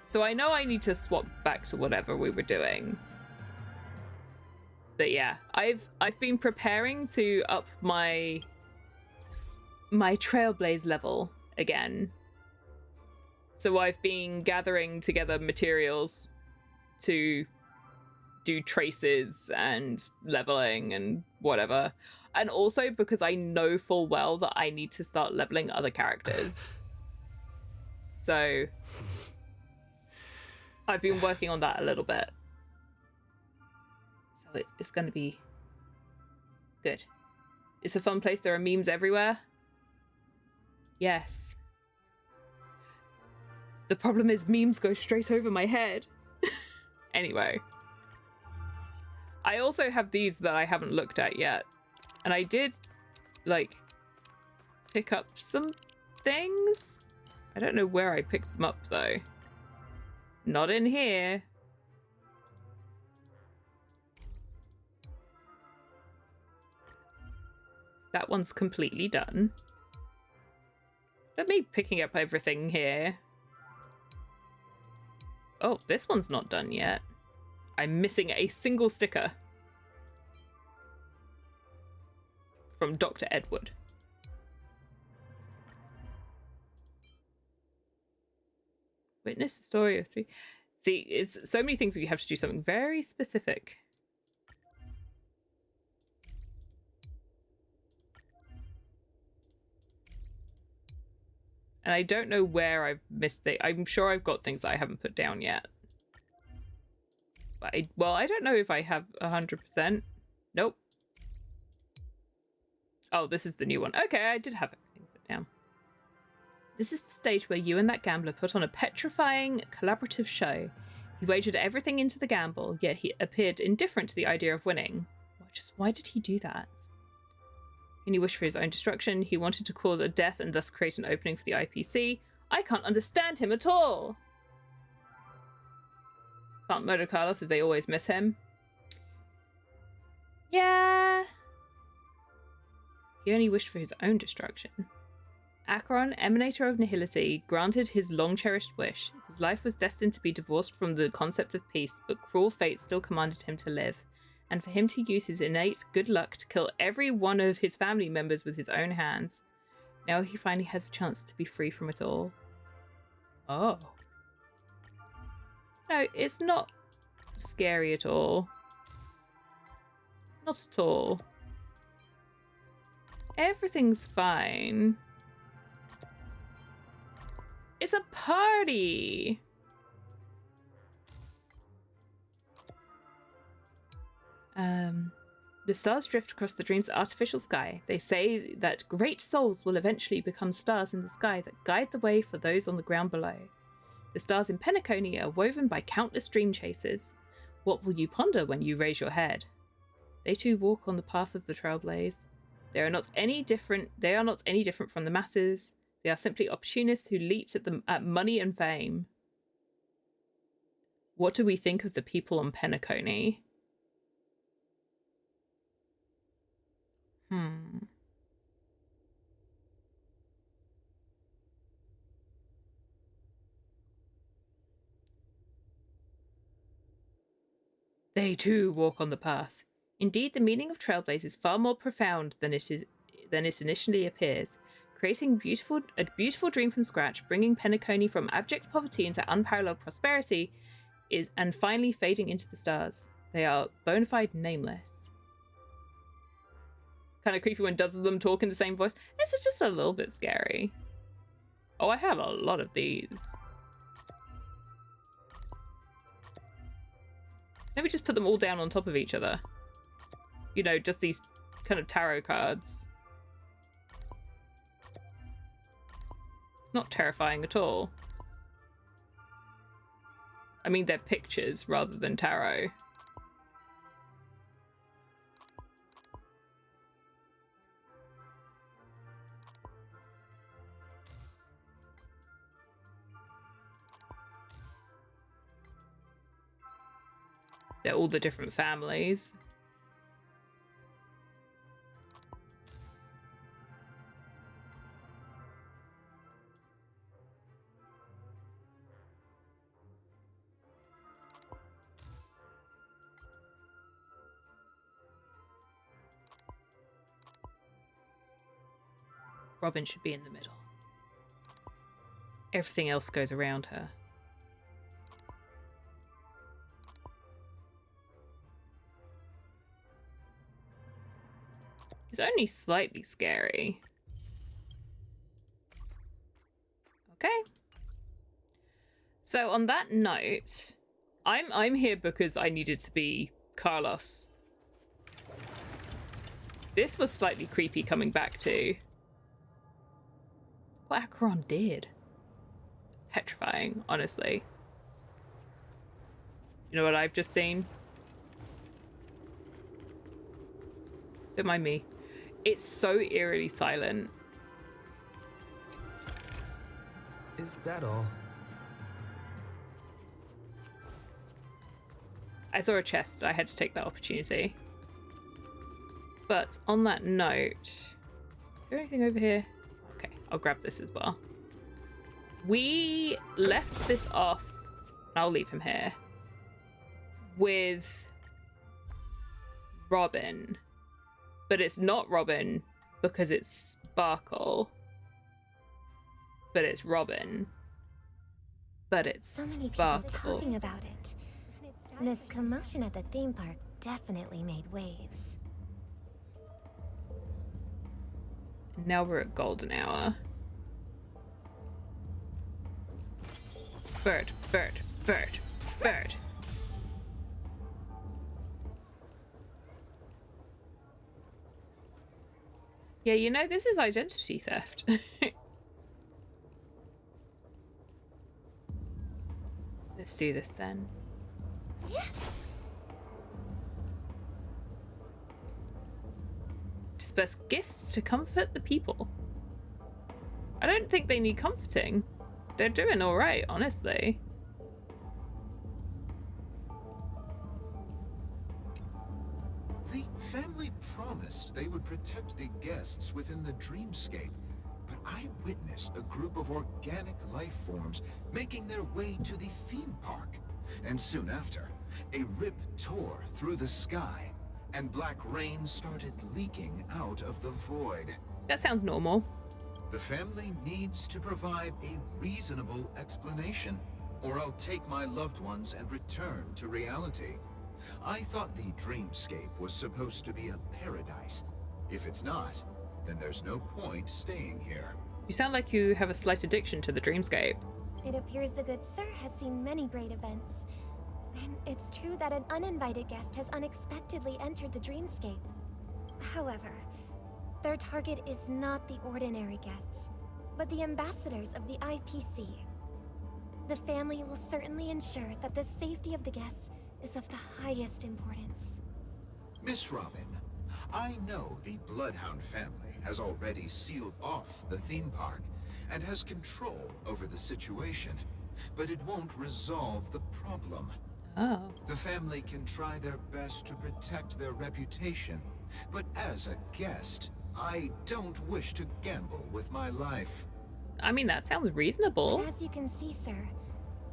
So I know I need to swap back to whatever we were doing. But yeah, I've been preparing to up my Trailblaze level again. So I've been gathering together materials to do traces and leveling and whatever. And also because I know full well that I need to start leveling other characters. So I've been working on that a little bit. So it's going to be good. It's a fun place. There are memes everywhere. Yes. The problem is memes go straight over my head. Anyway. I also have these that I haven't looked at yet. And I did, like, pick up some things. I don't know where I picked them up, though. Not in here. That one's completely done. Let me picking up everything here. Oh, this one's not done yet. I'm missing a single sticker. From Dr. Edward. Witness the story of 3. See, it's so many things where you have to do something very specific. And I don't know where I've missed it. I'm sure I've got things that I haven't put down yet. But I don't know if I have 100%. Nope. Oh, this is the new one. Okay, I did have everything put down. This is the stage where you and that gambler put on a petrifying collaborative show. He wagered everything into the gamble, yet he appeared indifferent to the idea of winning. Why did he do that? And he wished for his own destruction. He wanted to cause a death and thus create an opening for the IPC. I can't understand him at all. Can't murder Carlos if they always miss him. Yeah. He only wished for his own destruction. Acheron, emanator of nihility, granted his long-cherished wish. His life was destined to be divorced from the concept of peace, but cruel fate still commanded him to live, and for him to use his innate good luck to kill every one of his family members with his own hands. Now he finally has a chance to be free from it all. Oh. No, it's not scary at all. Not at all. Everything's fine. It's a party! The stars drift across the dream's artificial sky. They say that great souls will eventually become stars in the sky that guide the way for those on the ground below. The stars in Penacony are woven by countless dream chasers. What will you ponder when you raise your head? They too walk on the path of the trailblaze. They are not any different from the masses. They are simply opportunists who leaped at money and fame. What do we think of the people on Penacony? They too walk on the path. Indeed, the meaning of trailblaze is far more profound than it initially appears. Creating a beautiful dream from scratch, bringing Penacony from abject poverty into unparalleled prosperity, and finally fading into the stars. They are bona fide nameless. Kind of creepy when dozens of them talk in the same voice. This is just a little bit scary. Oh, I have a lot of these. Maybe just put them all down on top of each other. You know, just these kind of tarot cards. It's not terrifying at all. I mean, they're pictures rather than tarot. They're all the different families. Robin should be in the middle. Everything else goes around her. It's only slightly scary. Okay. So on that note, I'm here because I needed to be Carlos. This was slightly creepy coming back to. What Acheron did. Petrifying, honestly. You know what I've just seen? Don't mind me. It's so eerily silent. Is that all? I saw a chest. I had to take that opportunity. But on that note, is there anything over here? Okay, I'll grab this as well. We left this off, and I'll leave him here, with Robin. But it's not Robin because it's Sparkle. But it's Robin. But it's So many Sparkle. people talking about it. This commotion at the theme park definitely made waves. Now we're at golden hour. Bird, bird, bird, bird. Yeah, you know, this is identity theft. Let's do this then. Disperse gifts to comfort the people. I don't think they need comforting. They're doing all right, honestly. The family promised they would protect the guests within the dreamscape, but I witnessed a group of organic life forms making their way to the theme park. And soon after, a rip tore through the sky, and black rain started leaking out of the void. That sounds normal. The family needs to provide a reasonable explanation, or I'll take my loved ones and return to reality. I thought the dreamscape was supposed to be a paradise. If it's not, then there's no point staying here. You sound like you have a slight addiction to the dreamscape. It appears the good sir has seen many great events. And it's true that an uninvited guest has unexpectedly entered the dreamscape. However, their target is not the ordinary guests, but the ambassadors of the IPC. The family will certainly ensure that the safety of the guests is of the highest importance. Miss Robin, I know the Bloodhound family has already sealed off the theme park and has control over the situation, but it won't resolve the problem. Oh. The family can try their best to protect their reputation, but as a guest, I don't wish to gamble with my life. I mean, that sounds reasonable. But as you can see, sir,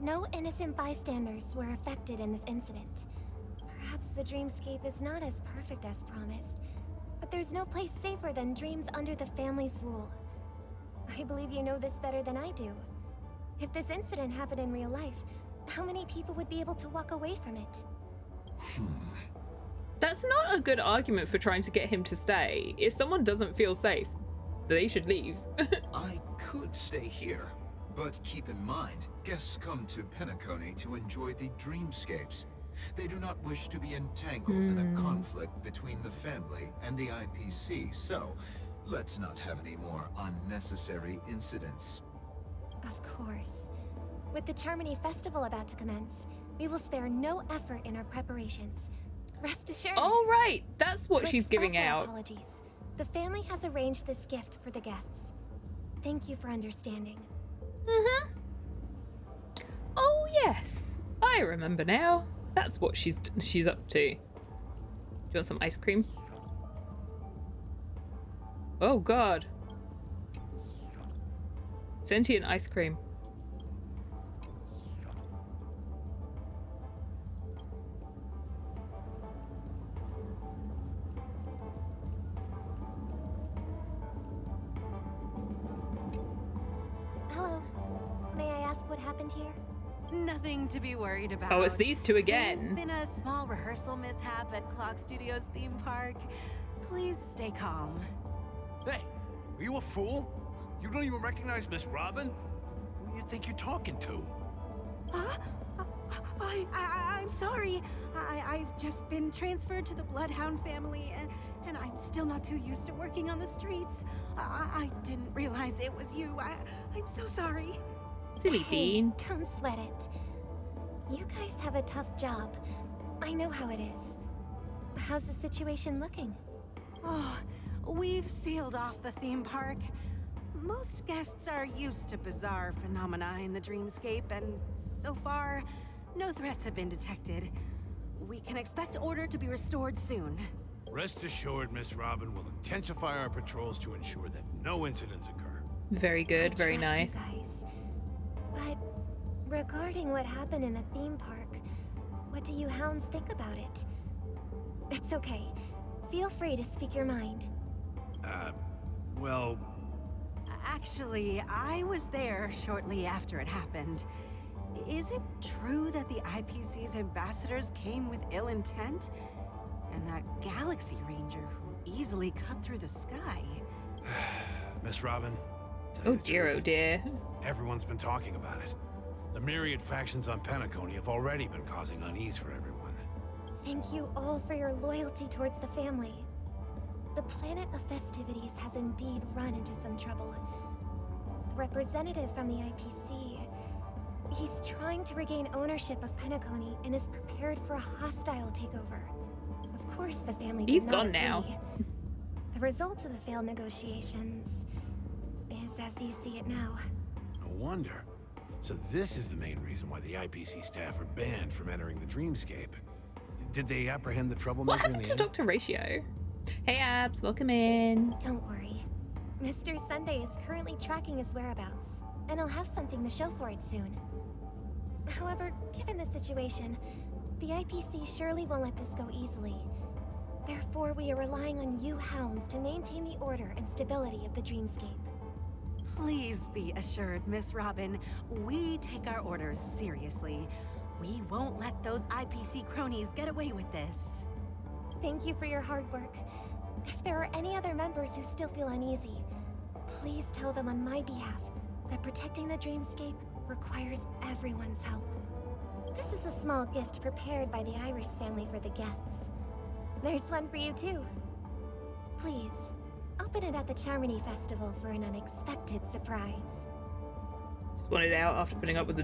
no innocent bystanders were affected in this incident. Perhaps the dreamscape is not as perfect as promised, but there's no place safer than dreams under the family's rule. I believe you know this better than I do. If this incident happened in real life, how many people would be able to walk away from it? That's not a good argument for trying to get him to stay. If someone doesn't feel safe, they should leave. I could stay here, but keep in mind, guests come to Penacony to enjoy the dreamscapes. They do not wish to be entangled in a conflict between the family and the IPC, so let's not have any more unnecessary incidents. Of course. With the Charmony Festival about to commence, we will spare no effort in our preparations. Rest assured. All right, that's what To she's giving express our out. Apologies. The family has arranged this gift for the guests. Thank you for understanding. Mm-hmm. Oh yes, I remember now. That's what she's up to. Do you want some ice cream? Oh god. Sentient ice cream. happened here? Nothing to be worried about. Oh, it's these two There's again. been a small rehearsal mishap at Clock Studios theme park. Please stay calm. Hey, are you a fool? You don't even recognize Miss Robin? Who do you think you're talking to? Huh? I'm sorry. I've just been transferred to the Bloodhound family, and I'm still not too used to working on the streets. I didn't realize it was you. I'm so sorry. Silly Hey, bean. don't sweat it. You guys have a tough job. I know how it is. How's the situation looking? Oh, we've sealed off the theme park. Most guests are used to bizarre phenomena in the dreamscape, and so far, no threats have been detected. We can expect order to be restored soon. Rest assured, Miss Robin will intensify our patrols to ensure that no incidents occur. Very good, I very trust nice. you guys. But regarding what happened in the theme park, what do you hounds think about it? It's okay. Feel free to speak your mind. Well, Actually, I was there shortly after it happened. Is it true that the IPC's ambassadors came with ill intent? And that Galaxy Ranger who easily cut through the sky? Miss Robin, tell Oh you the dear, truth, oh dear. everyone's been talking about it. The myriad factions on Penacony have already been causing unease for everyone. Thank you all for your loyalty towards the family. The planet of festivities has indeed run into some trouble. The representative from the IPC, he's trying to regain ownership of Penacony and is prepared for a hostile takeover. Of course, the family did He's not gone agree. now. The result of the failed negotiations is as you see it now. No wonder. So this is the main reason why the IPC staff are banned from entering the dreamscape. Did they apprehend the What troublemaker in happened the to end? Dr. Ratio? Hey Abs, welcome in. Don't worry. Mr. Sunday is currently tracking his whereabouts, and he'll have something to show for it soon. However, given the situation, the IPC surely won't let this go easily. Therefore, we are relying on you hounds to maintain the order and stability of the dreamscape. Please be assured, Miss Robin, we take our orders seriously. We won't let those IPC cronies get away with this. Thank you for your hard work. If there are any other members who still feel uneasy, please tell them on my behalf that protecting the dreamscape requires everyone's help. This is a small gift prepared by the Iris family for the guests. There's one for you too. Please, open it at the Charmony Festival for an unexpected surprise. Just wanted out after putting up with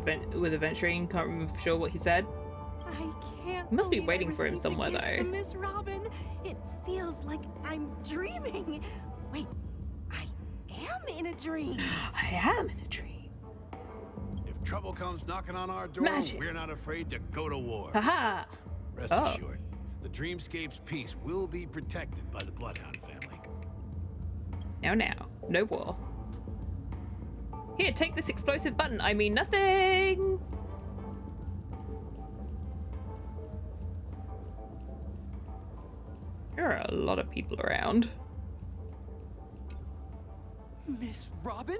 adventuring. Can't remember for sure what he said. I can't. You must be believe waiting I for him received a somewhere, gift though. From Miss Robin, it feels like I'm dreaming. Wait, I am in a dream. I am in a dream. If trouble comes knocking on our door, Magic. we're not afraid to go to war. Haha! Rest Oh. assured, the dreamscape's peace will be protected by the Bloodhound family. Now, no war. Here, take this explosive button. I mean nothing! There are a lot of people around. Miss Robin?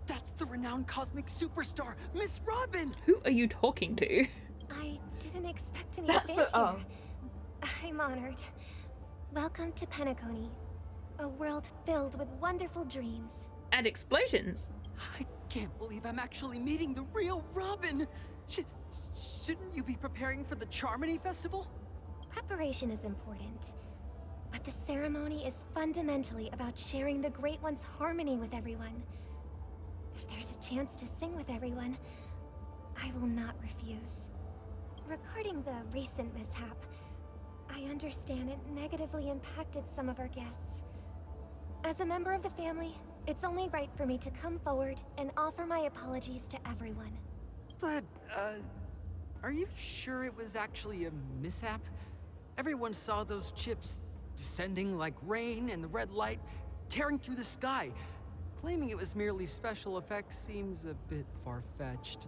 That's the renowned cosmic superstar, Miss Robin! Who are you talking to? I didn't expect to meet That's Van the- here. oh. I'm honored. Welcome to Penacony, a world filled with wonderful dreams. And explosions. I can't believe I'm actually meeting the real Robin! Shouldn't you be preparing for the Charmony Festival? Preparation is important, but the ceremony is fundamentally about sharing the Great One's harmony with everyone. If there's a chance to sing with everyone, I will not refuse. Regarding the recent mishap, I understand it negatively impacted some of our guests. As a member of the family, it's only right for me to come forward and offer my apologies to everyone. But, are you sure it was actually a mishap? Everyone saw those chips descending like rain and the red light tearing through the sky. Claiming it was merely special effects seems a bit far-fetched.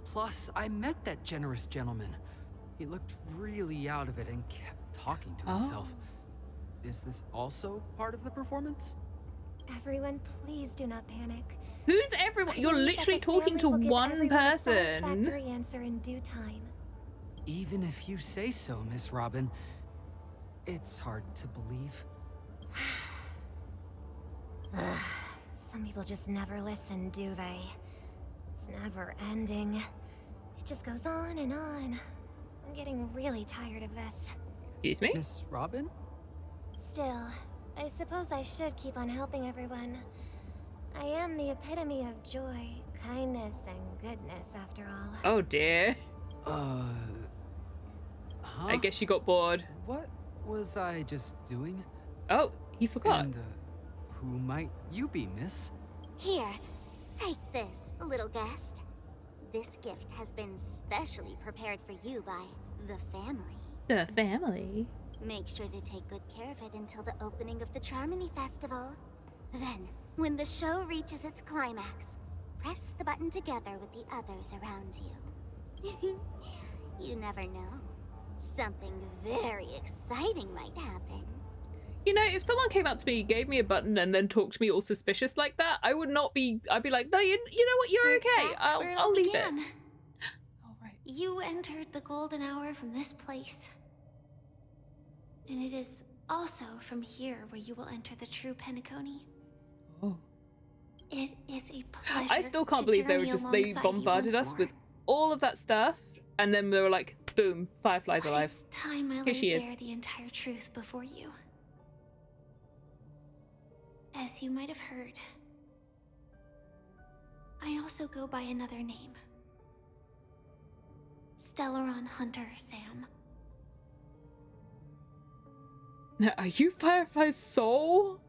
Plus, I met that generous gentleman. He looked really out of it and kept talking to himself. Is this also part of the performance? Everyone, please do not panic. Who's everyone? I You're believe that literally the talking to family will give one everyone a person. satisfactory answer in due time. Even if you say so, Miss Robin, it's hard to believe. Some people just never listen, do they? It's never ending. It just goes on and on. I'm getting really tired of this. Excuse me? Miss Robin? Still, I suppose I should keep on helping everyone. I am the epitome of joy, kindness, and goodness, after all. Oh dear. Huh? I guess you got bored. What was I just doing? Oh, he forgot. And who might you be, miss? Here, take this, little guest. This gift has been specially prepared for you by the family. The family. Make sure to take good care of it until the opening of the Charmony Festival. Then, when the show reaches its climax, press the button together with the others around you. You never know. Something very exciting might happen. You know, if someone came up to me, gave me a button, and then talked to me all suspicious like that, I would not be. I'd be like, no, you know what? You're okay. That's where it I'll all leave began. it. All right. You entered the golden hour from this place. And it is also from here where you will enter the true Penacony. Oh. It is a pleasure. I still can't to believe they journey alongside you bombarded once us more. with all of that stuff, and then they were like, boom, Firefly's But alive. it's time I Here laid she is. bare the entire truth before you. As you might have heard, I also go by another name. Stellaron Hunter Sam. Are you Firefly's soul?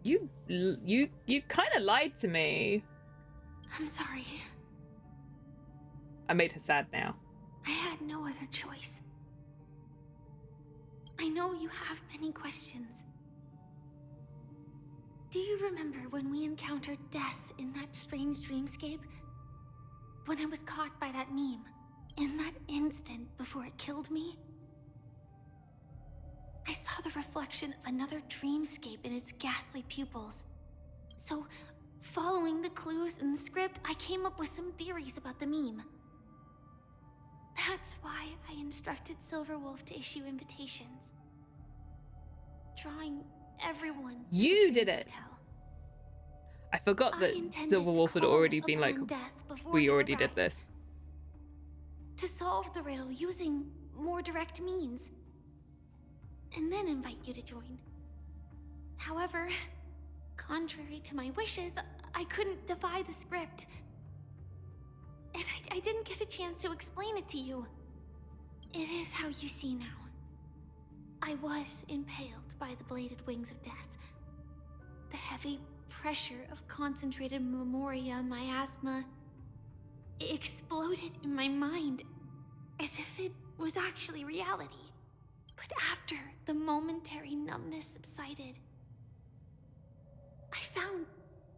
You kind of lied to me. I'm sorry. I made her sad now. I had no other choice. I know you have many questions. Do you remember when we encountered death in that strange dreamscape? When I was caught by that meme? In that instant before it killed me? I saw the reflection of another dreamscape in its ghastly pupils. So, following the clues in the script, I came up with some theories about the meme. That's why I instructed Silverwolf to issue invitations. Drawing everyone to the You did Dreams it. Hotel. I forgot that I intended Silverwolf to had already call been like, upon death before we you already did arrived. this. To solve the riddle using more direct means. And then invite you to join. However, contrary to my wishes, I couldn't defy the script. And I didn't get a chance to explain it to you. It is how you see now. I was impaled by the bladed wings of death. The heavy pressure of concentrated memoria miasma exploded in my mind as if it was actually reality. But after the momentary numbness subsided, I found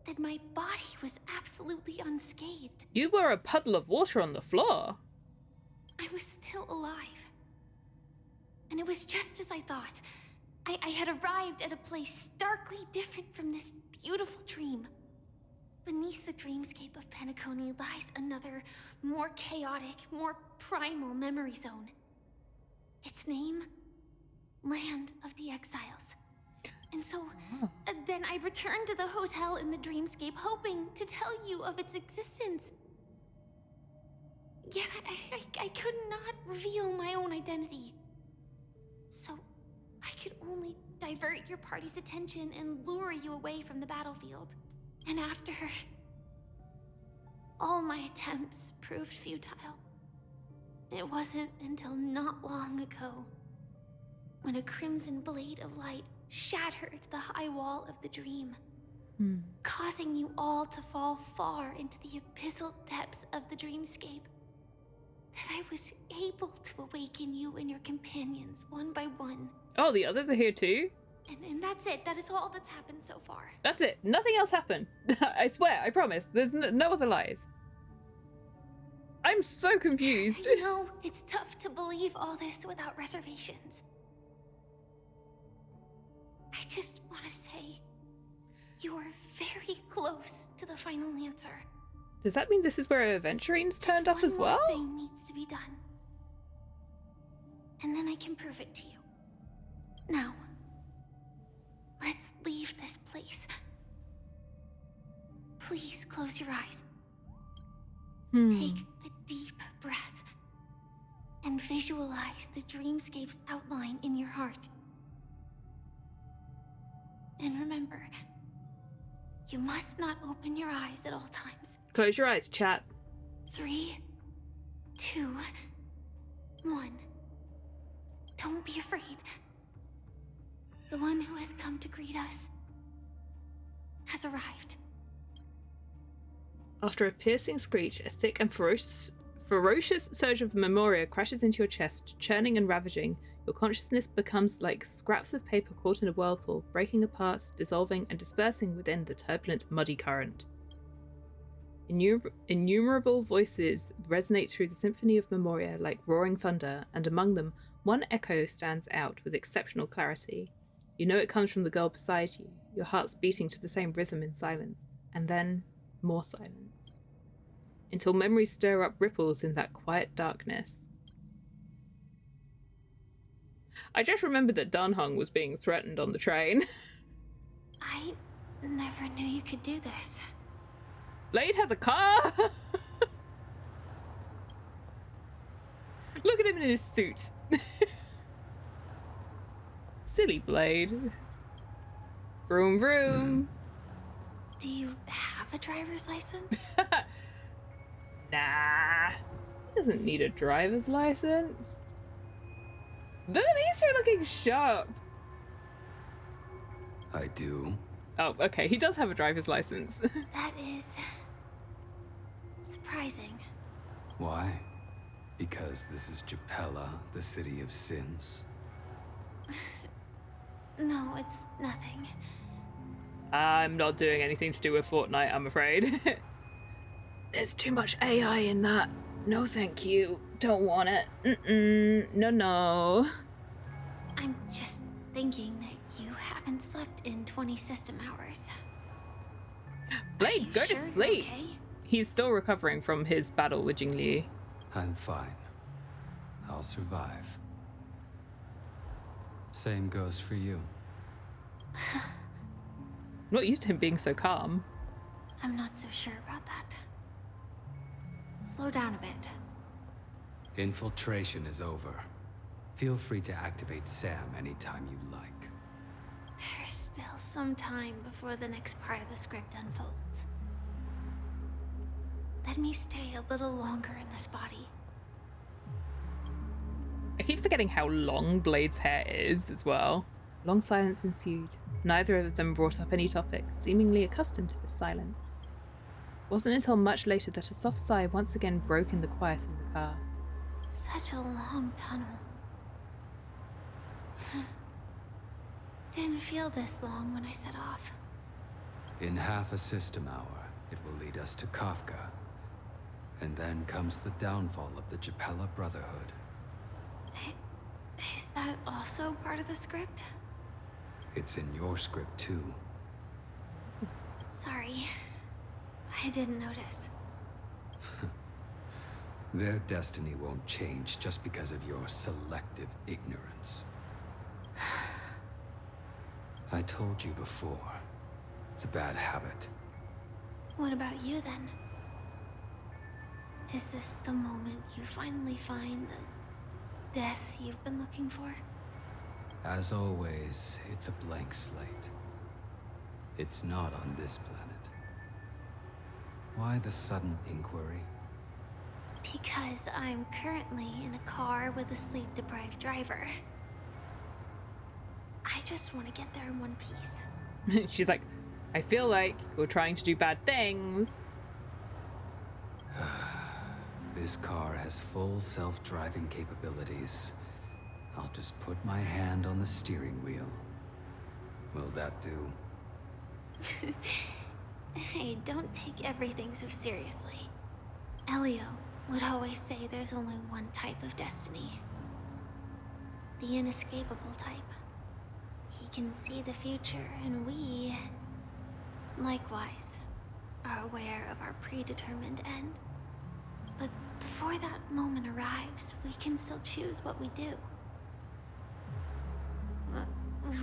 that my body was absolutely unscathed. You were a puddle of water on the floor. I was still alive. And it was just as I thought. I had arrived at a place starkly different from this beautiful dream. Beneath the dreamscape of Penacony lies another, more chaotic, more primal memory zone. Its name? Land of the Exiles. And so, then I returned to the hotel in the dreamscape, hoping to tell you of its existence. Yet I could not reveal my own identity. So, I could only divert your party's attention and lure you away from the battlefield. And after, all my attempts proved futile. It wasn't until not long ago when a crimson blade of light shattered the high wall of the dream, causing you all to fall far into the abyssal depths of the dreamscape, that I was able to awaken you and your companions one by one. Oh, the others are here too? And that's it. That is all that's happened so far. That's it. Nothing else happened. I swear, I promise. There's no other lies. I'm so confused. I know it's tough to believe all this without reservations. I just want to say, You are very close to the final answer. Does that mean this is where Aventurines turned Just up as one well? more thing needs to be done. And then I can prove it to you. Now, let's leave this place. Please close your eyes. Take a deep breath and visualize the dreamscape's outline in your heart. And remember, you must not open your eyes at all times. Close your eyes, chat. 3, 2, 1. Don't be afraid. The one who has come to greet us has arrived. After a piercing screech, a thick and ferocious surge of memoria crashes into your chest, churning and ravaging. Your consciousness becomes like scraps of paper caught in a whirlpool, breaking apart, dissolving, and dispersing within the turbulent, muddy current. Innumerable voices resonate through the symphony of memoria like roaring thunder, and among them, one echo stands out with exceptional clarity. You know it comes from the girl beside you, your hearts beating to the same rhythm in silence, and then more silence, until memories stir up ripples in that quiet darkness. I just remembered that Dunhung was being threatened on the train. I never knew you could do this. Blade has a car! Look at him in his suit. Silly Blade. Vroom vroom. Do you have a driver's license? Nah. He doesn't need a driver's license. Look at these two looking sharp. I do. Oh, okay. He does have a driver's license. That is surprising. Why? Because this is Japella, the city of sins. No, it's nothing. I'm not doing anything to do with Fortnite, I'm afraid. There's too much AI in that. No, thank you. Don't want it. No, no. I'm just thinking that you haven't slept in 20 system hours. Blade, go to Sure, sleep. okay? He's still recovering from his battle with Jingli. I'm fine. I'll survive. Same goes for you. I'm not used to him being so calm. I'm not so sure about that. Slow down a bit. Infiltration is over. Feel free to activate Sam anytime you like. There's still some time before the next part of the script unfolds. Let me stay a little longer in this body. I keep forgetting how long Blade's hair is as well. Long silence ensued. Neither of them brought up any topic, seemingly accustomed to the silence. It wasn't until much later that a soft sigh once again broke in the quiet in the car. Such a long tunnel. Didn't feel this long when I set off. In half a system hour, it will lead us to Kafka. And then comes the downfall of the Japella Brotherhood. Is that also part of the script? It's in your script too. Sorry. I didn't notice. Their destiny won't change just because of your selective ignorance. I told you before, it's a bad habit. What about you then? Is this the moment you finally find the death you've been looking for? As always, it's a blank slate. It's not on this planet. Why the sudden inquiry? Because I'm currently in a car with a sleep-deprived driver. I just want to get there in one piece. She's like, I feel like you're trying to do bad things. This car has full self-driving capabilities. I'll just put my hand on the steering wheel. Will that do? Hey, don't take everything so seriously. Elio would always say there's only one type of destiny. The inescapable type. He can see the future, and we likewise, are aware of our predetermined end. But before that moment arrives, we can still choose what we do.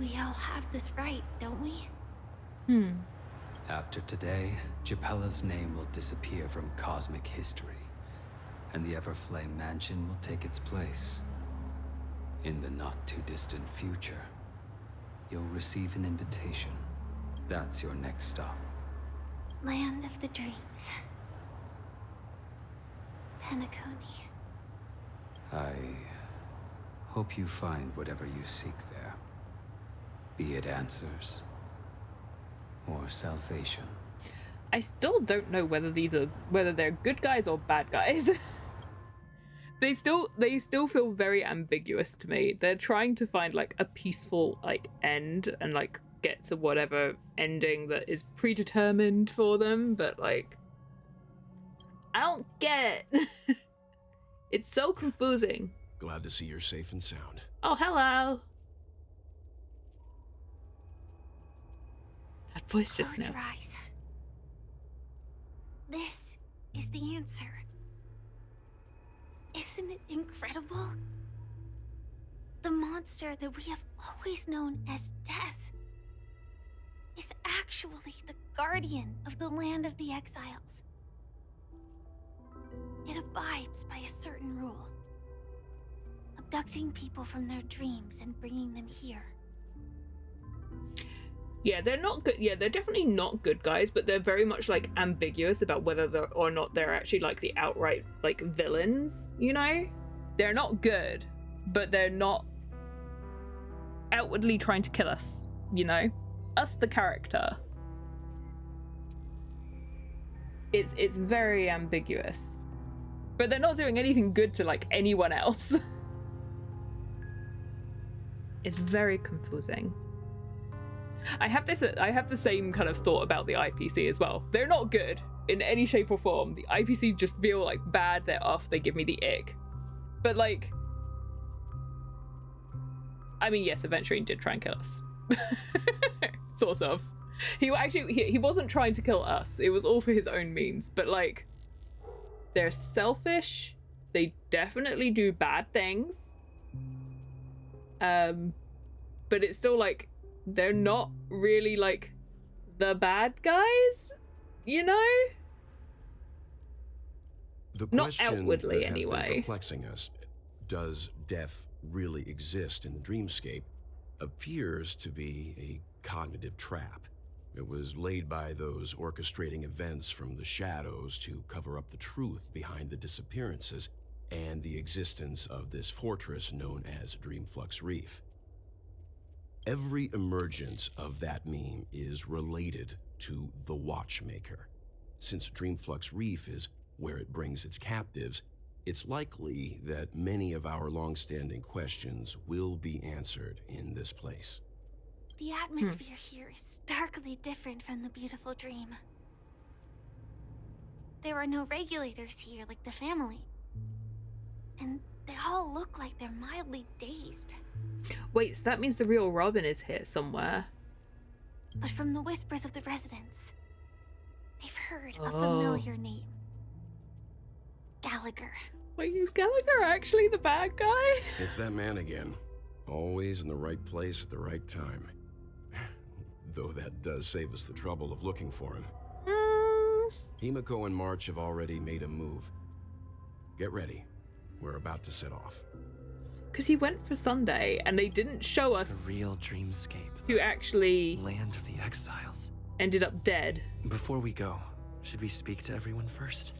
We all have this right, don't we? After today, Japella's name will disappear from cosmic history, and the Everflame Mansion will take its place. In the not-too-distant future, you'll receive an invitation. That's your next stop. Land of the Dreams. Penacony. I hope you find whatever you seek there. Be it answers or salvation. I still don't know whether they're good guys or bad guys. They still feel very ambiguous to me. They're trying to find like a peaceful like end and like get to whatever ending that is predetermined for them, but like I don't get it. It's so confusing. Glad to see you're safe and sound. Oh, hello. That voice just Close now. your eyes. This is the answer. Isn't it incredible? The monster that we have always known as Death is actually the guardian of the land of the exiles. It abides by a certain rule, abducting people from their dreams and bringing them here. Yeah, they're not good. Yeah, they're definitely not good guys, but they're very much like ambiguous about whether or not they're actually like the outright like villains, you know? They're not good, but they're not outwardly trying to kill us, you know? Us, the character. It's very ambiguous. But they're not doing anything good to like anyone else. It's very confusing. I have the same kind of thought about the IPC as well. They're not good in any shape or form. The IPC just feel like bad, they're off, they give me the ick. But like, I mean, yes, Aventurine did try and kill us. Sort of. He wasn't trying to kill us. It was all for his own means. But like, they're selfish. They definitely do bad things. But it's still like, they're not really like the bad guys, you know? The Not question outwardly, that has anyway. been perplexing us, does death really exist in the dreamscape, appears to be a cognitive trap. It was laid by those orchestrating events from the shadows to cover up the truth behind the disappearances and the existence of this fortress known as Dreamflux Reef. Every emergence of that meme is related to the Watchmaker. Since Dreamflux Reef is where it brings its captives, it's likely that many of our long-standing questions will be answered in this place. The atmosphere here is starkly different from the beautiful dream. There are no regulators here like the family. And they all look like they're mildly dazed. Wait, so that means the real Robin is here somewhere. But from the whispers of the residents, I've heard a familiar name. Gallagher. Wait, is Gallagher actually the bad guy? It's that man again. Always in the right place at the right time. Though that does save us the trouble of looking for him. Himiko and March have already made a move. Get ready. We're about to set off. Because he went for Sunday and they didn't show us The real dreamscape. who actually Land of the exiles. ended up dead. Before we go, should we speak to everyone first?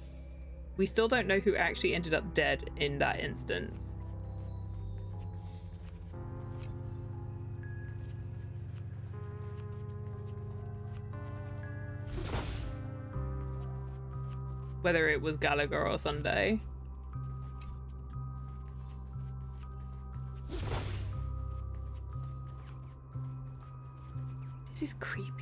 We still don't know who actually ended up dead in that instance. Whether it was Gallagher or Sunday. This is creepy.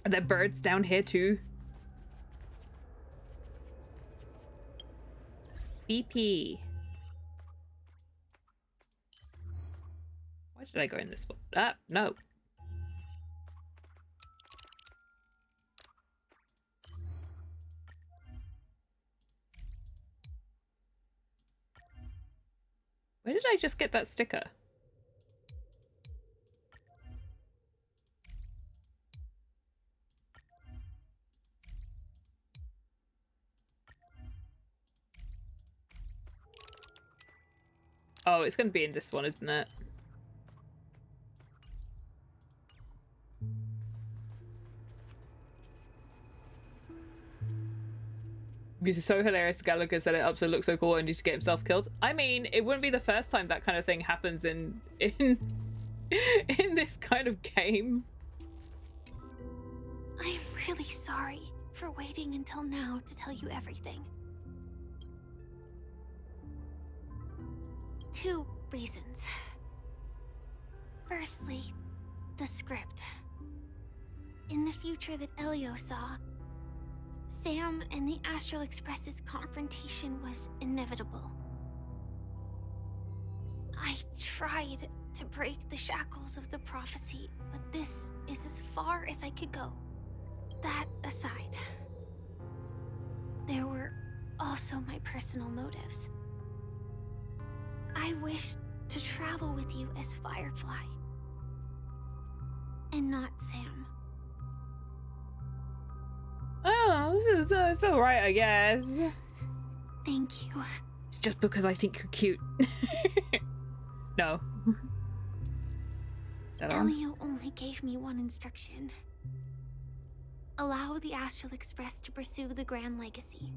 Are there birds down here too? BP. Why did I go in this one? Ah, no. Where did I just get that sticker? Oh, it's going to be in this one, isn't it? This is so hilarious. Gallagher set it up so it looks so cool and needs to get himself killed. I mean, it wouldn't be the first time that kind of thing happens in in this kind of game. I'm really sorry for waiting until now to tell you everything. 2 reasons. Firstly, the script. In the future that Elio saw, Sam and the Astral Express's confrontation was inevitable. I tried to break the shackles of the prophecy, but this is as far as I could go. That aside, there were also my personal motives. I wished to travel with you as Firefly, and not Sam. Oh, it's alright, I guess. Thank you. It's just because I think you're cute. No. Elio only gave me one instruction. Allow the Astral Express to pursue the Grand Legacy.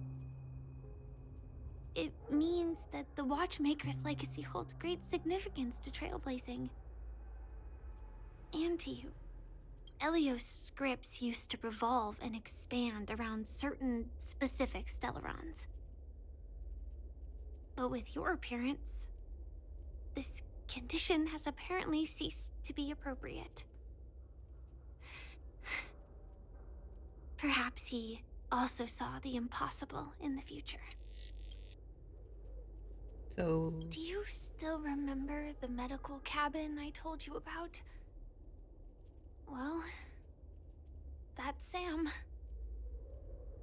It means that the Watchmaker's legacy holds great significance to trailblazing. And to you. Elio's scripts used to revolve and expand around certain specific Stellarons. But with your appearance, this condition has apparently ceased to be appropriate. Perhaps he also saw the impossible in the future. So... Do you still remember the medical cabin I told you about? Well, that's Sam.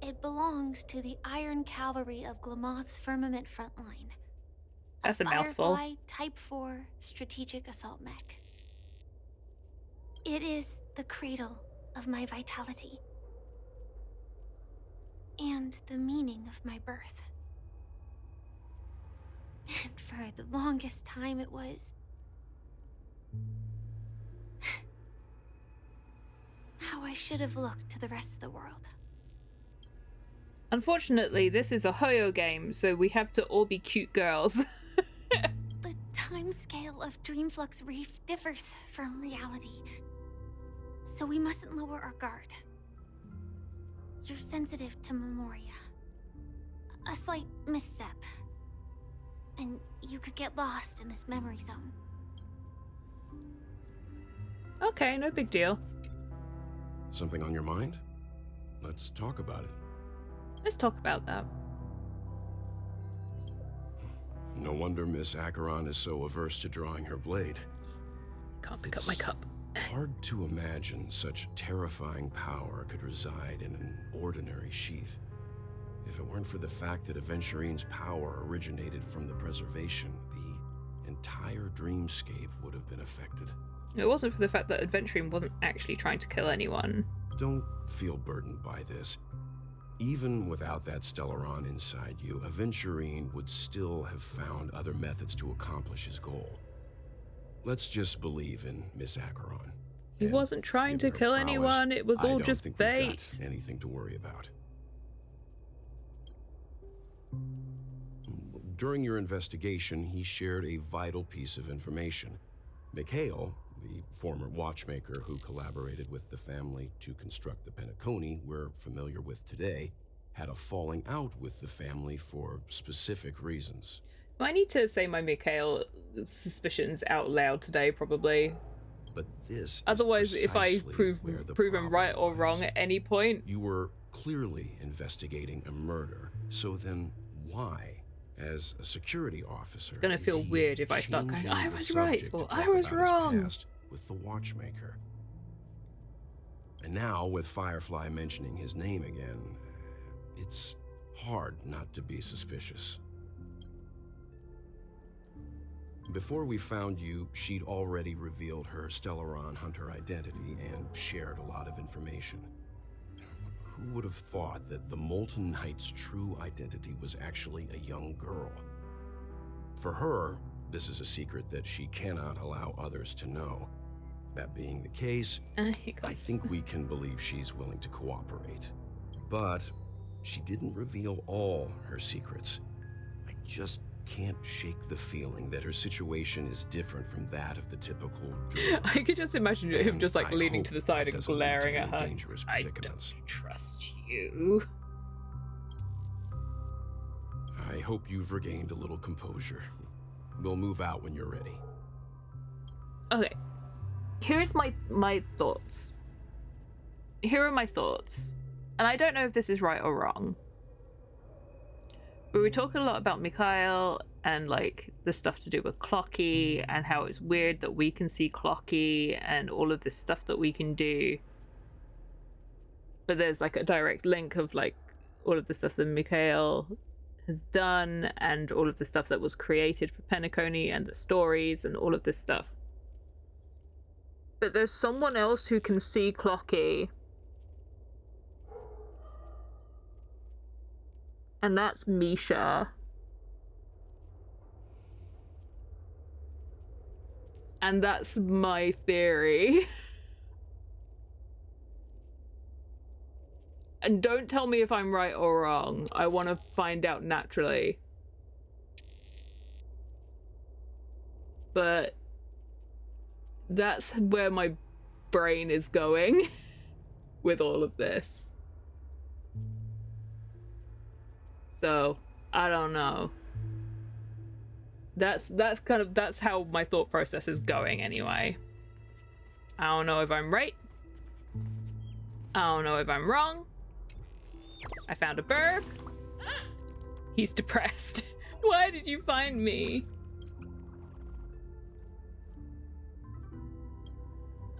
It belongs to the Iron Cavalry of Glamoth's Firmament Frontline. That's a mouthful. Firefly Type 4 strategic assault mech. It is the cradle of my vitality. And the meaning of my birth. And for the longest time it was... how I should have looked to the rest of the world. Unfortunately, this is a Hoyo game, so we have to all be cute girls. The timescale of Dreamflux Reef differs from reality, so we mustn't lower our guard. You're sensitive to Memoria. A slight misstep, and you could get lost in this memory zone. Okay, no big deal. Something on your mind? Let's talk about it. Let's talk about that. No wonder Miss Acheron is so averse to drawing her blade. Can't pick up my cup. Hard to imagine such terrifying power could reside in an ordinary sheath. If it weren't for the fact that Aventurine's power originated from the preservation, the entire dreamscape would have been affected. It wasn't for the fact that Adventuring wasn't actually trying to kill anyone. Don't feel burdened by this. Even without that Stellaron inside you, Aventurine would still have found other methods to accomplish his goal. Let's just believe in Miss Acheron. He wasn't trying to kill anyone, it was all just bait. I don't think we've got anything to worry about. During your investigation, he shared a vital piece of information. Mikhail, the former watchmaker who collaborated with the family to construct the Penacony we're familiar with today, had a falling out with the family for specific reasons. I need to say my Mikhail suspicions out loud today, probably. But this Otherwise, is if I precisely where the prove him right or problem wrong lies. at any point, You were clearly investigating a murder, so then why, as a security officer, it's gonna is feel he weird if I start going, changing I the was right, subject to or talk I was about his wrong. past with the watchmaker? And now, with Firefly mentioning his name again, it's hard not to be suspicious. Before we found you, she'd already revealed her Stellaron Hunter identity and shared a lot of information. Who would have thought that the Molten Knight's true identity was actually a young girl? For her, this is a secret that she cannot allow others to know. That being the case, I think we can believe she's willing to cooperate. But she didn't reveal all her secrets. I just can't shake the feeling that her situation is different from that of the typical druid. I could just imagine him And just like I leaning hope to the side that and doesn't lead to glaring at any her. dangerous I predicaments. don't trust you. I hope you've regained a little composure. We'll move out when you're ready. Okay. Here's my thoughts. Here are my thoughts. And I don't know if this is right or wrong. But we talk a lot about Mikhail and like the stuff to do with Clocky and how it's weird that we can see Clocky and all of this stuff that we can do. But there's like a direct link of like all of the stuff that Mikhail has done and all of the stuff that was created for Penacony and the stories and all of this stuff. But there's someone else who can see Clocky. And that's Misha. And that's my theory. And don't tell me if I'm right or wrong. I want to find out naturally. But that's where my brain is going with all of this. So, I don't know. That's how my thought process is going anyway. I don't know if I'm right. I don't know if I'm wrong. I found a bird. He's depressed. Why did you find me?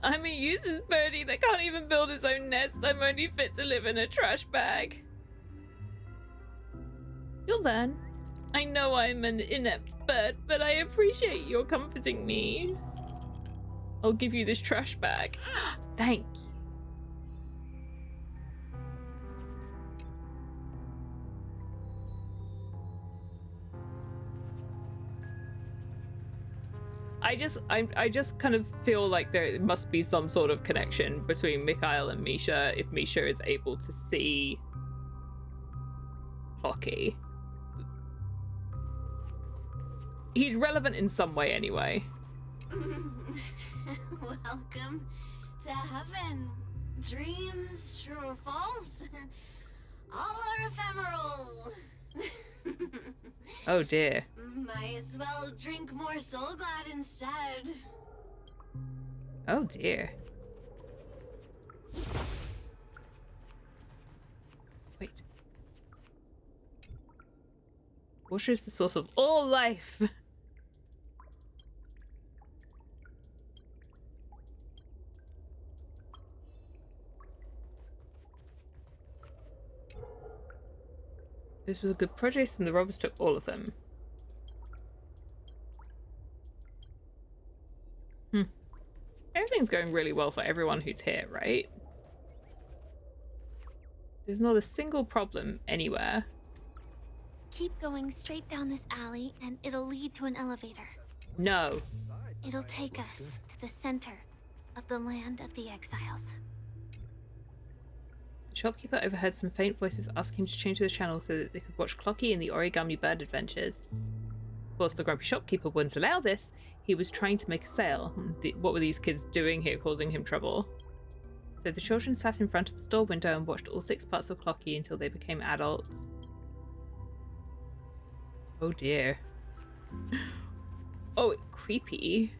I'm a useless birdie that can't even build his own nest. I'm only fit to live in a trash bag. You'll learn. I know I'm an inept bird, but I appreciate your comforting me. I'll give you this trash bag. Thank you. I just kind of feel like there must be some sort of connection between Mikhail and Misha if Misha is able to see Clocky. He's relevant in some way anyway. Welcome to heaven. Dreams, true or false, all are ephemeral. Oh dear. Might as well drink more Soul Glad instead. Oh dear. Wait. Water is the source of all life. This was a good produce and the robbers took all of them. Everything's going really well for everyone who's here, right? There's not a single problem anywhere. Keep going straight down this alley and it'll lead to an elevator. No. It'll take us to the center of the land of the exiles. The shopkeeper overheard some faint voices asking him to change the channel so that they could watch Clocky and the Origami Bird Adventures. Of course, the grumpy shopkeeper wouldn't allow this. He was trying to make a sale. What were these kids doing here causing him trouble? So the children sat in front of the store window and watched all 6 parts of Clocky until they became adults. Oh dear. Oh, creepy.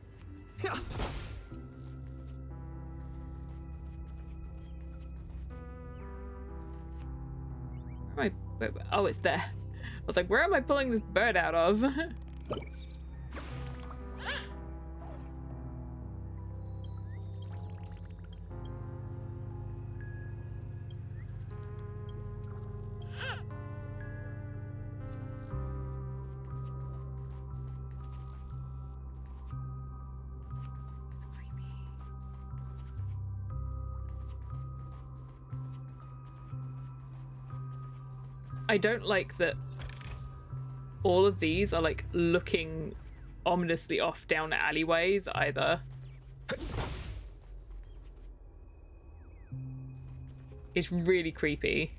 Oh, it's there. I was like, where am I pulling this bird out of? I don't like that all of these are like looking ominously off down alleyways either. It's really creepy.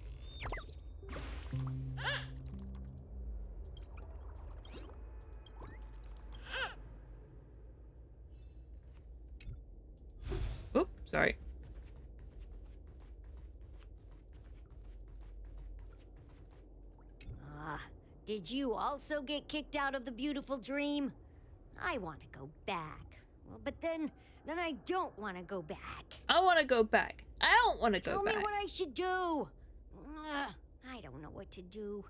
Oop, sorry. Did you also get kicked out of the beautiful dream? I want to go back. Well, but then I don't want to go back. I want to go back. I don't want to go back. Tell me what I should do. I don't know what to do.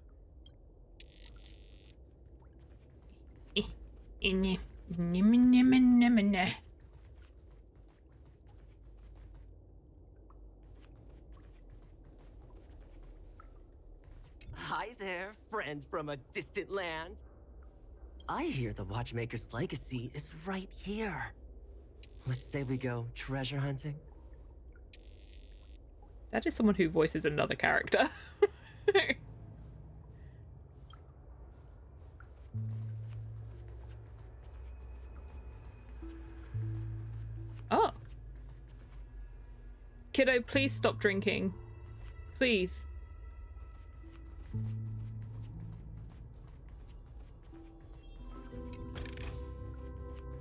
Hi there, friend from a distant land. I hear the Watchmaker's legacy is right here. Let's say we go treasure hunting. That is someone who voices another character. Oh. Kiddo, please stop drinking. Please.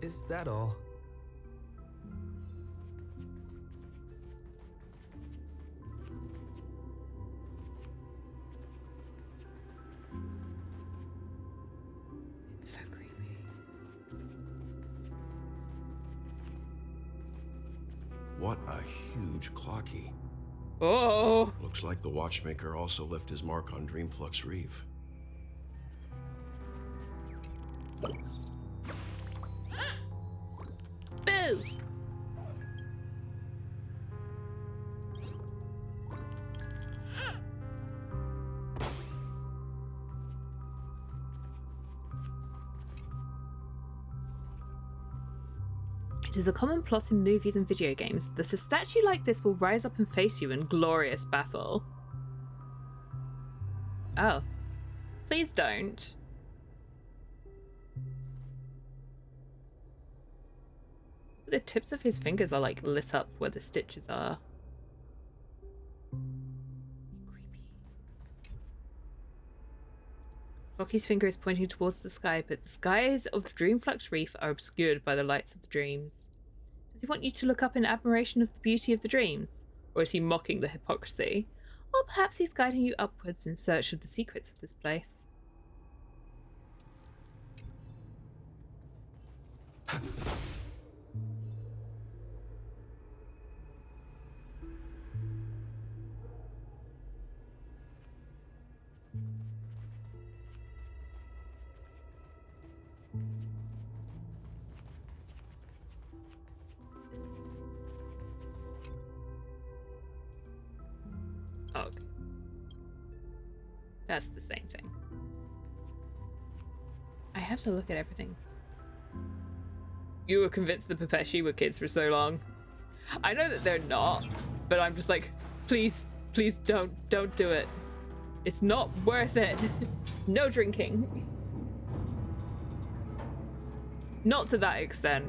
Is that all? It's so creepy. What a huge clocky. Oh. Looks like the Watchmaker also left his mark on Dreamflux Reef. Boo! It is a common plot in movies and video games that a statue like this will rise up and face you in glorious battle. Oh. Please don't. The tips of his fingers are like lit up where the stitches are. Creepy. Rocky's finger is pointing towards the sky, but the skies of the Dreamflux Reef are obscured by the lights of the dreams. Does he want you to look up in admiration of the beauty of the dreams? Or is he mocking the hypocrisy? Or perhaps he's guiding you upwards in search of the secrets of this place. Okay. That's the same thing. I have to look at everything. You were convinced the Pepeshi were kids for so long. I know that they're not, but I'm just like, please, please don't do it. It's not worth it. No drinking. Not to that extent.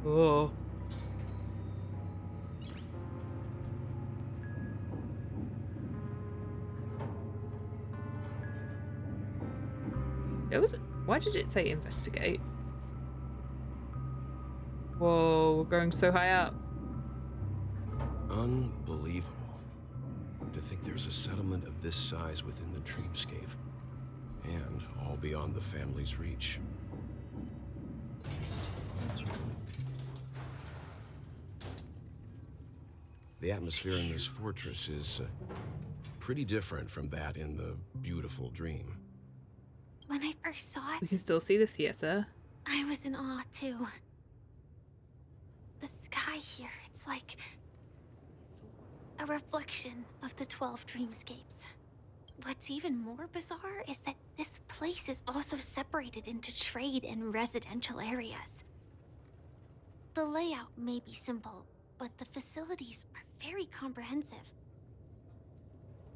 Oh. Why did it say investigate? Whoa, we're going so high up. Unbelievable. To think there's a settlement of this size within the dreamscape. And all beyond the family's reach. The atmosphere in this fortress is pretty different from that in the beautiful dream. When I first saw We it, can still see the theater. I was in awe too. The sky here, it's like a reflection of the 12 dreamscapes. What's even more bizarre is that this place is also separated into trade and residential areas. The layout may be simple, but the facilities are very comprehensive.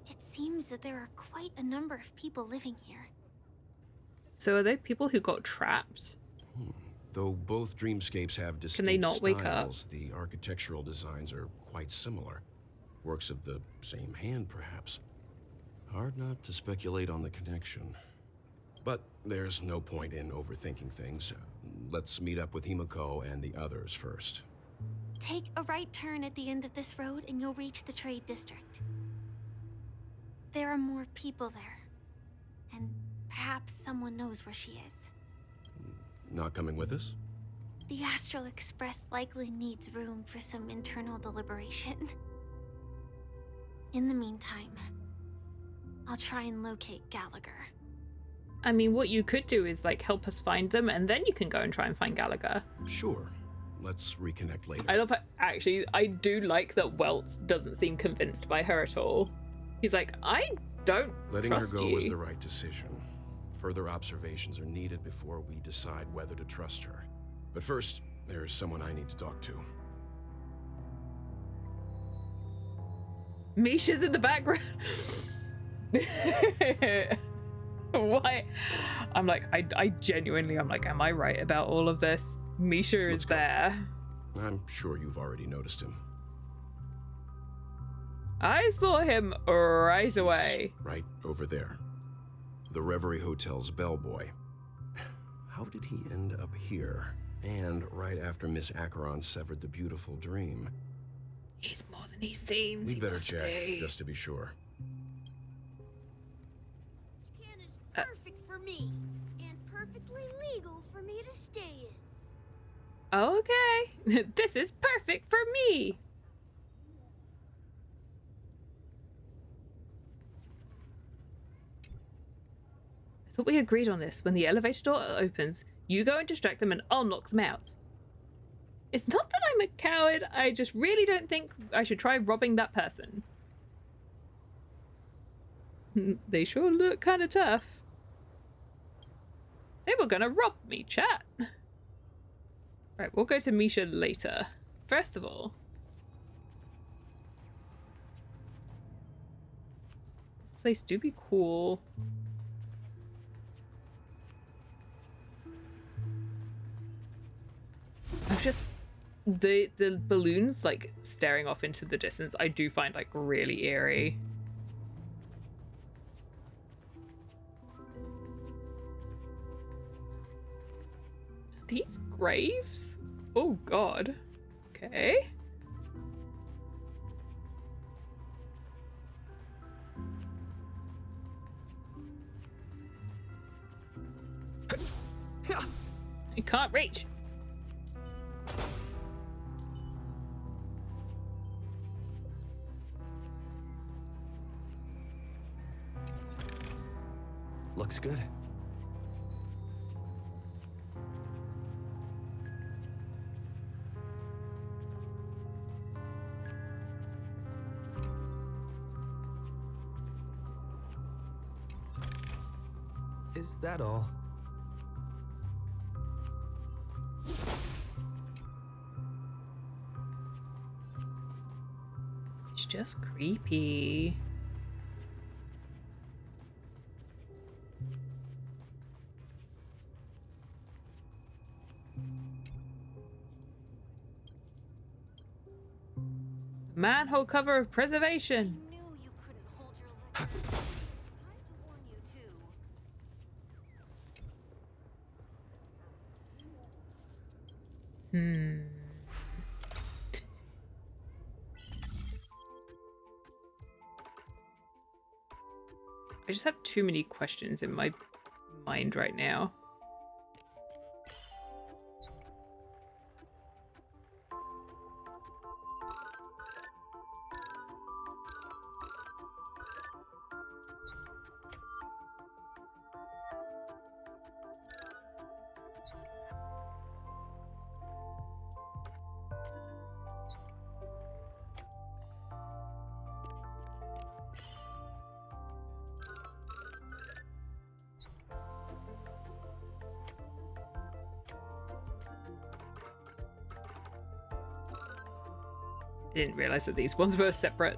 It seems that there are quite a number of people living here. So are they people who got trapped? Though both dreamscapes have distinct Can they not wake up? styles, the architectural designs are quite similar. Works of the same hand, perhaps. Hard not to speculate on the connection. But there's no point in overthinking things. Let's meet up with Himiko and the others first. Take a right turn at the end of this road and you'll reach the trade district. There are more people there. And perhaps someone knows where she is. Not coming with us? The Astral Express likely needs room for some internal deliberation. In the meantime, I'll try and locate Gallagher. I mean, what you could do is, like, help us find them, and then you can go and try and find Gallagher. Sure. Let's reconnect later. I love how, actually, I do like that Welt doesn't seem convinced by her at all. He's like, I don't Letting her trust go you. was the right decision. Further observations are needed before we decide whether to trust her. But first, there's someone I need to talk to. Misha's in the background. Why? I'm like, I genuinely, I'm like, am I right about all of this? Misha is there. I'm sure you've already noticed him. I saw him right away. Right over there. The Reverie Hotel's bellboy. How did he end up here? And right after Miss Acheron severed the beautiful dream. He's more than he seems. We He better must check, be. just to be sure. Is perfect for me, and perfectly legal for me to stay in. Okay, this is perfect for me. I thought we agreed on this. When the elevator door opens, you go and distract them and I'll knock them out. It's not that I'm a coward, I just really don't think I should try robbing that person. They sure look kind of tough. They were gonna rob me, chat. Right, we'll go to Misha later. First of all, this place do be cool. I'm just the balloons like staring off into the distance. I do find like really eerie. These graves? Oh god. Okay. I can't reach. Looks good. Is that all? It's just creepy. Manhole cover of preservation. I knew you couldn't hold your liquor. I tried to warn you too. I just have too many questions in my mind right now. I didn't realize that these ones were separate.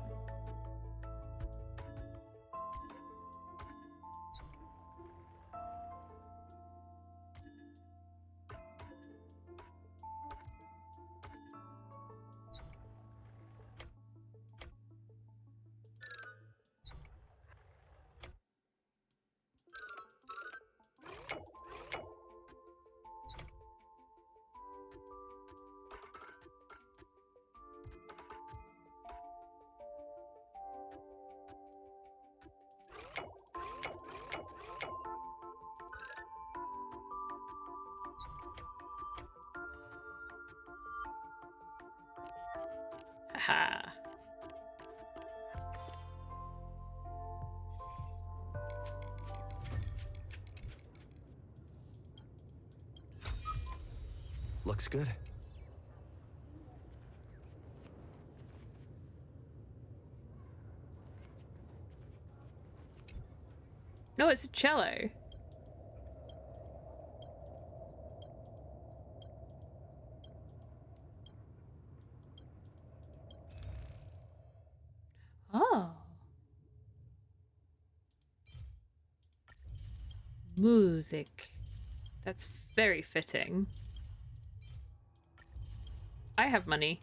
Haha. Looks good. No, it's a cello. Oh. Music. That's very fitting. I have money.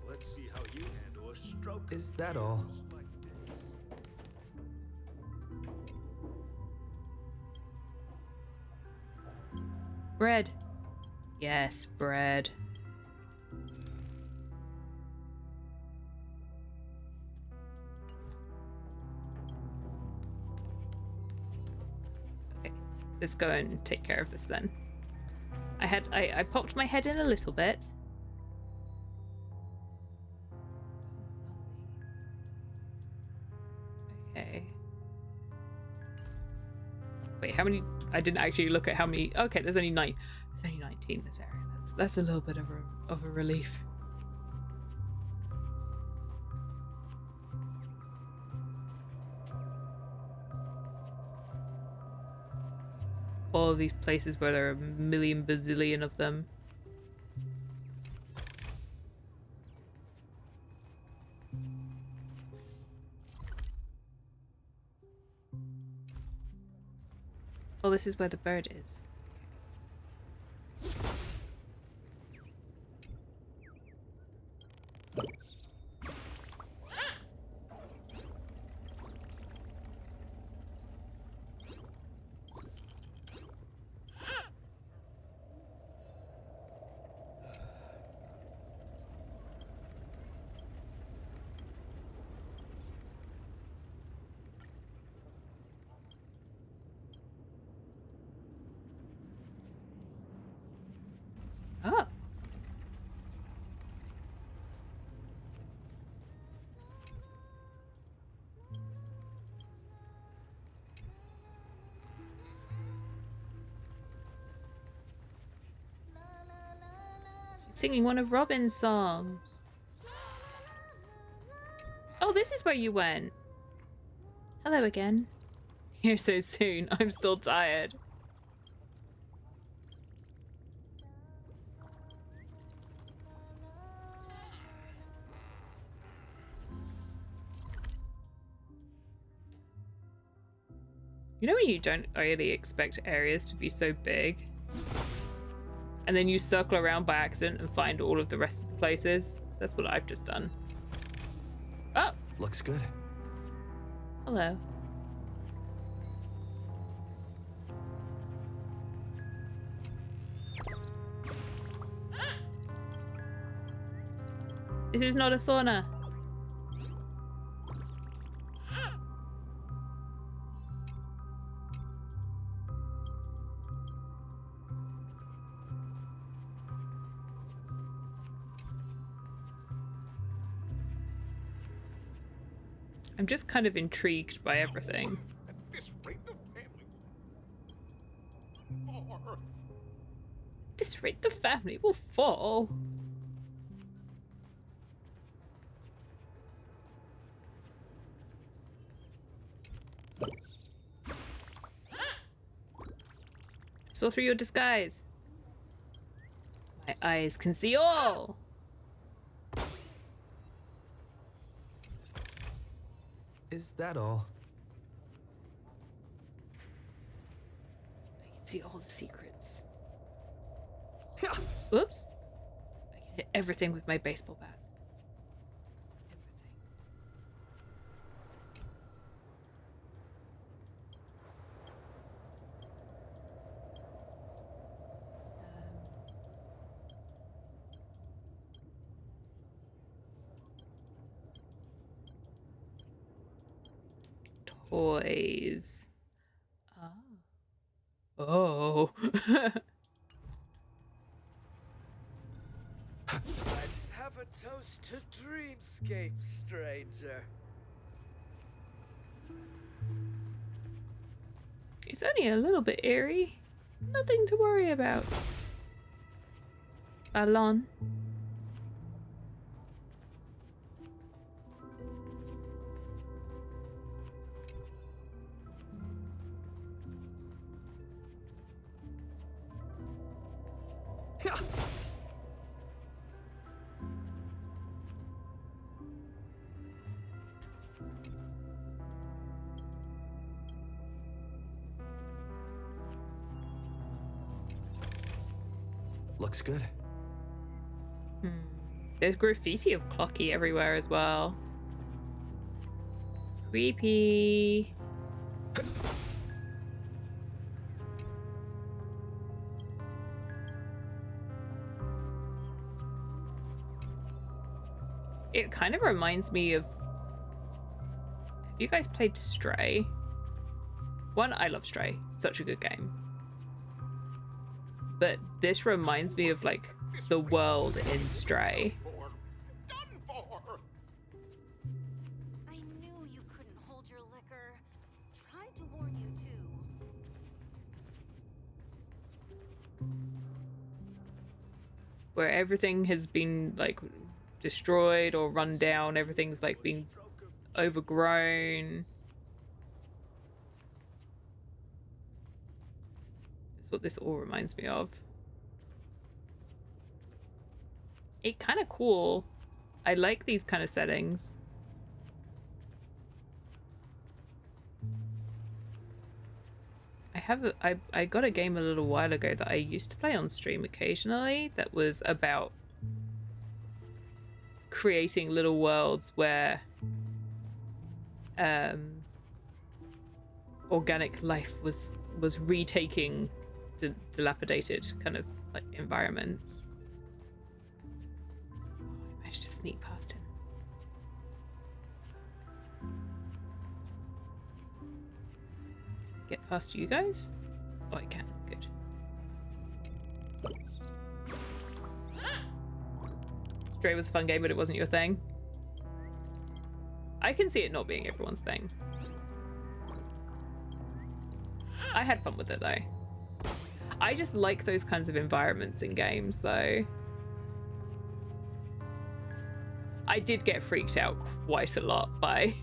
Let's see how you handle a stroke. Is that all? Bread. Yes, bread. Okay, let's go and take care of this then. I popped my head in a little bit. Okay. Wait, how many? I didn't actually look at how many. Okay, there's only 9. There's only 19 in this area. That's a little bit of a relief. All of these places where there are a million bazillion of them. Oh, this is where the bird is. Oh. She's singing one of Robin's songs. Oh, this is where you went. Hello again. Here so soon. I'm still tired. You know when you don't really expect areas to be so big? And then you circle around by accident and find all of the rest of the places? That's what I've just done. Oh! Looks good. Hello. This is not a sauna. I'm just kind of intrigued by everything. At this rate, the family. this rate, the family will fall. Saw through your disguise. My eyes can see all. Is that all? I can see all the secrets. Oops. I can hit everything with my baseball bat. Toys. Oh. Let's have a toast to Dreamscape, stranger. It's only a little bit eerie. Nothing to worry about. Ballon. Looks good. There's graffiti of Clocky everywhere as well. Creepy. It kind of reminds me of... Have you guys played Stray? One, I love Stray. Such a good game. But this reminds me of, like, the world in Stray. I knew you couldn't hold your liquor. Tried to warn you too. Where everything has been, like, destroyed or run down. Everything's, like, being overgrown. That's what this all reminds me of. It's kind of cool. I like these kind of settings. I got a game a little while ago that I used to play on stream occasionally that was about creating little worlds where organic life was retaking dilapidated kind of like environments. Oh, I managed to sneak past him. Get past you guys? Oh, I can. Good. Stray was a fun game, but it wasn't your thing. I can see it not being everyone's thing. I had fun with it though. I just like those kinds of environments in games though. I did get freaked out quite a lot by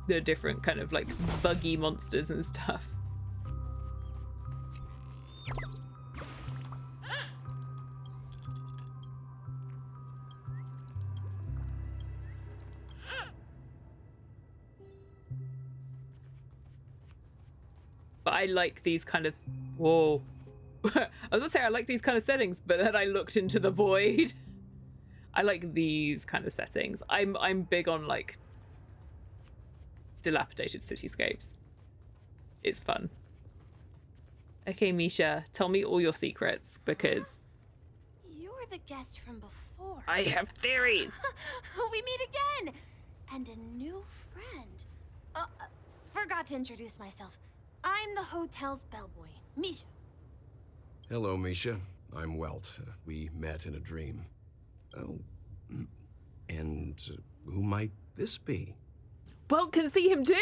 the different kind of like buggy monsters and stuff. But I like these kind of... Whoa. I was about to say I like these kind of settings, but then I looked into the void. I like these kind of settings. I'm big on like dilapidated cityscapes. It's fun. Okay, Misha, tell me all your secrets because You're the guest from before. I have theories. We meet again! And a new friend. Forgot to introduce myself. I'm the hotel's bellboy, Misha. Hello, Misha. I'm Welt. We met in a dream. Oh, and who might this be? Welt can see him too!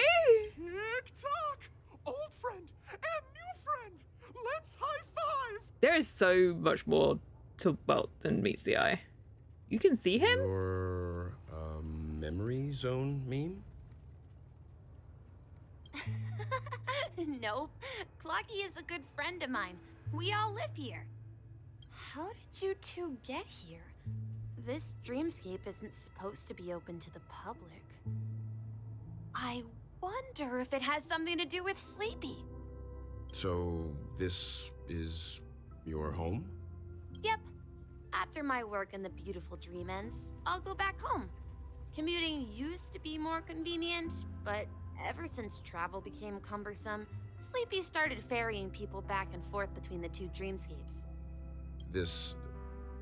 Tick-tock! Old friend and new friend! Let's high five! There is so much more to Welt than meets the eye. You can see him? Your memory zone meme? Nope. Clocky is a good friend of mine. We all live here. How did you two get here? This dreamscape isn't supposed to be open to the public. I wonder if it has something to do with Sleepy. So, this is your home? Yep. After my work in the beautiful dream ends, I'll go back home. Commuting used to be more convenient, but ever since travel became cumbersome, Sleepy started ferrying people back and forth between the two dreamscapes. This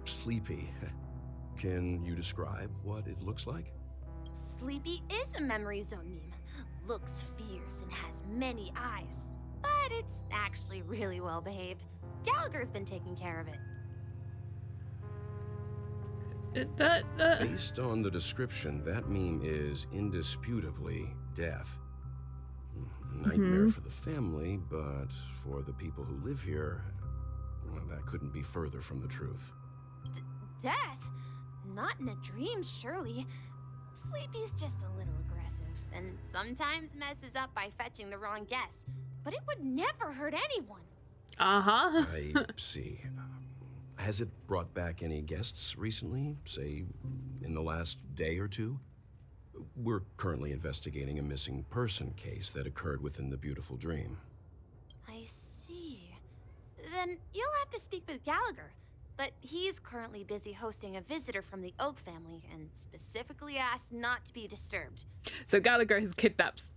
Sleepy. Can you describe what it looks like? Sleepy is a memory zone meme. Looks fierce and has many eyes. But it's actually really well behaved. Gallagher's been taking care of it. Based on the description, that meme is indisputably death. A nightmare for the family, but for the people who live here, well, that couldn't be further from the truth. Death? Not in a dream, surely. Sleepy's just a little aggressive, and sometimes messes up by fetching the wrong guess. But it would never hurt anyone. Uh-huh. I see. Has it brought back any guests recently? Say, in the last day or two? We're currently investigating a missing person case that occurred within the beautiful dream. I see. Then you'll have to speak with Gallagher. But he's currently busy hosting a visitor from the Oak family and specifically asked not to be disturbed. So Gallagher has kidnapped...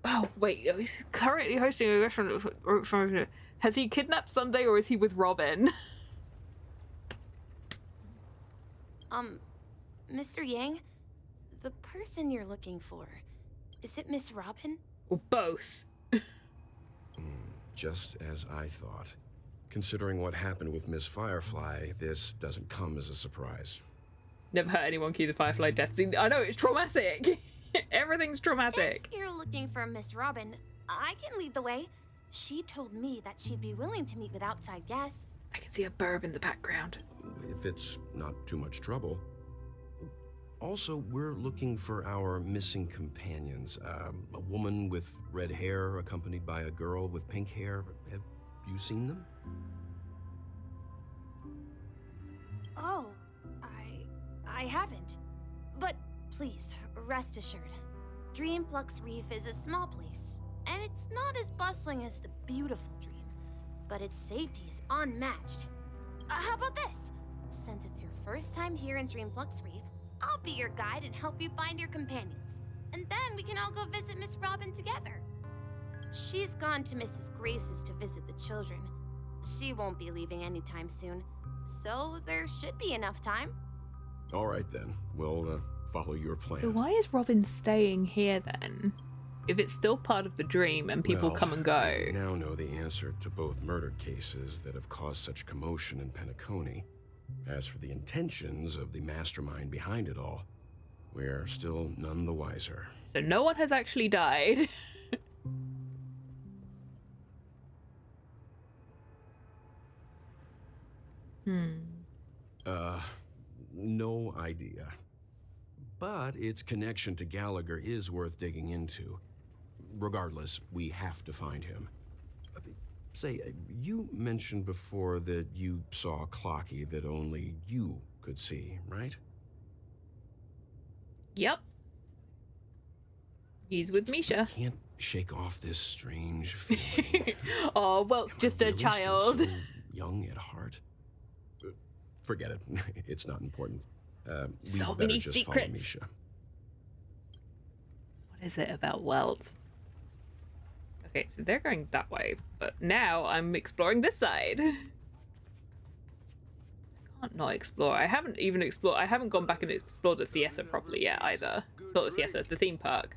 Oh, wait. He's currently hosting a restaurant. Has he kidnapped Sunday or is he with Robin? Mr. Yang, the person you're looking for, is it Miss Robin? Or both? Just as I thought. Considering what happened with Miss Firefly, this doesn't come as a surprise. Never heard anyone cue the Firefly death scene. I know, it's traumatic. Everything's traumatic. If you're looking for Miss Robin, I can lead the way. She told me that she'd be willing to meet with outside guests. I can see a burb in the background. If it's not too much trouble. Also, we're looking for our missing companions. A woman with red hair accompanied by a girl with pink hair. Have you seen them? Oh, I haven't. But please, rest assured. Dreamflux Reef is a small place, and it's not as bustling as the beautiful dream, but its safety is unmatched. How about this? Since it's your first time here in Dreamflux Reef, I'll be your guide and help you find your companions. And then we can all go visit Miss Robin together. She's gone to Mrs. Grace's to visit the children. She won't be leaving anytime soon, so there should be enough time. All right then, we'll follow your plan. So why is Robin staying here then? If it's still part of the dream and people come and go. We now know the answer to both murder cases that have caused such commotion in Penacony. As for the intentions of the mastermind behind it all, we're still none the wiser. So no one has actually died. No idea. But its connection to Gallagher is worth digging into. Regardless, we have to find him. Say, you mentioned before that you saw Clocky that only you could see, right? Yep. He's with Misha. I can't shake off this strange feeling. Oh, well, it's just a Really child. still so young at heart. Forget it. It's not important. So We'd better many just follow secrets. Misha. What is it about Welt? Okay, so they're going that way, but now I'm exploring this side. I can't not explore. I haven't even explored. I haven't gone back and explored the Theater properly yet either. Not the Theater, the theme park.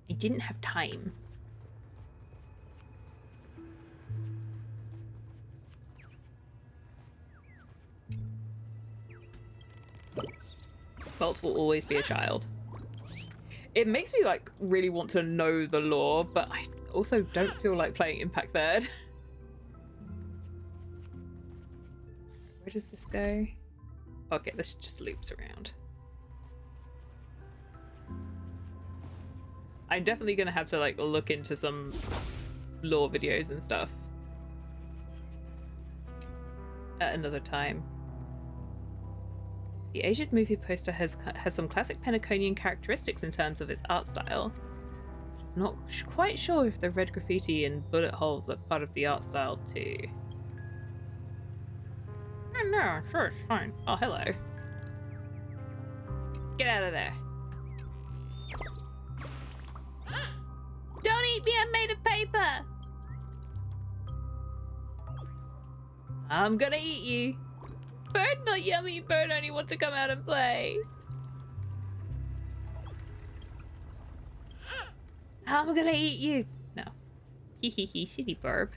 I didn't have time. Welt will always be a child. It makes me like really want to know the lore, but I also don't feel like playing Impact Third. Where does this go? Okay, this just loops around. I'm definitely gonna have to like look into some lore videos and stuff at another time. The aged movie poster has some classic Penaconian characteristics in terms of its art style. Just not quite sure if the red graffiti and bullet holes are part of the art style too. Oh no, sure, it's fine. Oh, hello. Get out of there. Don't eat me, I'm made of paper! I'm gonna eat you. Bird not yummy, bird only wants to come out and play. I'm gonna eat you. No. Hee hee hee, silly burb.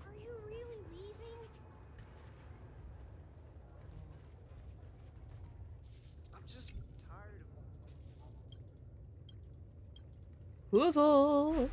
Are you really leaving? I'm just tired of... Woozles.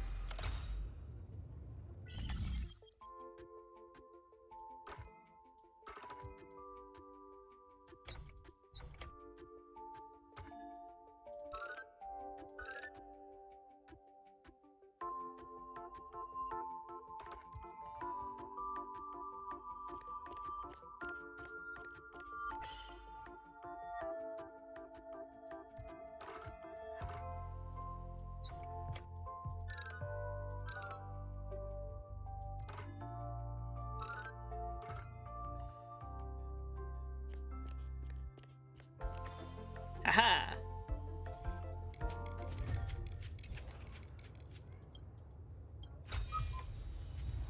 Aha!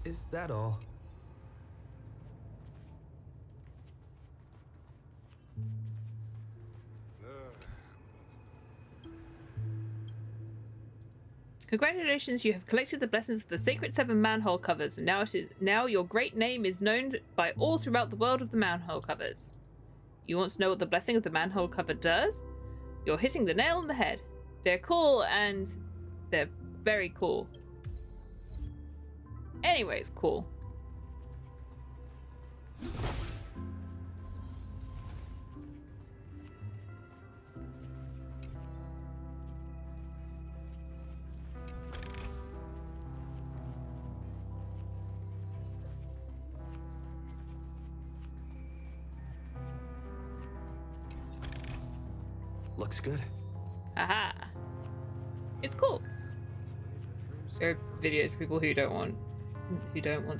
Is that all? Congratulations, you have collected the blessings of the Sacred Seven manhole covers, and now your great name is known by all throughout the world of the manhole covers. You want to know what the blessing of the manhole cover does? You're hitting the nail on the head. They're cool, and they're very cool. Anyways, cool. Looks good. Aha. It's cool. There are videos for people who don't want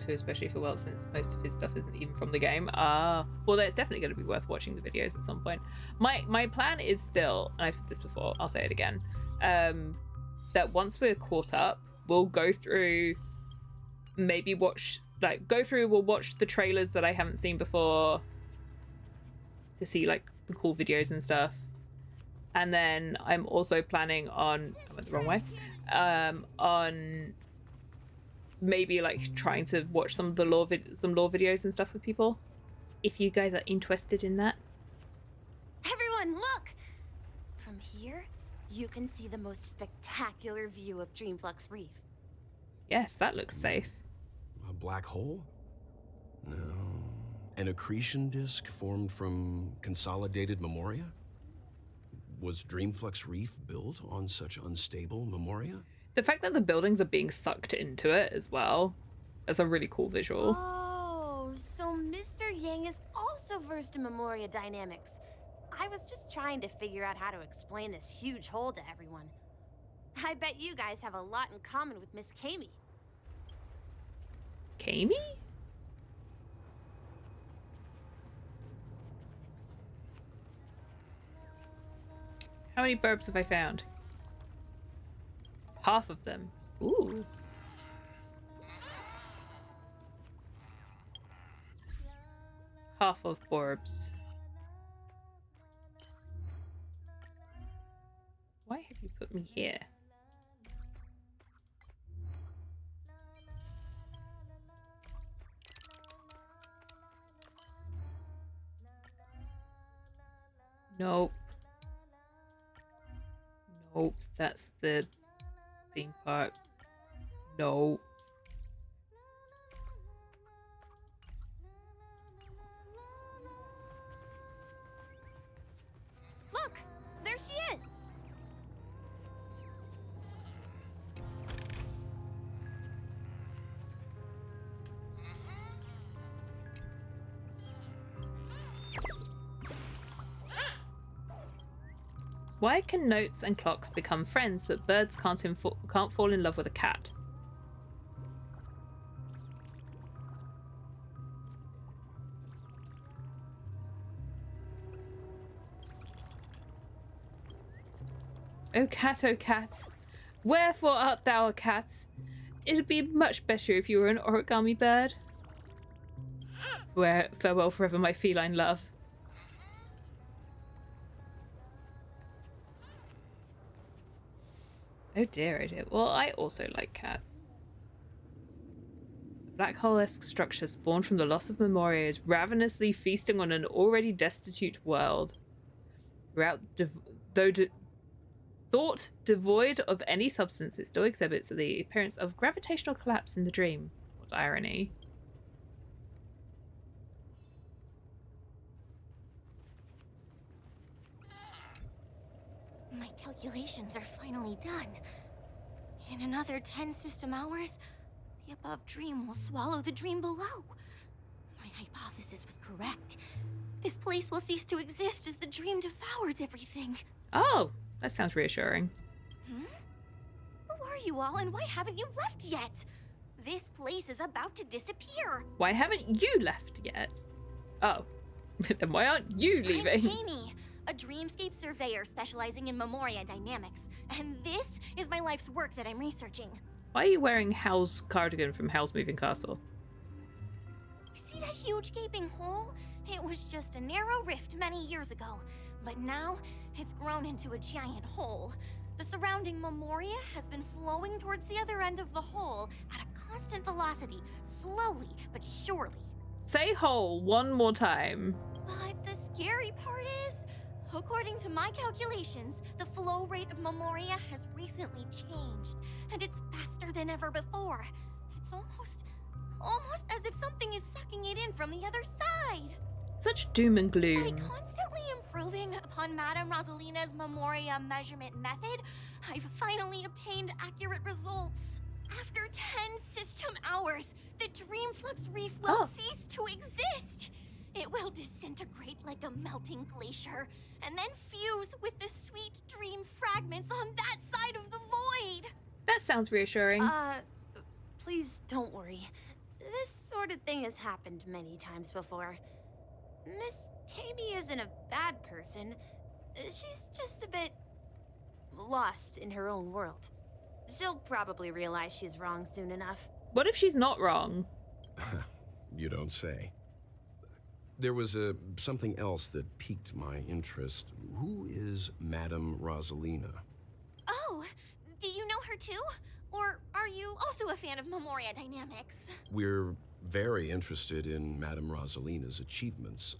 to, especially for Well, since most of his stuff isn't even from the game. Well, it's definitely going to be worth watching the videos at some point. My plan is still, and I've said this before, I'll say it again, that once we're caught up, we'll go through, maybe watch, we'll watch the trailers that I haven't seen before to see like the cool videos and stuff. And then I'm also planning on, I went the wrong way, on maybe like trying to watch some of the lore videos and stuff with people, if you guys are interested in that. Everyone, look! From here, you can see the most spectacular view of Dreamflux Reef. Yes, that looks safe. A black hole? No. An accretion disk formed from consolidated memoria? Was Dreamflux Reef built on such unstable memoria? The fact that the buildings are being sucked into it as well, is a really cool visual. Oh, so Mr. Yang is also versed in memoria dynamics. I was just trying to figure out how to explain this huge hole to everyone. I bet you guys have a lot in common with Miss Kami. Kami? How many burbs have I found? Half of them. Ooh. Half of burbs. Why have you put me here? Nope. Nope, that's the theme park. No. Look! There she is! Why can notes and clocks become friends, but birds can't fall in love with a cat? O cat, wherefore art thou a cat? It'd be much better if you were an origami bird. Farewell forever, my feline love. Oh dear, oh dear. Well, I also like cats. The black hole-esque structure spawned from the loss of Memoria is ravenously feasting on an already destitute world. Thought devoid of any substance, it still exhibits the appearance of gravitational collapse in the dream. What irony. My calculations are finally done. In another 10 system hours, the above dream will swallow the dream below. My hypothesis was correct. This place will cease to exist as the dream devours everything. Oh, that sounds reassuring. Who are you all, and why haven't you left yet? This place is about to disappear. Why haven't you left yet? Oh, then why aren't you leaving? I'm Kami, a dreamscape surveyor specializing in Memoria dynamics, and this is my life's work that I'm researching. Why are you wearing Hal's cardigan from Hal's Moving Castle? See that huge gaping hole? It was just a narrow rift many years ago, but now it's grown into a giant hole. The surrounding Memoria has been flowing towards the other end of the hole at a constant velocity, slowly but surely. Say hole one more time. But the scary part is, according to my calculations, the flow rate of Memoria has recently changed, and it's faster than ever before. It's almost as if something is sucking it in from the other side. Such doom and gloom. By constantly improving upon Madame Rosalina's Memoria measurement method, I've finally obtained accurate results. After 10 system hours, the Dreamflux Reef will cease to exist. It will disintegrate like a melting glacier, and then fuse with the sweet dream fragments on that side of the void. That sounds reassuring. Please don't worry. This sort of thing has happened many times before. Miss Kami isn't a bad person. She's just a bit lost in her own world. She'll probably realize she's wrong soon enough. What if she's not wrong? You don't say. There was something else that piqued my interest. Who is Madame Rosalina? Oh, do you know her too? Or are you also a fan of Memoria dynamics? We're very interested in Madame Rosalina's achievements.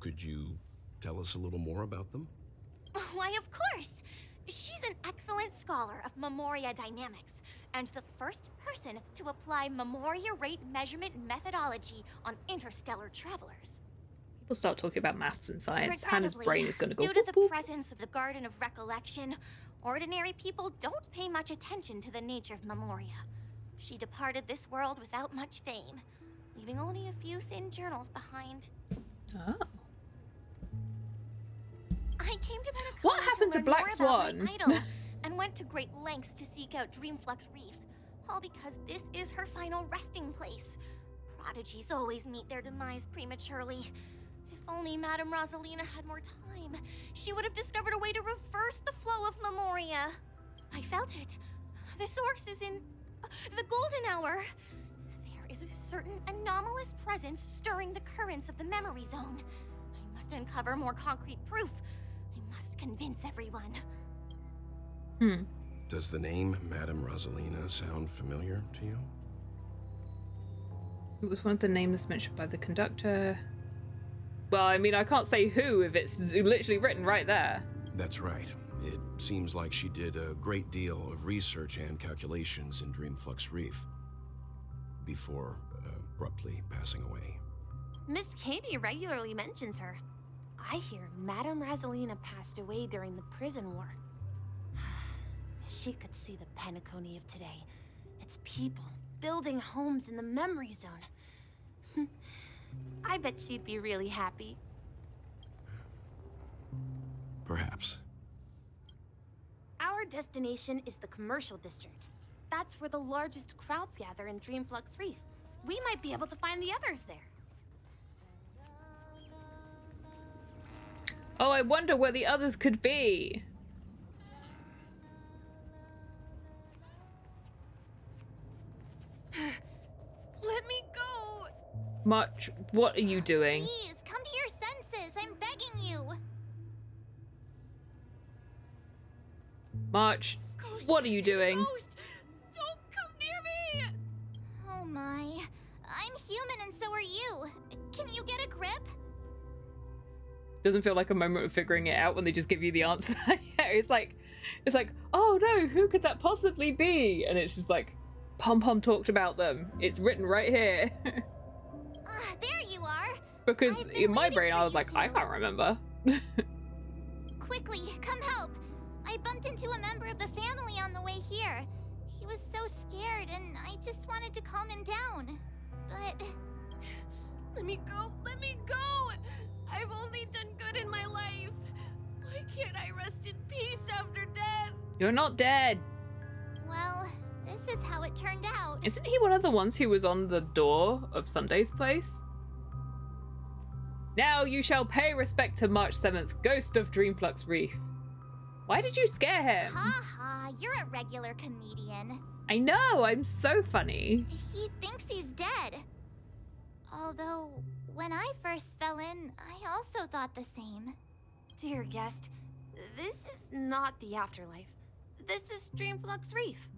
Could you tell us a little more about them? Why, of course! She's an excellent scholar of Memoria dynamics, and the first person to apply Memoria rate measurement methodology on interstellar travelers. People start talking about maths and science. Hannah's Regrettably, brain is going to go due to boop, the boop. presence of the Garden of Recollection, ordinary people don't pay much attention to the nature of Memoria. She departed this world without much fame, leaving only a few thin journals behind. Oh. I came to Penacony What happened to learn Black more about Swan? my idol, and went to great lengths to seek out Dreamflux Reef, all because this is her final resting place. Prodigies always meet their demise prematurely. If only Madame Rosalina had more time, she would have discovered a way to reverse the flow of Memoria. I felt it. The source is in the golden hour. There is a certain anomalous presence stirring the currents of the memory zone. I must uncover more concrete proof. I must convince everyone. Does the name Madame Rosalina sound familiar to you? It was one of the names mentioned by the conductor. Well, I mean, I can't say who if it's literally written right there. That's right. It seems like she did a great deal of research and calculations in Dreamflux Reef before abruptly passing away. Miss Katie regularly mentions her. I hear Madame Razelina passed away during the prison war. She could see the Penacony of today. Its people building homes in the memory zone. I bet she'd be really happy. Perhaps. Our destination is the commercial district. That's where the largest crowds gather in Dreamflux Reef. We might be able to find the others there. Oh, I wonder where the others could be. Let me go! March, what are you doing? Please, come to your senses. I'm begging you. March, Ghost, what are you it's a doing? ghost. Don't come near me! Oh my. I'm human and so are you. Can you get a grip? Doesn't feel like a moment of figuring it out when they just give you the answer. Yeah, it's like, oh no, who could that possibly be? And it's just like, Pom Pom talked about them. It's written right here. There you are. Because I've been in my waiting brain, for I was you like, I two. can't remember. Quickly, come help. I bumped into a member of the family on the way here. He was so scared and I just wanted to calm him down. But... Let me go! Let me go! I've only done good in my life. Why can't I rest in peace after death? You're not dead. well, this is how it turned out. Isn't he one of the ones who was on the door of Sunday's place? Now you shall pay respect to March 7th, Ghost of Dreamflux Reef. Why did you scare him? Ha ha, you're a regular comedian. I know, I'm so funny. He thinks he's dead. Although, when I first fell in, I also thought the same. Dear guest, this is not the afterlife. This is Dreamflux Reef.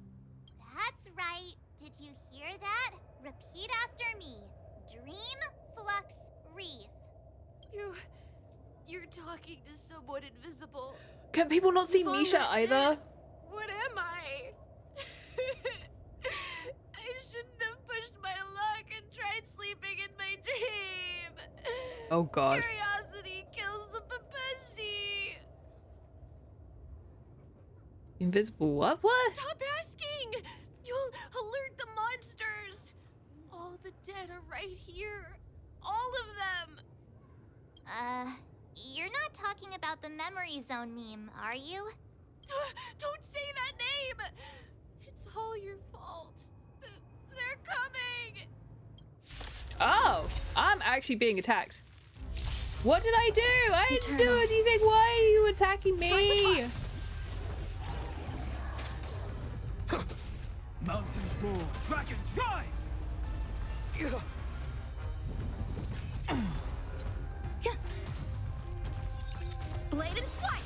That's right. Did you hear that? Repeat after me. Dreamflux Reef. You're talking to someone invisible. Can people not see If I'm Misha not either? dead, what am I? I shouldn't have pushed my luck and tried sleeping in my dream. Oh god. Curiosity kills the Papeshi. Invisible what? What? Stop asking! You'll alert the monsters. All the dead are right here. All of them. You're not talking about the memory zone meme, are you? Don't say that name! It's all your fault. They're coming! Oh, I'm actually being attacked. What did I do? I didn't do anything. Why are you attacking me? Mountains roar, dragons rise! Blade and flight!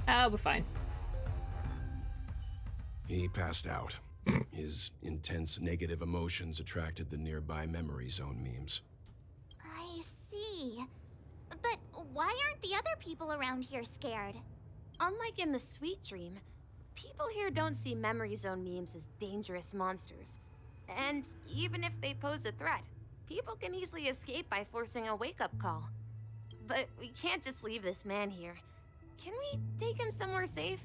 Oh, we're fine. He passed out. His intense negative emotions attracted the nearby memory zone memes. I see. But why aren't the other people around here scared? Unlike in the Sweet Dream, people here don't see memory zone memes as dangerous monsters. And even if they pose a threat, people can easily escape by forcing a wake-up call. But we can't just leave this man here. Can we take him somewhere safe?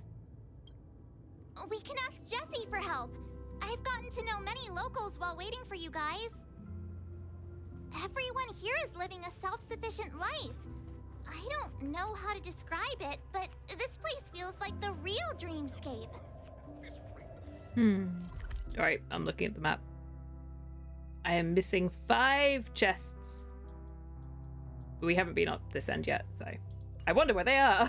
We can ask Jessie for help. I've gotten to know many locals while waiting for you guys. Everyone here is living a self-sufficient life. I don't know how to describe it, but this place feels like the real dreamscape. Alright, I'm looking at the map. I am missing 5 chests. But we haven't been up this end yet, so I wonder where they are.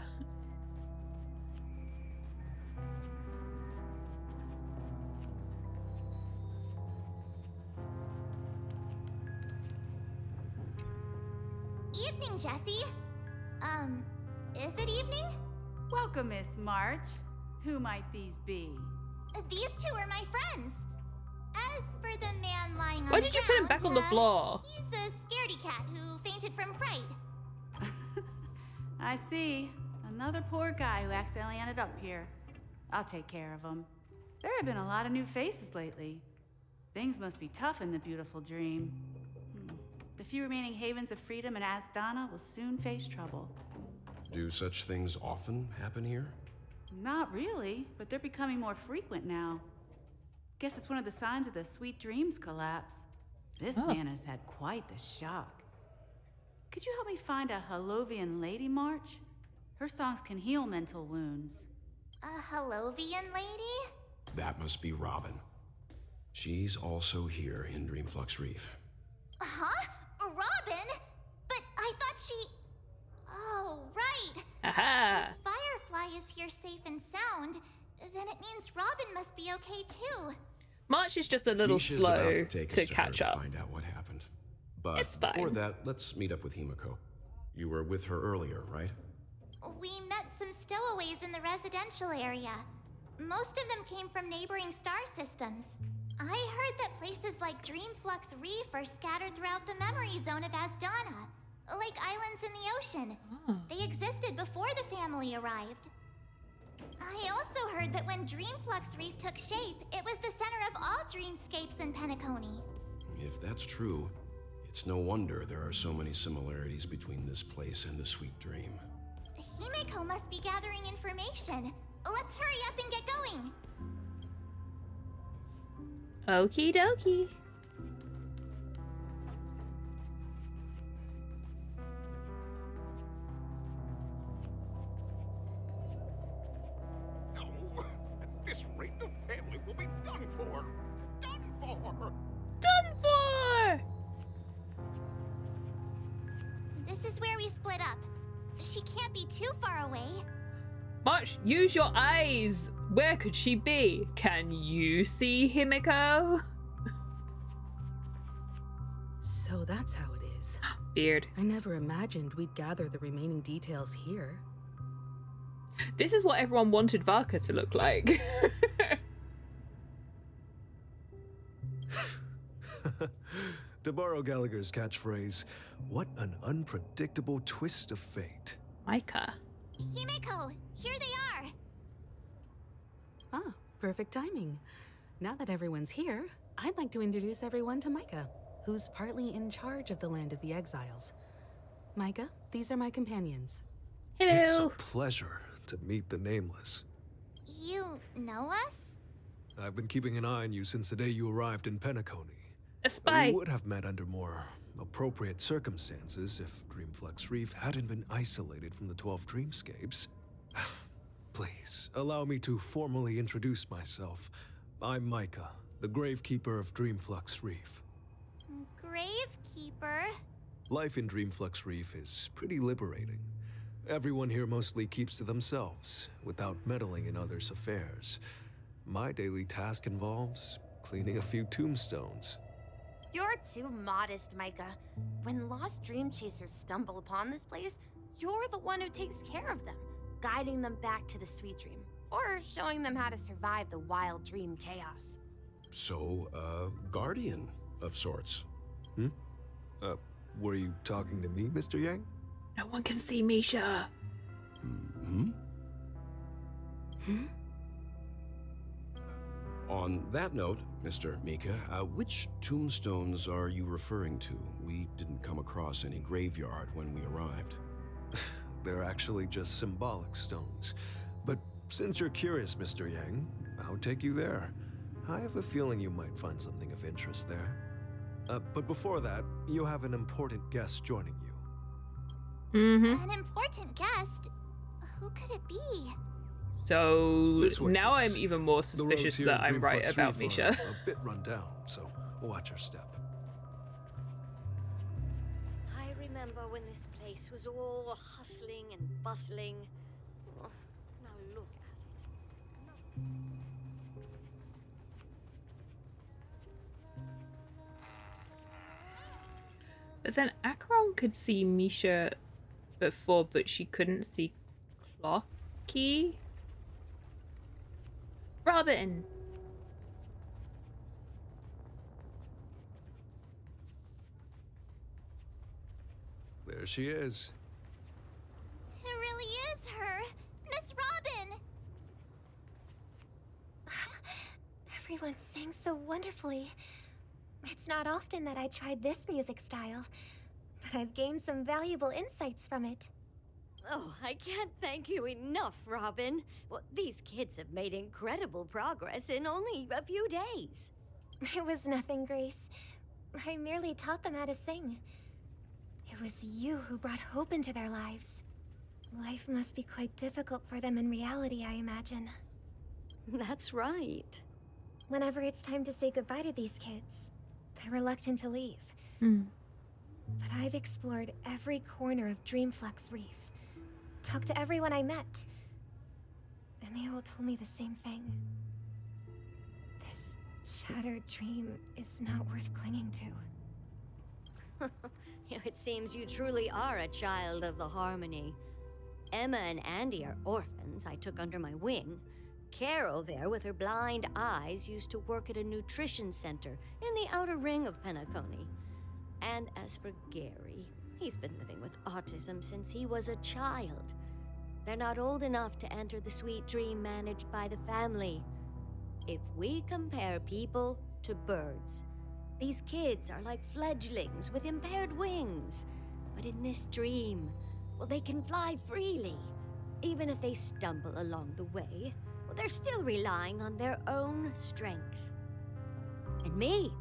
Evening, Jessie. Is it evening? Welcome, Miss March. Who might these be? These two are my friends. As for the man lying on Why the did you put him back on the ground, floor? He's a scaredy cat who fainted from fright. I see. Another poor guy who accidentally ended up here. I'll take care of him. There have been a lot of new faces lately. Things must be tough in the beautiful dream. The few remaining havens of freedom in Asdana will soon face trouble. Do such things often happen here? Not really, but they're becoming more frequent now. Guess it's one of the signs of the Sweet Dreams collapse. This man has had quite the shock. Could you help me find a Halovian lady, March? Her songs can heal mental wounds. A Halovian lady? That must be Robin. She's also here in Dreamflux Reef. Huh? Robin? But I thought she... Oh, right. Aha! If Firefly is here safe and sound, then it means Robin must be okay too. March is just a little Misha's slow about to take us to to catch her up. to find out what happened. But It's before fine. that, let's meet up with Himiko. You were with her earlier, right? We met some stowaways in the residential area. Most of them came from neighboring star systems. I heard that places like Dreamflux Reef are scattered throughout the memory zone of Asdana, like islands in the ocean. They existed before the family arrived. I also heard that when Dreamflux Reef took shape, it was the center of all dreamscapes in Penacony. If that's true, it's no wonder there are so many similarities between this place and the Sweet Dream. Himiko must be gathering information. Let's hurry up and get going. Okie dokie. No, at this rate, the family will be done for. Done for. Done for! This is where we split up. She can't be too far away. March, use your eyes! Where could she be? Can you see Himiko? So that's how it is. Beard. I never imagined we'd gather the remaining details here. This is what everyone wanted Varka to look like. To borrow Gallagher's catchphrase, what an unpredictable twist of fate. Micah. Himiko, here they are. Ah, perfect timing. Now that everyone's here, I'd like to introduce everyone to Micah, who's partly in charge of the Land of the Exiles. Micah, these are my companions. It's a pleasure to meet the Nameless. You know us? I've been keeping an eye on you since the day you arrived in Penacony. A spy. We would have met under more appropriate circumstances if Dreamflux Reef hadn't been isolated from the 12 dreamscapes. Please, allow me to formally introduce myself. I'm Micah, the Gravekeeper of Dreamflux Reef. Gravekeeper? Life in Dreamflux Reef is pretty liberating. Everyone here mostly keeps to themselves, without meddling in others' affairs. My daily task involves cleaning a few tombstones. You're too modest, Micah. When lost dream chasers stumble upon this place, you're the one who takes care of them, guiding them back to the sweet dream, or showing them how to survive the wild dream chaos. So, guardian of sorts. Were you talking to me, Mr. Yang? No one can see Misha. On that note, Mr. Mika, which tombstones are you referring to? We didn't come across any graveyard when we arrived. They're actually just symbolic stones. But since you're curious, Mr. Yang, I'll take you there. I have a feeling you might find something of interest there. But before that, you have an important guest joining you. An important guest? Who could it be? So This way, now I'm please. even more The roads suspicious here that in I'm right Dreamflux about Reef Misha. are a bit run down, so watch your step. I remember when this place was all hustling and bustling. Oh, now look at it. But then Acheron could see Misha before, but she couldn't see Clocky. Robin! she is. It really is her! Miss Robin! Everyone sang so wonderfully. It's not often that I tried this music style, but I've gained some valuable insights from it. Oh, I can't thank you enough, Robin. Well, these kids have made incredible progress in only a few days. It was nothing, Grace. I merely taught them how to sing. It was you who brought hope into their lives. Life must be quite difficult for them in reality, I imagine. That's right. Whenever it's time to say goodbye to these kids, they're reluctant to leave. But I've explored every corner of Dreamflux Reef, talked to everyone I met, and they all told me the same thing. This shattered dream is not worth clinging to. It seems you truly are a child of the Harmony. Emma and Andy are orphans I took under my wing. Carol there, with her blind eyes, used to work at a nutrition center in the outer ring of Penacony. And as for Gary, he's been living with autism since he was a child. They're not old enough to enter the sweet dream managed by the family. If we compare people to birds, these kids are like fledglings with impaired wings. But in this dream, well, they can fly freely. Even if they stumble along the way, well, they're still relying on their own strength. And me,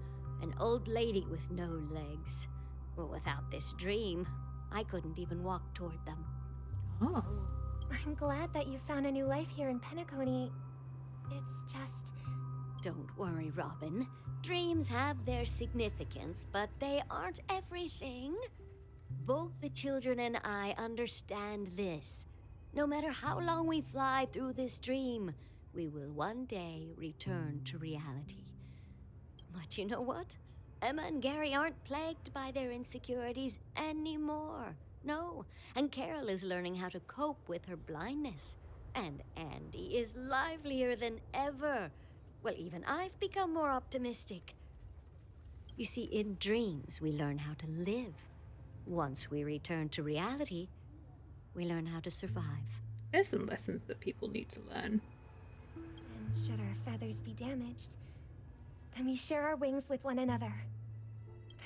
an old lady with no legs. Well, without this dream, I couldn't even walk toward them. Oh. I'm glad that you found a new life here in Penacony. It's just... Don't worry, Robin. Dreams have their significance, but they aren't everything. Both the children and I understand this. No matter how long we fly through this dream, we will one day return to reality. But you know what? Emma and Gary aren't plagued by their insecurities anymore. No, and Carol is learning how to cope with her blindness. And Andy is livelier than ever. Well, even I've become more optimistic. You see, in dreams, we learn how to live. Once we return to reality, we learn how to survive. There's some lessons that people need to learn. And should our feathers be damaged, then we share our wings with one another.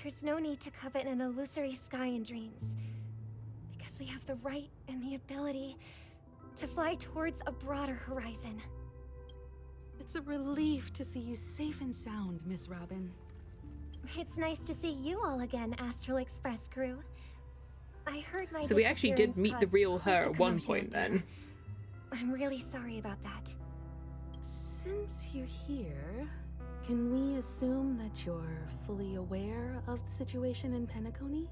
There's no need to covet an illusory sky in dreams, because we have the right and the ability to fly towards a broader horizon. It's a relief to see you safe and sound, Miss Robin. It's nice to see you all again, Astral Express crew. I heard my So we actually did meet the real her caused at one commotion point up there. then. I'm really sorry about that. Since you're here, can we assume that you're fully aware of the situation in Penacony?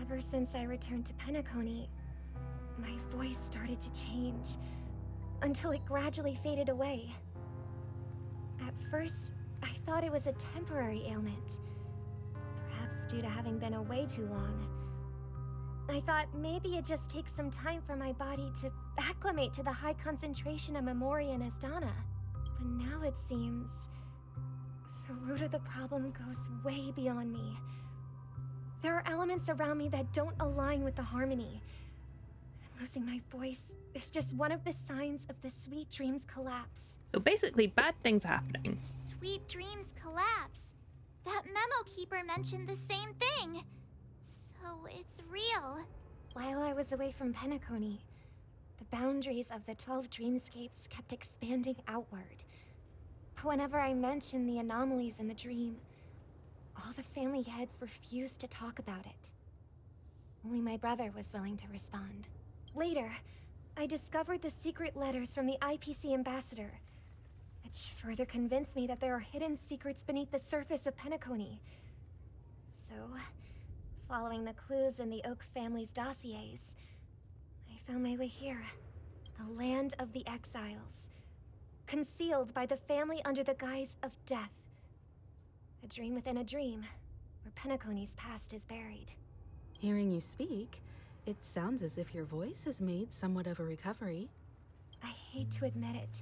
Ever since I returned to Penacony, my voice started to change, until it gradually faded away. At first, I thought it was a temporary ailment, perhaps due to having been away too long. I thought maybe it just takes some time for my body to acclimate to the high concentration of Memoria and Asdana. But now it seems the root of the problem goes way beyond me. There are elements around me that don't align with the harmony. Losing my voice is just one of the signs of the Sweet Dreams collapse. So basically, bad things are happening. Sweet Dreams collapse. That memo keeper mentioned the same thing. So it's real. While I was away from Penacony, the boundaries of the 12 dreamscapes kept expanding outward. Whenever I mentioned the anomalies in the dream, all the family heads refused to talk about it. Only my brother was willing to respond. Later, I discovered the secret letters from the IPC ambassador, which further convinced me that there are hidden secrets beneath the surface of Penacony. So, following the clues in the Oak family's dossiers, I found my way here, the land of the exiles, concealed by the family under the guise of death. A dream within a dream, where Penacony's past is buried. Hearing you speak, it sounds as if your voice has made somewhat of a recovery. I hate to admit it,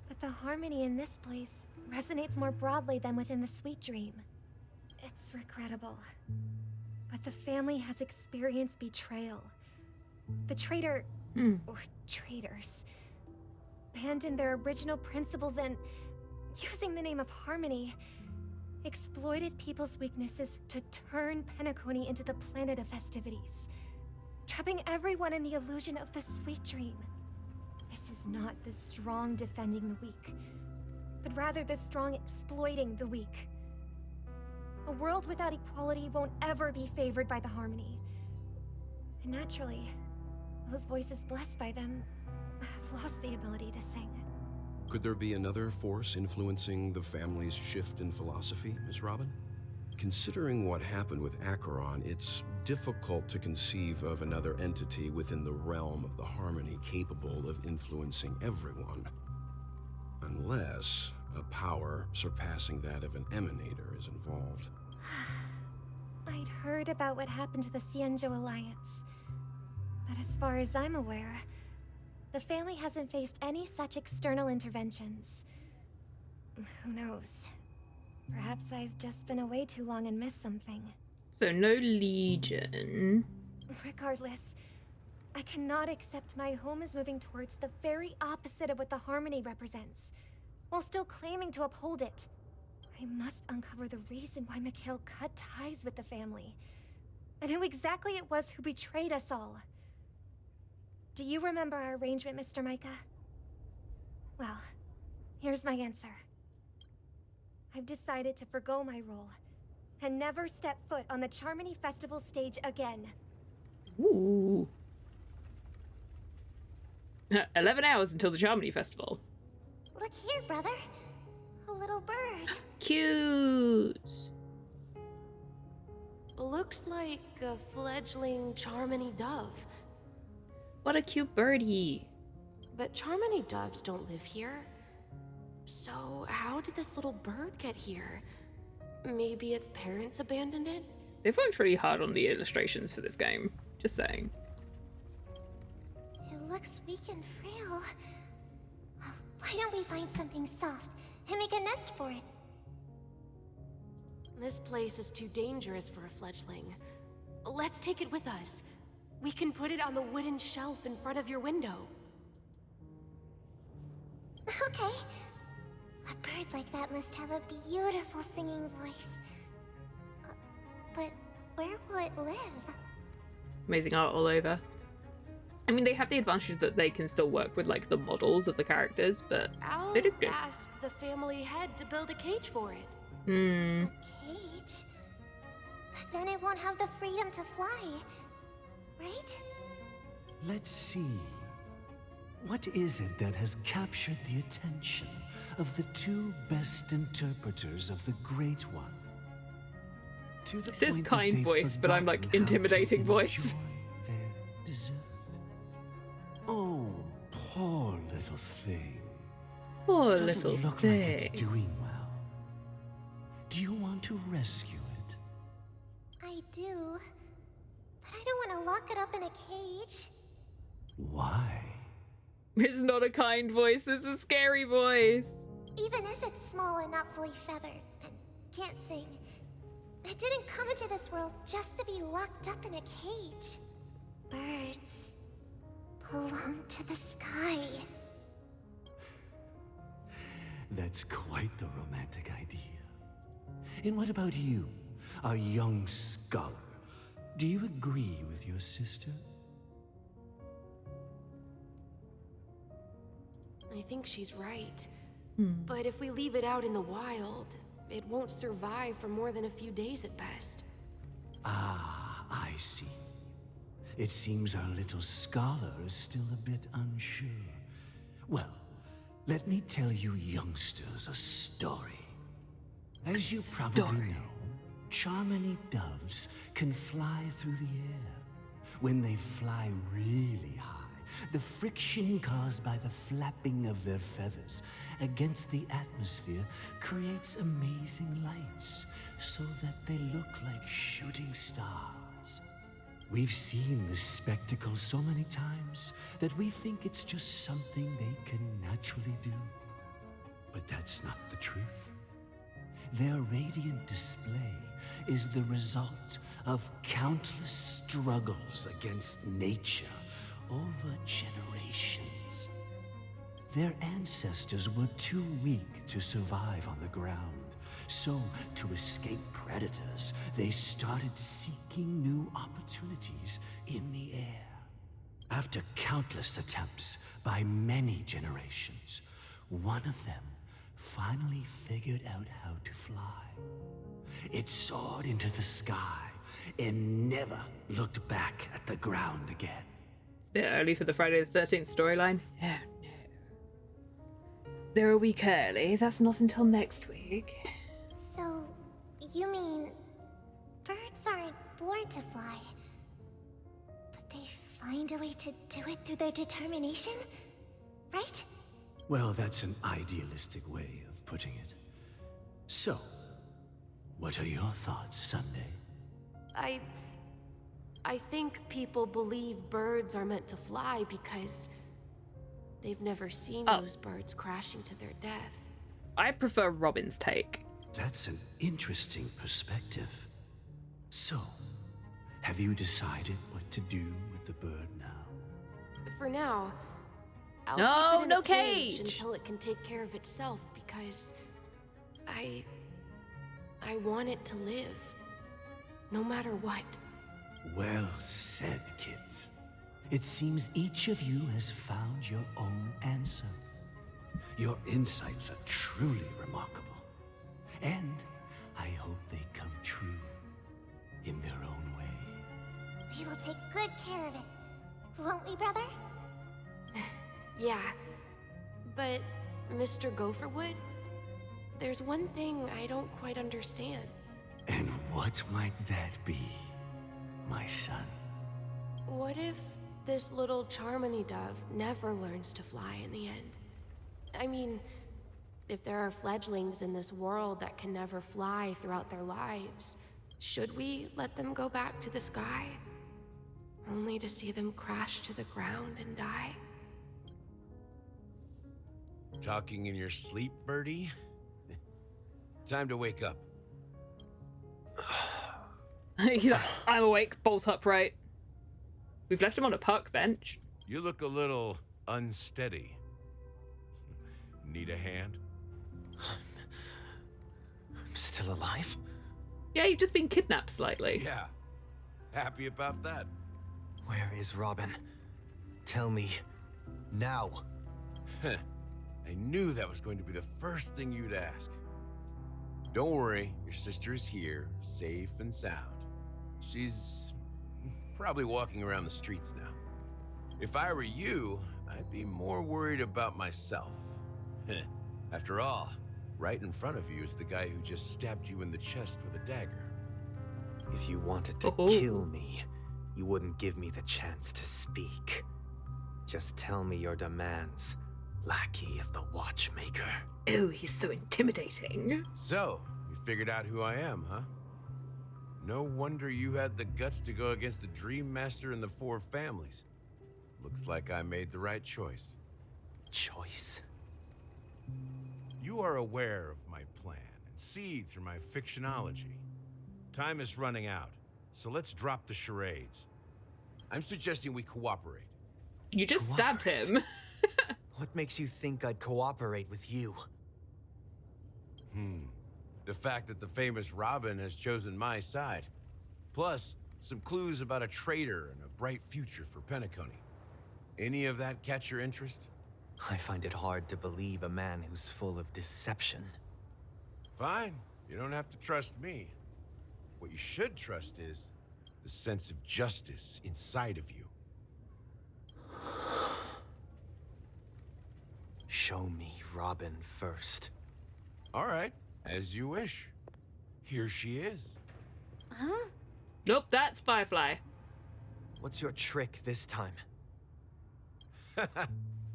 but the harmony in this place resonates more broadly than within the Sweet Dream. It's regrettable. But the family has experienced betrayal. The traitor, or traitors, abandoned their original principles and, using the name of harmony, exploited people's weaknesses to turn Penacony into the planet of festivities, trapping everyone in the illusion of the sweet dream. This is not the strong defending the weak, but rather the strong exploiting the weak. A world without equality won't ever be favored by the harmony. And naturally, those voices blessed by them have lost the ability to sing. Could there be another force influencing the family's shift in philosophy, Miss Robin? Considering what happened with Acheron, it's difficult to conceive of another entity within the realm of the harmony capable of influencing everyone. Unless a power surpassing that of an emanator is involved. I'd heard about what happened to the Xianzhou Alliance. But as far as I'm aware, the family hasn't faced any such external interventions. Who knows? Perhaps I've just been away too long and missed something. So no Legion. Regardless, I cannot accept my home is moving towards the very opposite of what the harmony represents, while still claiming to uphold it. I must uncover the reason why Mikhail cut ties with the family, and who exactly it was who betrayed us all. Do you remember our arrangement, Mr. Micah? Well, here's my answer. I've decided to forgo my role, and never step foot on the Charmony Festival stage again. Ooh. 11 hours until the Charmony Festival. Look here, brother. A little bird. Cute. Looks like a fledgling Charmony dove. What a cute birdie. But Charmony doves don't live here. So how did this little bird get here? Maybe its parents abandoned it? They've worked really hard on the illustrations for this game. Just saying. It looks weak and frail. Why don't we find something soft and make a nest for it? This place is too dangerous for a fledgling. Let's take it with us. We can put it on the wooden shelf in front of your window. Okay. A bird like that must have a beautiful singing voice. But where will it live? Amazing art all over. I mean, they have the advantage that they can still work with, like, the models of the characters, but they did good. I'll ask the family head to build a cage for it. Hmm. A cage? But then it won't have the freedom to fly, right? Let's see. What is it that has captured the attention of the two best interpreters of the Great One? To the This is point that kind they've voice, but I'm like forgotten how to intimidating voice. enjoy their dessert. Oh, poor little thing. Poor Doesn't little look thing. like it's doing well. Do you want to rescue it? I do. But I don't want to lock it up in a cage. Why? It's not a kind voice, it's a scary voice. Even if it's small and not fully feathered and can't sing, it didn't come into this world just to be locked up in a cage. Birds belong to the sky. That's quite the romantic idea. And what about you, a young scholar? Do you agree with your sister? I think she's right. But if we leave it out in the wild, it won't survive for more than a few days at best. Ah, I see. It seems our little scholar is still a bit unsure. Well, let me tell you youngsters a story. As you probably know, Charmony doves can fly through the air. When they fly really high, the friction caused by the flapping of their feathers against the atmosphere creates amazing lights, so that they look like shooting stars. We've seen this spectacle so many times that we think it's just something they can naturally do. But that's not the truth. Their radiant display is the result of countless struggles against nature over generations. Their ancestors were too weak to survive on the ground, so to escape predators, they started seeking new opportunities in the air. After countless attempts by many generations, one of them finally figured out how to fly. It soared into the sky and never looked back at the ground again. It's a bit early for the Friday the 13th storyline. Oh no. They're a week early. That's not until next week. So, you mean birds aren't born to fly, but they find a way to do it through their determination, right? Well, that's an idealistic way of putting it. So, what are your thoughts, Sunday? I think people believe birds are meant to fly because they've never seen those birds crashing to their death. I prefer Robin's take. That's an interesting perspective. So, have you decided what to do with the bird now? For now, I'll keep it in a cage until it can take care of itself because I want it to live, no matter what. Well said, kids. It seems each of you has found your own answer. Your insights are truly remarkable. And I hope they come true in their own way. We will take good care of it, won't we, brother? Yeah, but Mr. Gopherwood, there's one thing I don't quite understand. And what might that be, my son? What if this little Charmony dove never learns to fly in the end? I mean, if there are fledglings in this world that can never fly throughout their lives, should we let them go back to the sky? Only to see them crash to the ground and die? Talking in your sleep, Birdie? Time to wake up. He's like, I'm awake, bolt upright. We've left him on a park bench. You look a little unsteady. Need a hand? I'm still alive? Yeah, you've just been kidnapped slightly. Yeah. Happy about that. Where is Robin? Tell me. Now. I knew that was going to be the first thing you'd ask. Don't worry, your sister is here, safe and sound. She's probably walking around the streets now. If I were you, I'd be more worried about myself. After all, right in front of you is the guy who just stabbed you in the chest with a dagger. If you wanted to kill me, you wouldn't give me the chance to speak. Just tell me your demands, lackey of the Watchmaker. Oh, he's so intimidating. So, you figured out who I am, huh? No wonder you had the guts to go against the Dream Master and the Four Families. Looks like I made the right choice. Choice? You are aware of my plan and see through my fictionology. Time is running out, so let's drop the charades. I'm suggesting we cooperate. You just stabbed him. What makes you think I'd cooperate with you? The fact that the famous Robin has chosen my side. Plus, some clues about a traitor and a bright future for Penacony. Any of that catch your interest? I find it hard to believe a man who's full of deception. Fine. You don't have to trust me. What you should trust is the sense of justice inside of you. Show me Robin first. All right, as you wish. Here she is. Huh? Nope, that's Firefly. What's your trick this time?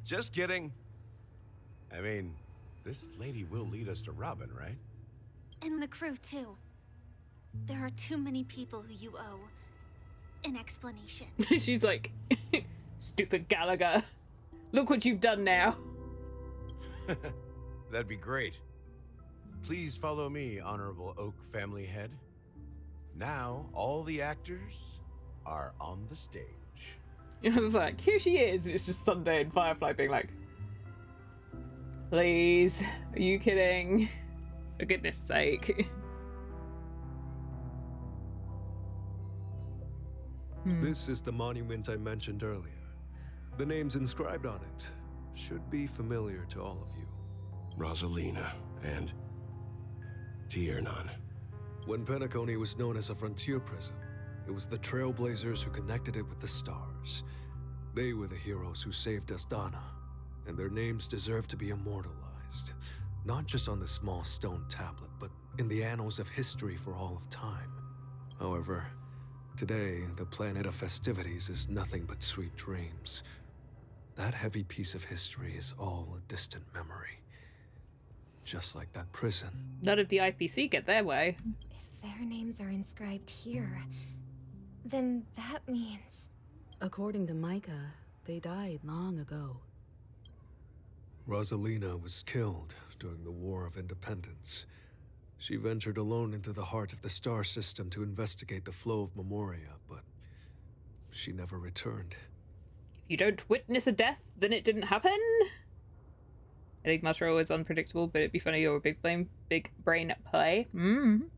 Just kidding. I mean, this lady will lead us to Robin, right? And the crew, too. There are too many people who you owe an explanation. She's like, stupid Gallagher. Look what you've done now. That'd be great. Please follow me, Honorable Oak Family Head. Now, all the actors are on the stage. I was like, here she is. And it's just Sunday and Firefly being like, please, are you kidding? For goodness sake. This is the monument I mentioned earlier. The names inscribed on it should be familiar to all of you. Rosalina and Tiernan. When Penacony was known as a frontier prison, it was the Trailblazers who connected it with the stars. They were the heroes who saved Astana, and their names deserve to be immortalized. Not just on this small stone tablet, but in the annals of history for all of time. However, today, the planet of festivities is nothing but sweet dreams. That heavy piece of history is all a distant memory. Just like that prison. None of the IPC get their way. If their names are inscribed here, then that means... According to Micah, they died long ago. Rosalina was killed during the War of Independence. She ventured alone into the heart of the star system to investigate the flow of Memoria, but she never returned. If you don't witness a death, then it didn't happen. Enigmata are always unpredictable, but it'd be funny or a big brain play. You're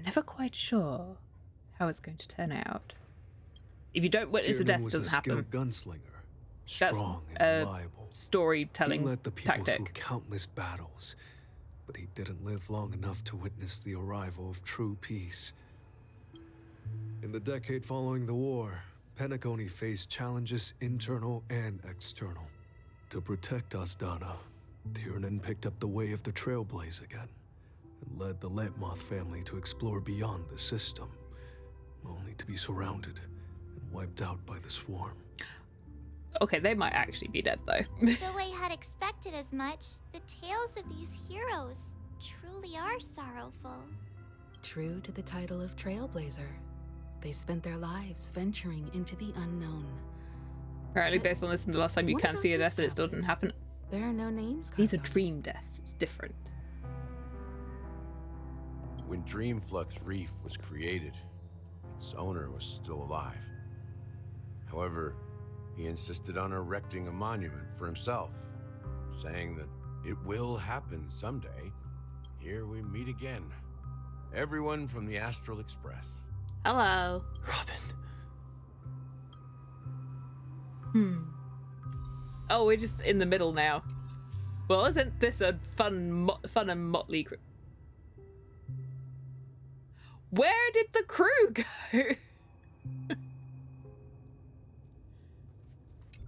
never quite sure how it's going to turn out. If you don't witness a death, it doesn't happen. Gunslinger, That's strong a and reliable. storytelling He led the people tactic. through countless battles, but he didn't live long enough to witness the arrival of true peace. In the decade following the war, Penacony faced challenges internal and external. To protect Astana, Tiernan picked up the way of the Trailblaze again, and led the Lampmoth family to explore beyond the system, only to be surrounded and wiped out by the swarm. Okay, they might actually be dead though. Though I had expected as much, the tales of these heroes truly are sorrowful. True to the title of Trailblazer, they spent their lives venturing into the unknown. Apparently, based on this, and the last time you can see a death, and it still didn't happen. There are no names. These are dream deaths. It's different. When Dreamflux Reef was created, its owner was still alive. However, he insisted on erecting a monument for himself, saying that it will happen someday. Here we meet again. Everyone from the Astral Express. Hello. Robin. Oh, we're just in the middle now. Well, isn't this a fun and motley crew? Where did the crew go?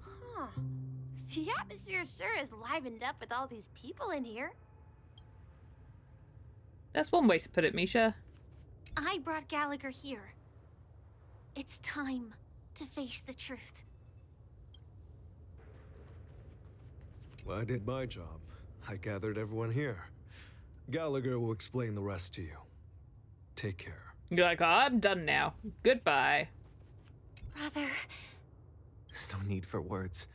Huh. The atmosphere sure is livened up with all these people in here. That's one way to put it, Misha. I brought Gallagher here. It's time to face the truth. Well, I did my job. I gathered everyone here. Gallagher will explain the rest to you. Take care. You're like, oh, I'm done now. Goodbye. Brother... There's no need for words.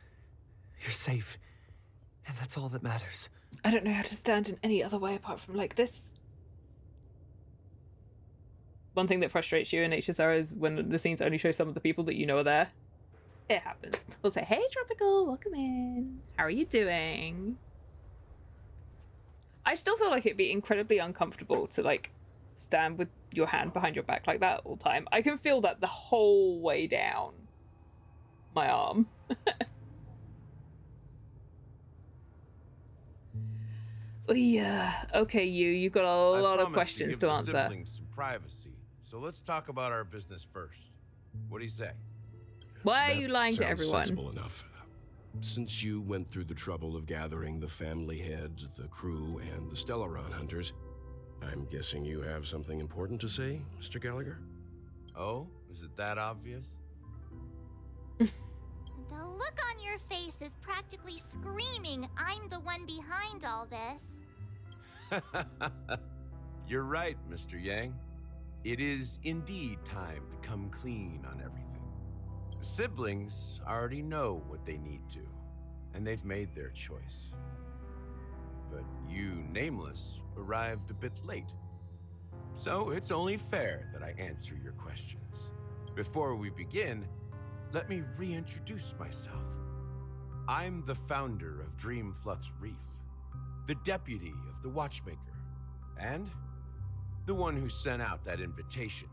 You're safe, and that's all that matters. I don't know how to stand in any other way apart from like this. One thing that frustrates you in HSR is when the scenes only show some of the people that you know are there. It happens. We'll say, hey, Tropical, welcome in. How are you doing? I still feel like it'd be incredibly uncomfortable to, like, stand with your hand behind your back like that all the time. I can feel that the whole way down my arm. Yeah. Okay, you've got a lot of questions to answer. Siblings some privacy, so let's talk about our business first. What do you say? Why are you lying to Sounds everyone? sensible enough. Since you went through the trouble of gathering the family head, the crew, and the Stellaron hunters, I'm guessing you have something important to say, Mr. Gallagher? Oh, is it that obvious? The look on your face is practically screaming, I'm the one behind all this. You're right, Mr. Yang. It is indeed time to come clean on everything. The siblings already know what they need to, and they've made their choice. But you, Nameless, arrived a bit late. So it's only fair that I answer your questions. Before we begin, let me reintroduce myself. I'm the founder of Dreamflux Reef, the deputy of the Watchmaker, and the one who sent out that invitation.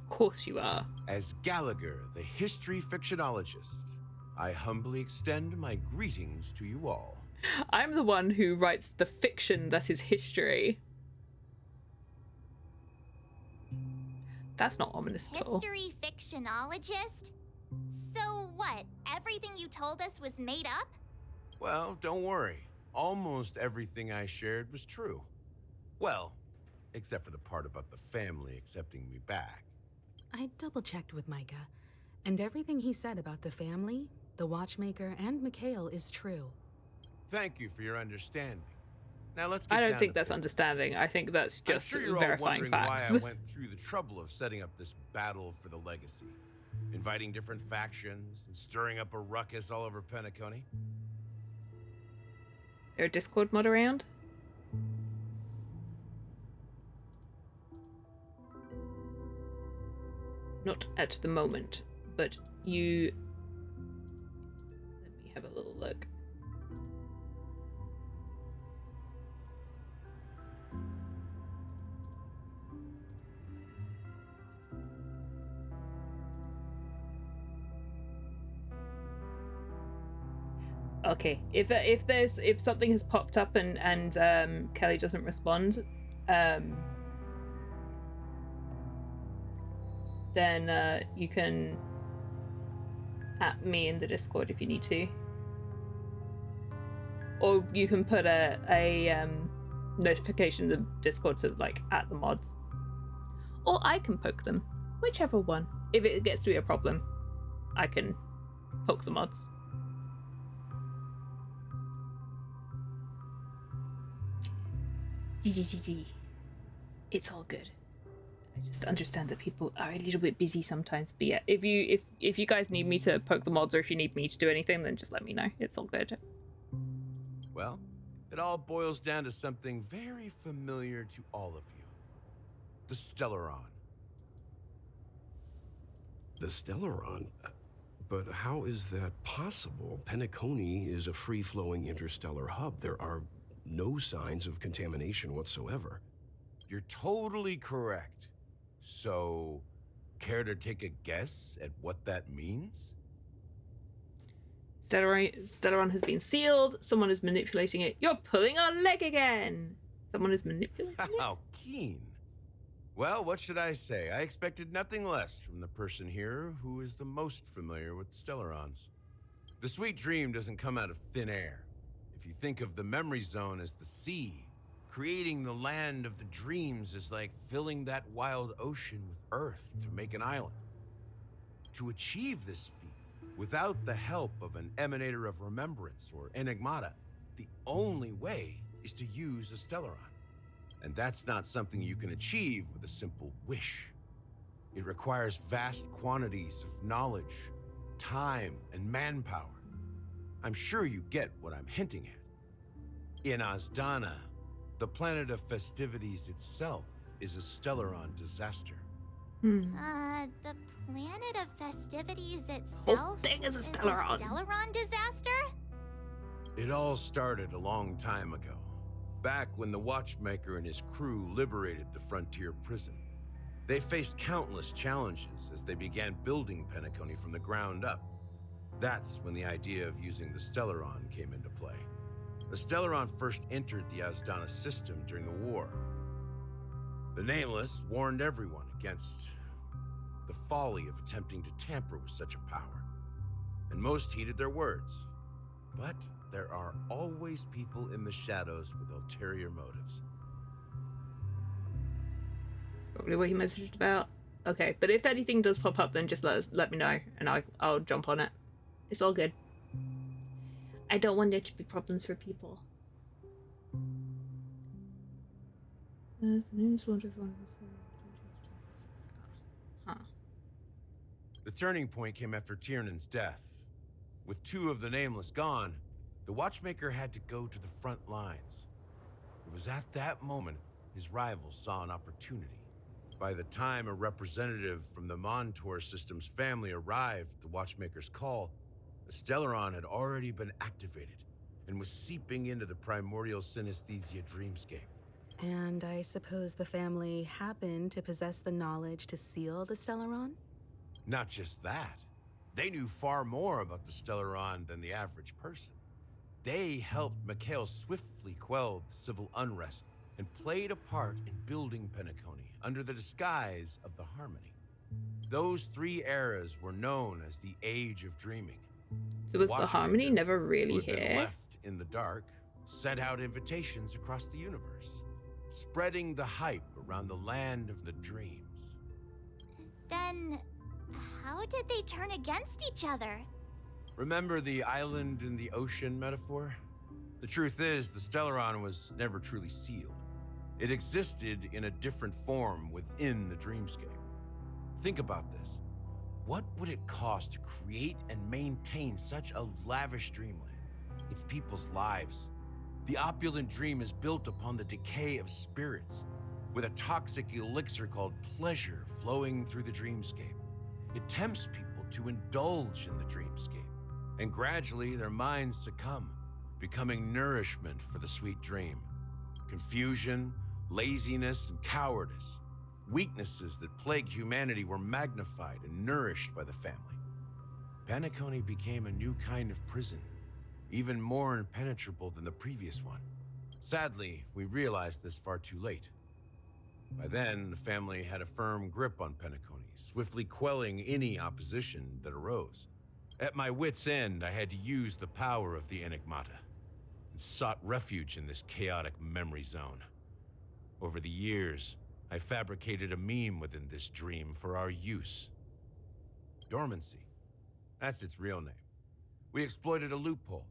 Of course you are. As Gallagher, the history fictionologist, I humbly extend my greetings to you all. I'm the one who writes the fiction that is history. That's not ominous at all. History fictionologist? So what? Everything you told us was made up? Well, don't worry. Almost everything I shared was true. Well, except for the part about the family accepting me back. I double-checked with Micah, and everything he said about the family, the Watchmaker, and Mikhail is true. Thank you for your understanding. Now let's get I don't down think to that's business. understanding. I think that's just I'm sure you're all verifying wondering facts. why I went through the trouble of setting up this battle for the legacy, inviting different factions and stirring up a ruckus all over Penacony. There a Discord mod around? Not at the moment, but you... Let me have a little look. Okay, if something has popped up and Kelly doesn't respond, then you can at me in the Discord if you need to, or you can put a notification in the Discord to like at the mods, or I can poke them, whichever one. If it gets to be a problem, I can poke the mods. GGGG. It's all good. I just understand that people are a little bit busy sometimes. But yeah, if you guys need me to poke the mods or if you need me to do anything, then just let me know. It's all good. Well, it all boils down to something very familiar to all of you. The Stellaron. The Stellaron? But how is that possible? Penacony is a free-flowing interstellar hub. There are no signs of contamination whatsoever. You're totally correct. So, care to take a guess at what that means? Stellaron has been sealed. Someone is manipulating it. You're pulling our leg again. Someone is manipulating it. How keen. Well, what should I say? I expected nothing less from the person here who is the most familiar with Stellarons. The sweet dream doesn't come out of thin air. If you think of the memory zone as the sea, creating the land of the dreams is like filling that wild ocean with earth to make an island. To achieve this feat, without the help of an emanator of remembrance or enigmata, the only way is to use a Stellaron. And that's not something you can achieve with a simple wish. It requires vast quantities of knowledge, time, and manpower. I'm sure you get what I'm hinting at. In Azdana, the planet of festivities itself is a Stellaron disaster. The planet of festivities itself Whole thing is a Stellaron. Stellaron disaster? It all started a long time ago, back when the Watchmaker and his crew liberated the frontier prison. They faced countless challenges as they began building Penacony from the ground up. That's when the idea of using the Stellaron came into play. The Stellaron first entered the Azdana system during the war. The Nameless warned everyone against the folly of attempting to tamper with such a power, and most heeded their words. But there are always people in the shadows with ulterior motives. That's probably what he messaged about. Okay, but if anything does pop up, then just let me know, and I'll jump on it. It's all good. I don't want there to be problems for people. Huh. The turning point came after Tiernan's death. With two of the Nameless gone, the Watchmaker had to go to the front lines. It was at that moment his rivals saw an opportunity. By the time a representative from the Montour Systems family arrived at the Watchmaker's call, the Stellaron had already been activated and was seeping into the primordial synesthesia dreamscape. And I suppose the family happened to possess the knowledge to seal the Stellaron? Not just that. They knew far more about the Stellaron than the average person. They helped Mikhail swiftly quell the civil unrest and played a part in building Penacony under the disguise of the Harmony. Those 3 eras were known as the Age of Dreaming. So was the Harmony never really who had been here? left in the dark, sent out invitations across the universe, spreading the hype around the land of the dreams. Then, how did they turn against each other? Remember the island in the ocean metaphor? The truth is, the Stellaron was never truly sealed. It existed in a different form within the dreamscape. Think about this. What would it cost to create and maintain such a lavish dreamland? It's people's lives. The opulent dream is built upon the decay of spirits, with a toxic elixir called pleasure flowing through the dreamscape. It tempts people to indulge in the dreamscape, and gradually their minds succumb, becoming nourishment for the sweet dream. Confusion, laziness, and cowardice, weaknesses that plague humanity, were magnified and nourished by the family. Penacony became a new kind of prison, even more impenetrable than the previous one. Sadly, we realized this far too late. By then, the family had a firm grip on Penacony, swiftly quelling any opposition that arose. At my wit's end, I had to use the power of the Enigmata, and sought refuge in this chaotic memory zone. Over the years, I fabricated a meme within this dream for our use. Dormancy. That's its real name. We exploited a loophole.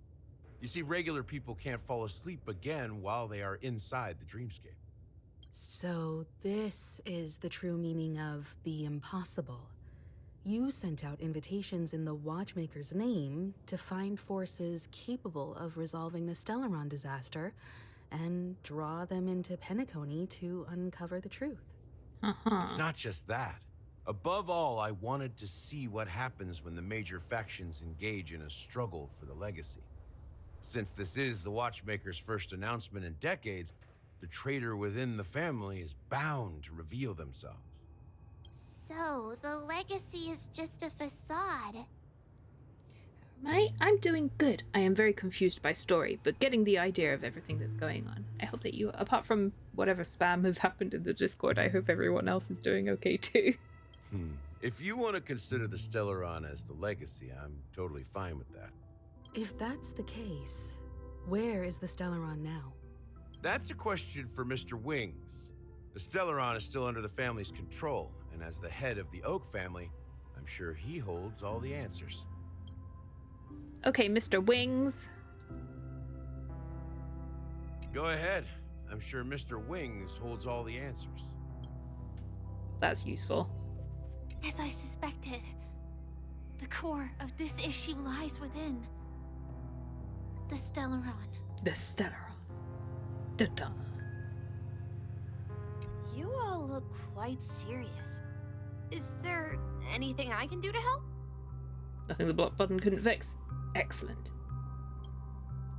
You see, regular people can't fall asleep again while they are inside the dreamscape. So this is the true meaning of the impossible. You sent out invitations in the Watchmaker's name to find forces capable of resolving the Stellaron disaster and draw them into Penacony to uncover the truth. It's not just that. Above all, I wanted to see what happens when the major factions engage in a struggle for the legacy. Since this is the Watchmaker's first announcement in decades, the traitor within the family is bound to reveal themselves. So, the legacy is just a facade. I'm doing good. I am very confused by story, but getting the idea of everything that's going on. I hope that you, apart from whatever spam has happened in the Discord, I hope everyone else is doing okay too. If you want to consider the Stellaron as the legacy, I'm totally fine with that. If that's the case, where is the Stellaron now? That's a question for Mr. Wings. The Stellaron is still under the family's control, and as the head of the Oak family, I'm sure he holds all the answers. Okay, Mr. Wings. Go ahead. I'm sure Mr. Wings holds all the answers. That's useful. As I suspected, the core of this issue lies within the Stellaron. The Stellaron. Dun-dun. You all look quite serious. Is there anything I can do to help? Nothing the block button couldn't fix. Excellent.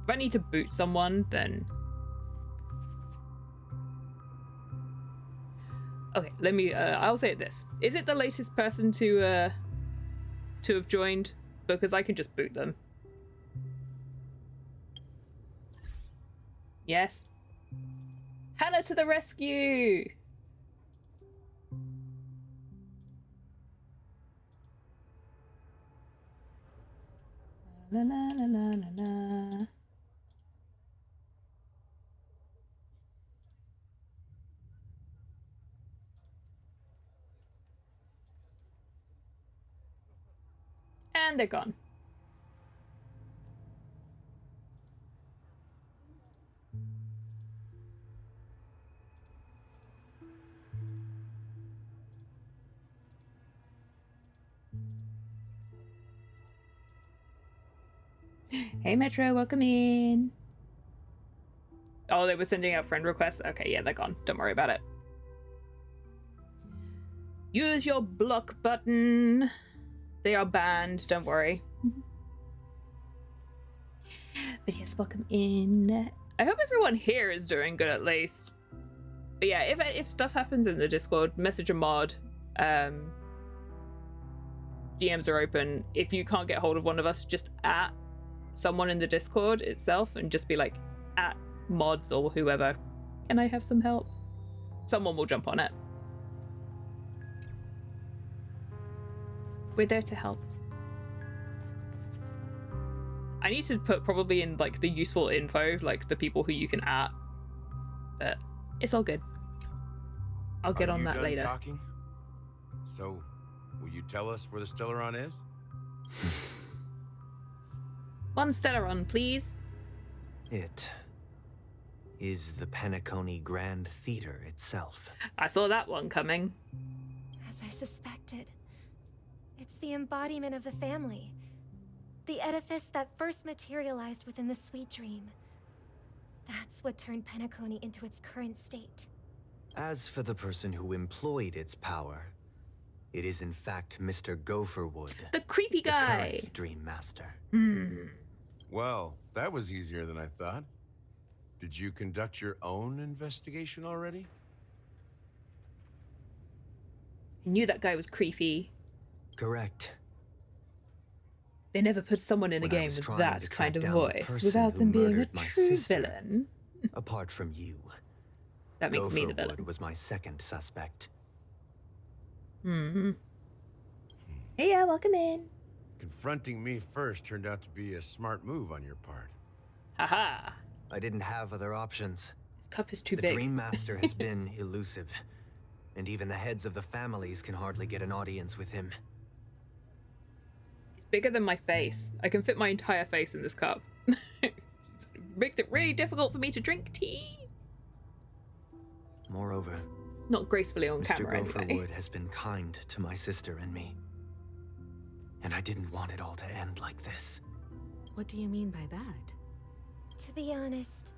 If I need to boot someone, then... Okay, let me, I'll say it this. Is it the latest person to have joined? Because I can just boot them. Yes. Hannah to the rescue! La la la la la la. And they're gone. Hey Metro, welcome in. Oh, they were sending out friend requests? Okay, yeah, they're gone. Don't worry about it. Use your block button. They are banned, don't worry. But yes, welcome in. I hope everyone here is doing good at least. But yeah, if stuff happens in the Discord, message a mod. DMs are open. If you can't get hold of one of us, just at someone in the Discord itself and just be like, at mods or whoever, can I have some help? Someone will jump on it. We're there to help. I need to put probably in like the useful info, like the people who you can at, but it's all good. I'll get on that later. Talking? So, will you tell us where the Stellaron is? One Stellaron, please. It is the Penacony Grand Theater itself. I saw that one coming. As I suspected, it's the embodiment of the family. The edifice that first materialized within the Sweet Dream. That's what turned Penacony into its current state. As for the person who employed its power, it is in fact Mr. Gopherwood. The creepy guy. The current Dream Master. Well, that was easier than I thought. Did you conduct your own investigation already? I knew that guy was creepy. Correct. They never put someone in a game with that kind of voice without them being a true villain. Apart from you. That makes me the villain. Was my second suspect. Hey, yeah, welcome in. Confronting me first turned out to be a smart move on your part. Haha. I didn't have other options. This cup is too big. The Dream Master has been elusive, and even the heads of the families can hardly get an audience with him. It's bigger than my face. I can fit my entire face in this cup. It's makes it really difficult for me to drink tea. Moreover, not gracefully on Mr. camera Gopherwood anyway. has been kind to my sister and me. And I didn't want it all to end like this. What do you mean by that? To be honest,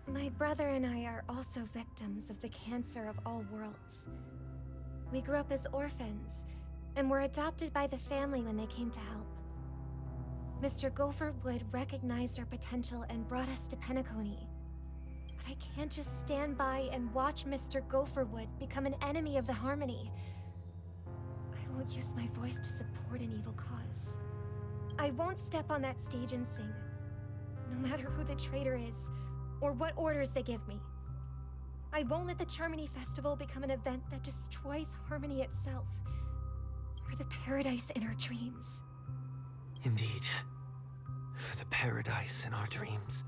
my brother and I are also victims of the cancer of all worlds. We grew up as orphans, and were adopted by the family when they came to help. Mr. Gopherwood recognized our potential and brought us to Penacony. But I can't just stand by and watch Mr. Gopherwood become an enemy of the Harmony. I won't use my voice to support an evil cause. I won't step on that stage and sing, no matter who the traitor is, or what orders they give me. I won't let the Charmony Festival become an event that destroys Harmony itself, or the paradise in our dreams. Indeed. For the paradise in our dreams.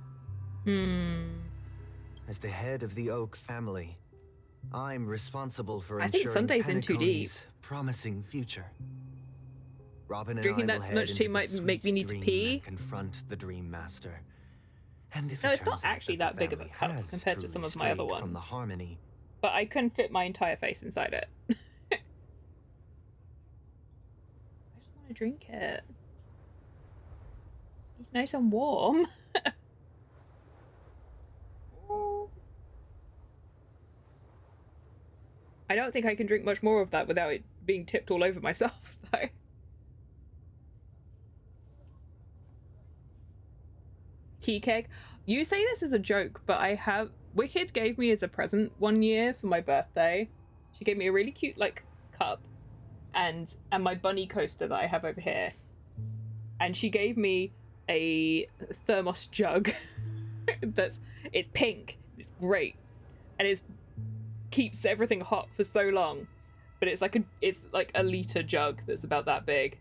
As the head of the Oak family, I'm responsible for ensuring Sunday's in too deep. Penacony's promising future. Robin and Drinking I will that head much tea into might the make me Sweet need to Dream pee. and confront the Dream Master. And if No, it it's not turns out actually that that the big of a family cup has compared to some truly of my other strayed ones. from the Harmony, But I couldn't fit my entire face inside it. I just want to drink it. It's nice and warm. I don't think I can drink much more of that without it being tipped all over myself, so. Tea keg. You say this as a joke, but I have... Wicked gave me as a present one year for my birthday. She gave me a really cute, like, cup and my bunny coaster that I have over here. And she gave me a thermos jug it's pink. It's great. And it's keeps everything hot for so long, but it's like a liter jug that's about that big,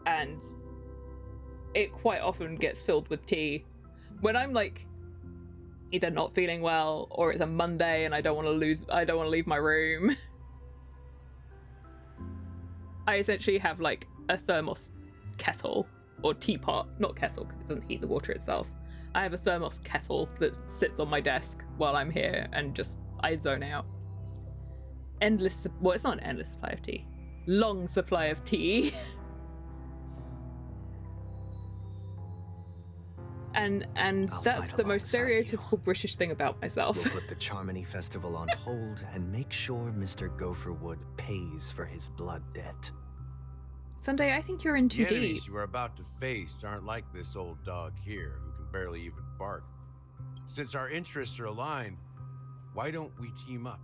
and it quite often gets filled with tea when I'm like either not feeling well or it's a Monday and I don't want to leave my room. I essentially have like a thermos kettle or teapot, not kettle because it doesn't heat the water itself. I have a thermos kettle that sits on my desk while I'm here and just I zone out. Well, it's not an endless supply of tea. Long supply of tea. And I'll that's fight the most alongside you. stereotypical British thing about myself. We'll put the Charmony Festival on hold and make sure Mr. Gopherwood pays for his blood debt. Sunday, I think you're in too The enemies deep. you are about to face aren't like this old dog here, who can barely even bark. Since our interests are aligned, why don't we team up?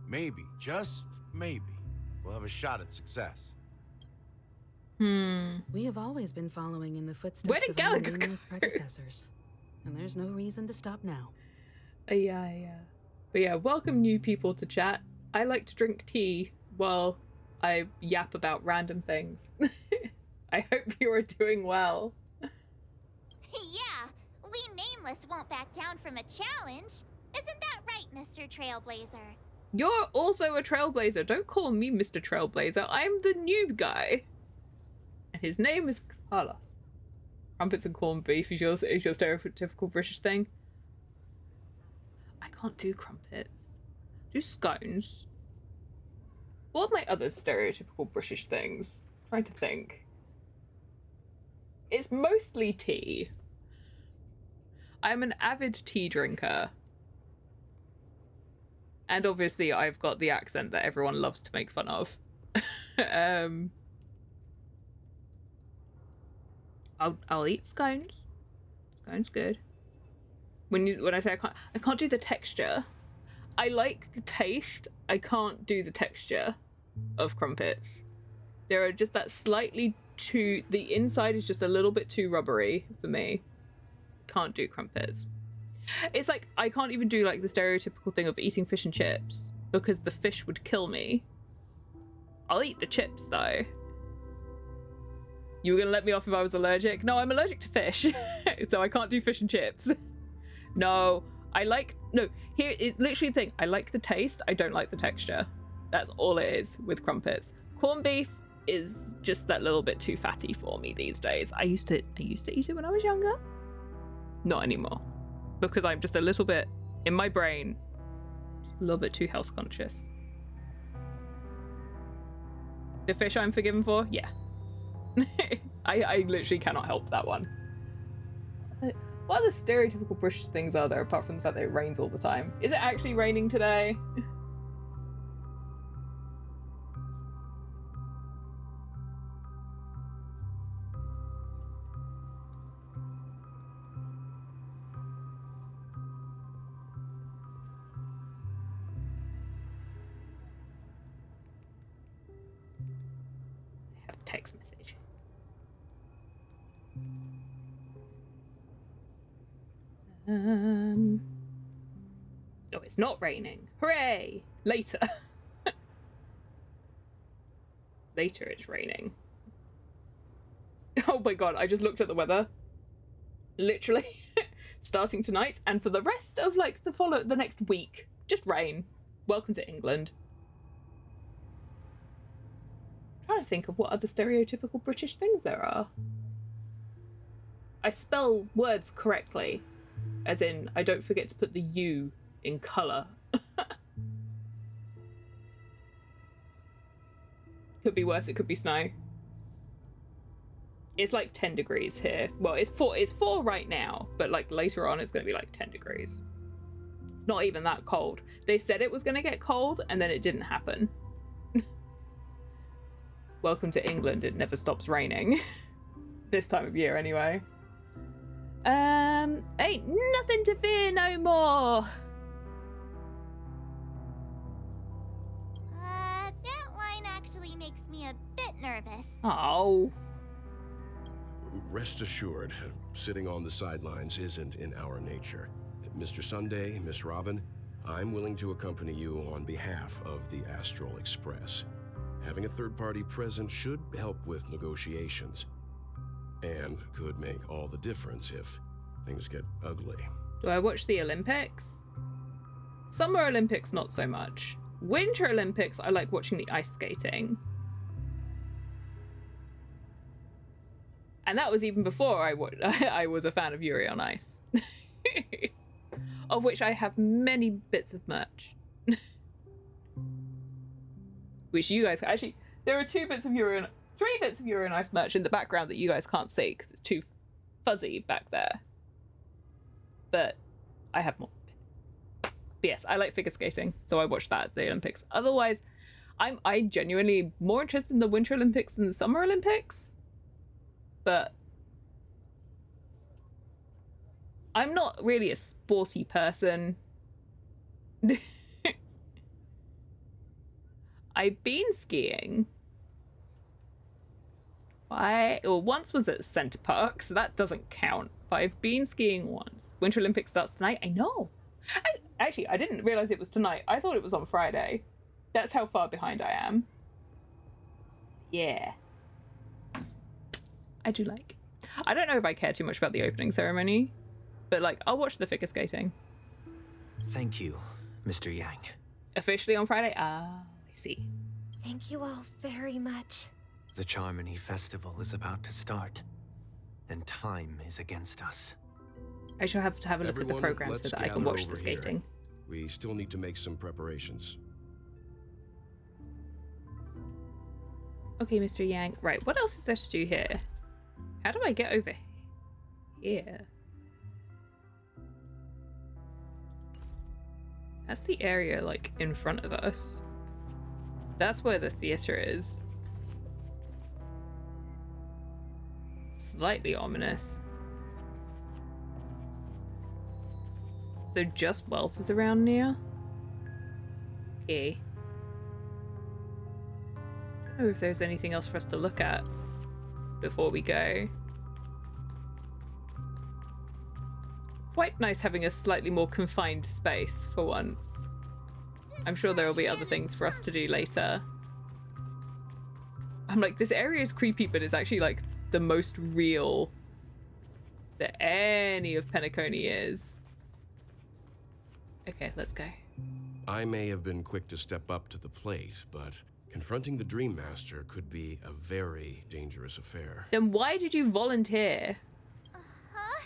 Maybe, just maybe, we'll have a shot at success. We have always been following in the footsteps Where did of our Gallagher go? nameless predecessors. And there's no reason to stop now. Yeah. But yeah, welcome new people to chat. I like to drink tea while I yap about random things. I hope you are doing well. Yeah, we Nameless won't back down from a challenge. Isn't that right, Mr. Trailblazer? You're also a trailblazer. Don't call me Mr. Trailblazer. I'm the noob guy. And his name is Carlos. Crumpets and corned beef is your stereotypical British thing. I can't do crumpets. Do scones. What are my other stereotypical British things? I'm trying to think. It's mostly tea. I'm an avid tea drinker. And obviously I've got the accent that everyone loves to make fun of. I'll eat scones. Scones good. When I say I can't do the texture. I like the taste. I can't do the texture of crumpets. There are just that slightly too. The inside is just a little bit too rubbery for me. Can't do crumpets. It's like I can't even do like the stereotypical thing of eating fish and chips because the fish would kill me. I'll eat the chips though. You were gonna let me off if I was allergic? No, I'm allergic to fish, so I can't do fish and chips. No, here is literally the thing. I like the taste, I don't like the texture. That's all it is with crumpets. Corned beef is just that little bit too fatty for me these days. I used to eat it when I was younger. Not anymore. Because I'm just a little bit, in my brain, just a little bit too health conscious. The fish I'm forgiven for? Yeah. I literally cannot help that one. What other stereotypical British things are there apart from the fact that it rains all the time? Is it actually raining today? I have a text message. Oh, it's not raining. Hooray! Later. Later it's raining. Oh my god, I just looked at the weather. Literally starting tonight and for the rest of like the next week. Just rain. Welcome to England. I'm trying to think of what other stereotypical British things there are. I spell words correctly. As in, I don't forget to put the U in colour. Could be worse, it could be snow. It's like 10 degrees here. Well, it's 4 right now, but like later on it's going to be like 10 degrees. It's not even that cold. They said it was going to get cold and then it didn't happen. Welcome to England, it never stops raining. This time of year anyway. Ain't nothing to fear no more. That line actually makes me a bit nervous. Oh. Rest assured, sitting on the sidelines isn't in our nature. Mr. Sunday, Miss Robin, I'm willing to accompany you on behalf of the Astral Express. Having a third party present should help with negotiations. And could make all the difference if things get ugly. Do I watch the Olympics? Summer Olympics, not so much. Winter Olympics, I like watching the ice skating. And that was even before I was a fan of Yuri on Ice. Of which I have many bits of merch. Which you guys, actually, there are 3 bits of Yuri on Ice merch in the background that you guys can't see because it's too fuzzy back there. but I have more. But yes, I like figure skating, so I watched that at the Olympics. Otherwise, I genuinely more interested in the Winter Olympics than the Summer Olympics, but I'm not really a sporty person. I've been skiing. Once was at Center Park, so that doesn't count. But I've been skiing once. Winter Olympics starts tonight. I know. Actually, I didn't realize it was tonight. I thought it was on Friday. That's how far behind I am. Yeah. I do like. I don't know if I care too much about the opening ceremony, but like, I'll watch the figure skating. Thank you, Mr. Yang. Officially on Friday? Ah, I see. Thank you all very much. The Charmony Festival is about to start, and time is against us. I shall have to have a look at the program so that I can watch the skating. We still need to make some preparations. Okay, Mr. Yang. Right, what else is there to do here? How do I get over here? That's the area, like, in front of us. That's where the theater is. Slightly ominous. So just Wells is around near? Okay. I don't know if there's anything else for us to look at before we go. Quite nice having a slightly more confined space for once. I'm sure there will be other things for us to do later. I'm like, this area is creepy, but it's actually like the most real that any of Penacony is. Okay, let's go. I may have been quick to step up to the plate, but confronting the Dream Master could be a very dangerous affair. Then why did you volunteer? Huh?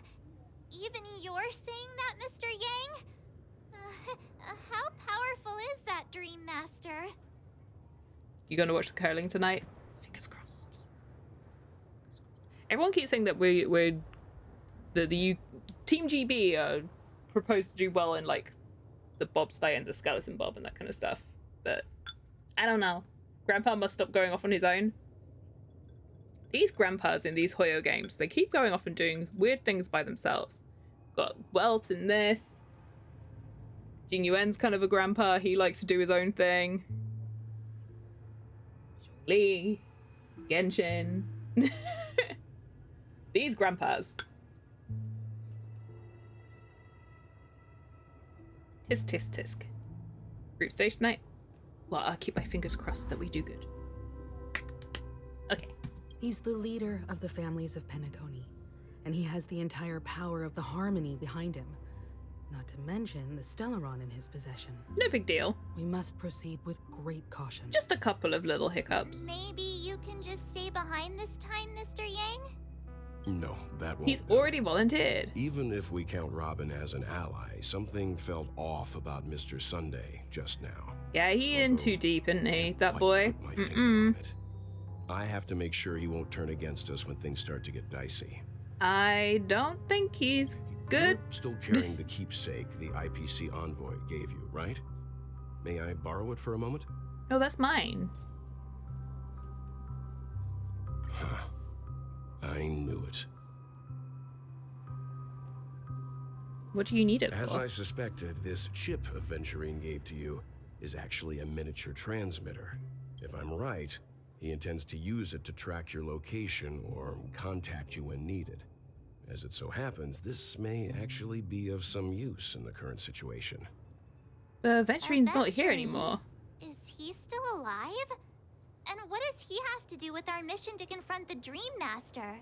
Even you're saying that, Mr. Yang? How powerful is that Dream Master? You gonna watch the curling tonight? Fingers crossed. Everyone keeps saying that we're the Team GB are proposed to do well in like the bobsleigh and the skeleton bob and that kind of stuff, but I don't know. Grandpa must stop going off on his own. These grandpas in these Hoyo games, they keep going off and doing weird things by themselves. Got Welt in this. Jing Yuan's kind of a grandpa. He likes to do his own thing. Li, Genshin. These grandpas. Tisk, tisk, tisk. Group station night. Well, I'll keep my fingers crossed that we do good. Okay. He's the leader of the families of Penacony, and he has the entire power of the Harmony behind him. Not to mention the Stellaron in his possession. No big deal. We must proceed with great caution. Just a couple of little hiccups. Maybe you can just stay behind this time, Mr. Yang? No, that won't He's do. already volunteered. Even if we count Robin as an ally, something felt off about Mr. Sunday just now. Yeah, he in too deep, isn't he? That boy. Put my finger on it. I have to make sure he won't turn against us when things start to get dicey. I don't think he's good. You're still carrying the keepsake the IPC envoy gave you, right? May I borrow it for a moment? Oh, that's mine. Huh. I knew it. What do you need it As for? I suspected, this chip Aventurine gave to you is actually a miniature transmitter. If I'm right, he intends to use it to track your location or contact you when needed. As it so happens, this may actually be of some use in the current situation. The Aventurine's not here anymore. Is he still alive? And what does he have to do with our mission to confront the Dream Master?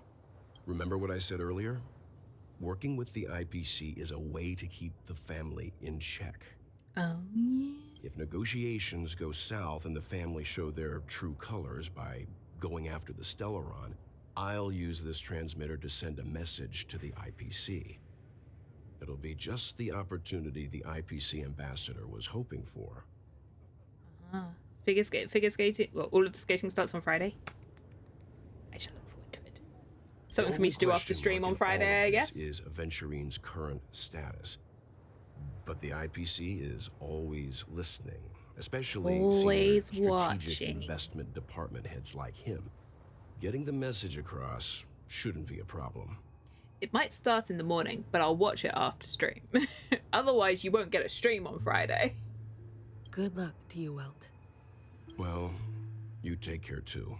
Remember what I said earlier? Working with the IPC is a way to keep the family in check. Oh, yeah. If negotiations go south and the family show their true colors by going after the Stellaron, I'll use this transmitter to send a message to the IPC. It'll be just the opportunity the IPC ambassador was hoping for. Figure skating. Well, all of the skating starts on Friday. I shall look forward to it. Something for me to do after stream on Friday, I guess. Is Aventurine's current status. But the IPC is always listening, especially Always senior strategic watching. investment department heads like him. Getting the message across shouldn't be a problem. It might start in the morning, but I'll watch it after stream. Otherwise, you won't get a stream on Friday. Good luck to you, Welt. Well, you take care too.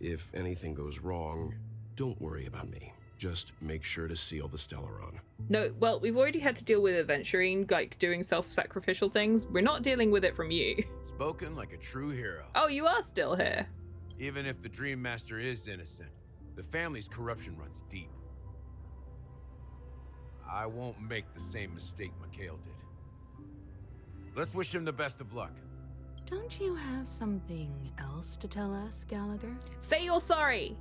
If anything goes wrong, don't worry about me. Just make sure to seal the Stellaron. No, well, we've already had to deal with Aventurine, like, doing self-sacrificial things. We're not dealing with it from you. Spoken like a true hero. Oh, you are still here. Even if the Dream Master is innocent, the family's corruption runs deep. I won't make the same mistake Mikhail did. Let's wish him the best of luck. Don't you have something else to tell us, Gallagher? Say you're sorry.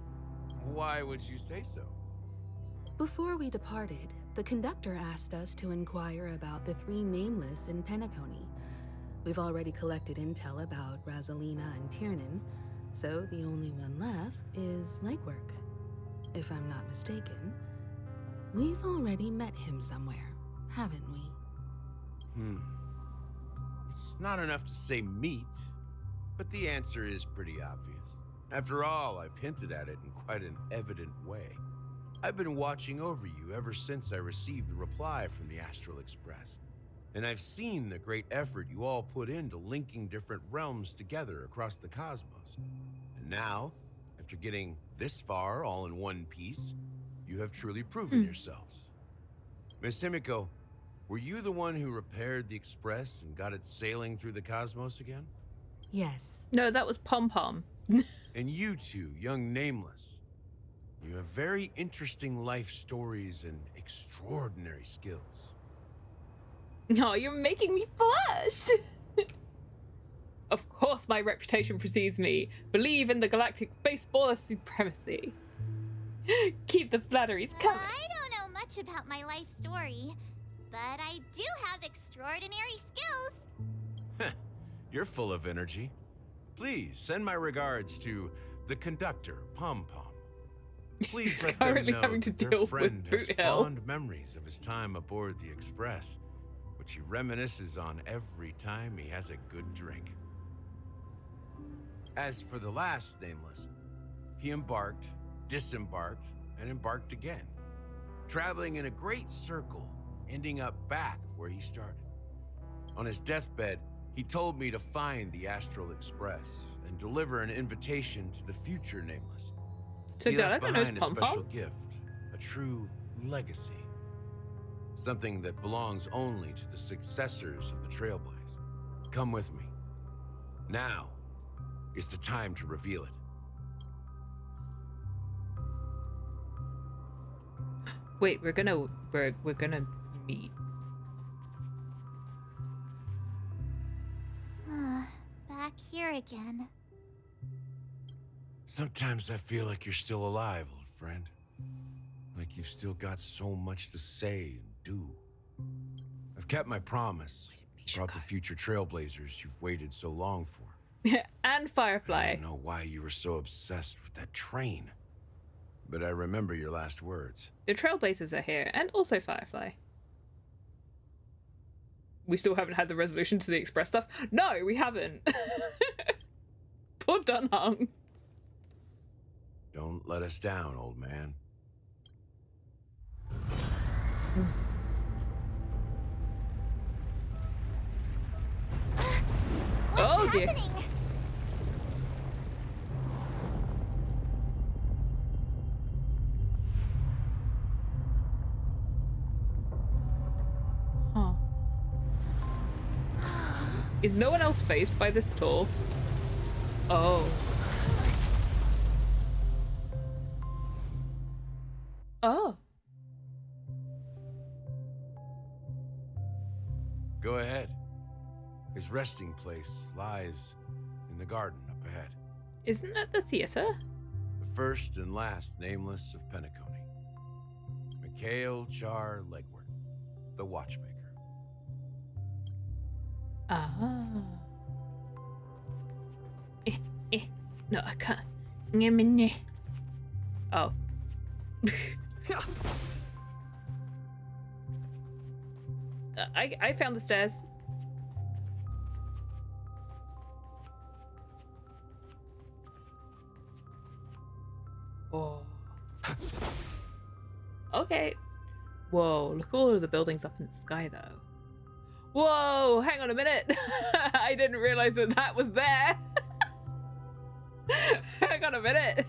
Why would you say so? Before we departed, the conductor asked us to inquire about the 3 nameless in Penacony. We've already collected intel about Rosalina and Tiernan, so the only one left is Legwork. If I'm not mistaken, we've already met him somewhere, haven't we? It's not enough to say meet, but the answer is pretty obvious. After all, I've hinted at it in quite an evident way. I've been watching over you ever since I received the reply from the Astral Express. And I've seen the great effort you all put into linking different realms together across the cosmos. And now, after getting this far all in one piece, you have truly proven yourselves. Miss Himiko, were you the one who repaired the Express and got it sailing through the cosmos again? Yes. No, that was Pom Pom. And you two, young Nameless, you have very interesting life stories and extraordinary skills. No, you're making me blush. Of course my reputation precedes me. Believe in the galactic baseballer supremacy. Keep the flatteries coming. I don't know much about my life story, but I do have extraordinary skills. You're full of energy. Please send my regards to the conductor, Pom Pom. Please let them know having to that their deal friend with has boot hell. fond memories of his time aboard the Express, which he reminisces on every time he has a good drink. As for the last Nameless, he embarked, disembarked, and embarked again, traveling in a great circle, ending up back where he started. On his deathbed, he told me to find the Astral Express and deliver an invitation to the future Nameless. So He God, left I know behind a Pom special Pom. gift, a true legacy. Something that belongs only to the successors of the Trailblaze. Come with me. Now is the time to reveal it. Wait, we're gonna meet. Back here again. Sometimes I feel like you're still alive, old friend. Like you've still got so much to say and do. I've kept my promise. Brought the future Trailblazers you've waited so long for. And Firefly. I don't know why you were so obsessed with that train. But I remember your last words. The Trailblazers are here, and also Firefly. We still haven't had the resolution to the Express stuff. No, we haven't. Poor Dunhung. Don't let us down, old man. Oh dear. Huh. Is no one else phased by this at all? Oh. Oh. Go ahead. His resting place lies in the garden up ahead. Isn't that the theater? The first and last Nameless of Penacony. Mikhail Char Legwork, the Watchmaker. Ah. No, I can't. Oh. I found the stairs. Oh. Okay. Whoa, look at all of the buildings up in the sky, though. Whoa, hang on a minute. I didn't realize that that was there. Hang on a minute.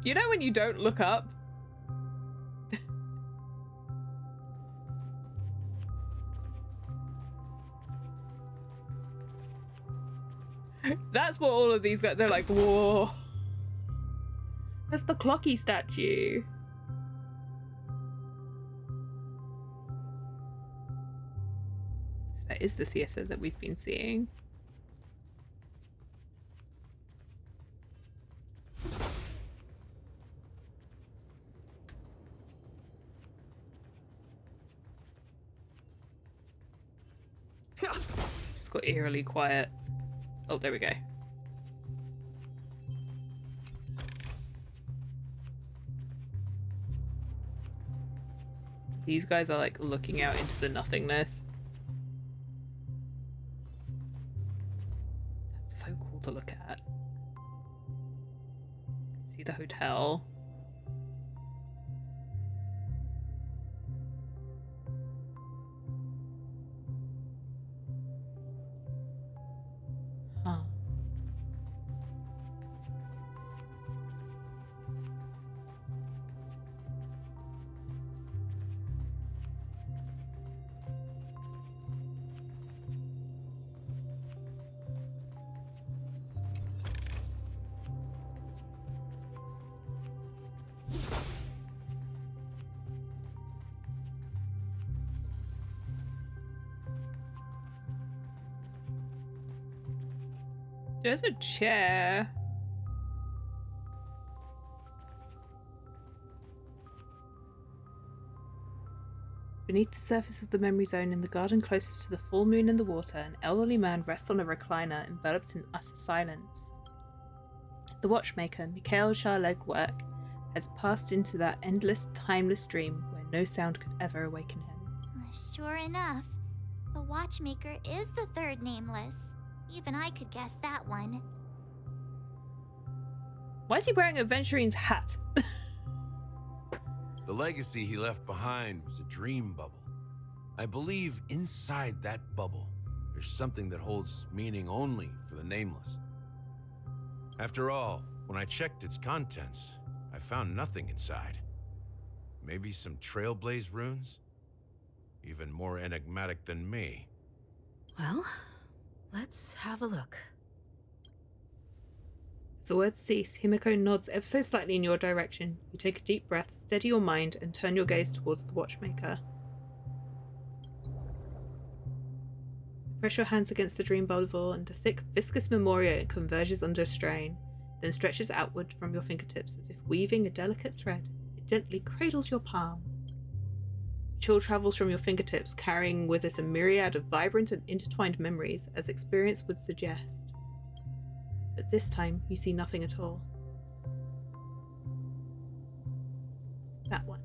You know when you don't look up? That's what all of these guys, they're like, whoa. That's the Clocky statue. So that is the theatre that we've been seeing. Just got eerily quiet. Oh, there we go. These guys are like looking out into the nothingness. That's so cool to look at. See the hotel. Huh. There's a chair. Beneath the surface of the memory zone in the garden closest to the full moon and the water, an elderly man rests on a recliner, enveloped in utter silence. The watchmaker, Mikhail Charlegwerk, has passed into that endless, timeless dream where no sound could ever awaken him. Sure enough, the watchmaker is the third nameless. Even I could guess that one. Why is he wearing a Venturine's hat? The legacy he left behind was a dream bubble. I believe inside that bubble, there's something that holds meaning only for the nameless. After all, when I checked its contents, I found nothing inside. Maybe some Trailblaze runes? Even more enigmatic than me. Well, let's have a look. As the words cease, Himiko nods ever so slightly in your direction. You take a deep breath, steady your mind, and turn your gaze towards the watchmaker. Press your hands against the dream bubble, and the thick, viscous memoria converges under strain, then stretches outward from your fingertips as if weaving a delicate thread. It gently cradles your palm. Chill travels from your fingertips, carrying with it a myriad of vibrant and intertwined memories, as experience would suggest. But this time, you see nothing at all. That one.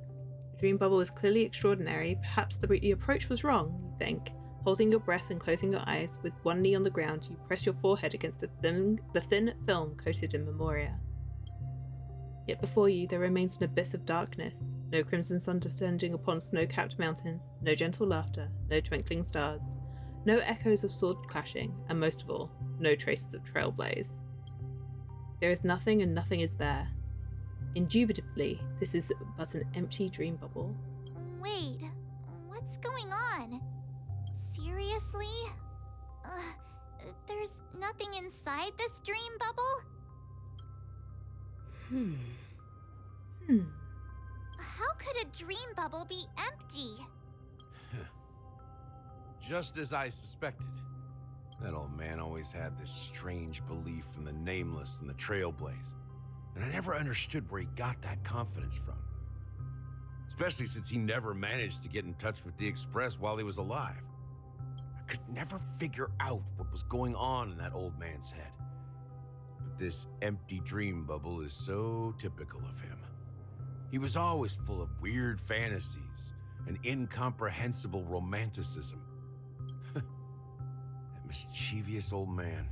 The dream bubble is clearly extraordinary. Perhaps the approach was wrong, you think. Holding your breath and closing your eyes, with one knee on the ground, you press your forehead against the thin film coated in memoria. Yet before you, there remains an abyss of darkness. No crimson sun descending upon snow-capped mountains, no gentle laughter, no twinkling stars, no echoes of sword clashing, and most of all, no traces of Trailblaze. There is nothing and nothing is there. Indubitably, this is but an empty dream bubble. Wait, what's going on? Seriously? There's nothing inside this dream bubble? How could a dream bubble be empty? Just as I suspected. That old man always had this strange belief in the nameless and the Trailblaze. And I never understood where he got that confidence from. Especially since he never managed to get in touch with the Express while he was alive. I could never figure out what was going on in that old man's head. this empty dream bubble is so typical of him. He was always full of weird fantasies and incomprehensible romanticism. That mischievous old man.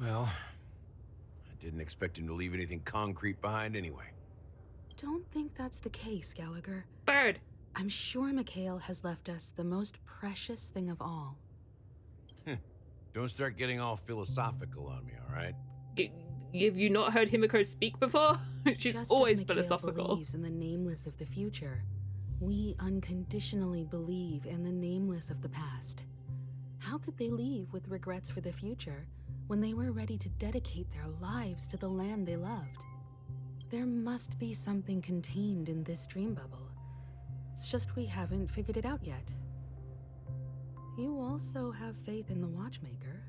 Well, I didn't expect him to leave anything concrete behind anyway. Don't think that's the case, Gallagher. Bird! I'm sure Mikhail has left us the most precious thing of all. Don't start getting all philosophical on me, all right? Have you not heard Himiko speak before? She's Just always as Mikhail philosophical. believes in the nameless of the future, we unconditionally believe in the nameless of the past. How could they leave with regrets for the future when they were ready to dedicate their lives to the land they loved? There must be something contained in this dream bubble. It's just we haven't figured it out yet. You also have faith in the Watchmaker,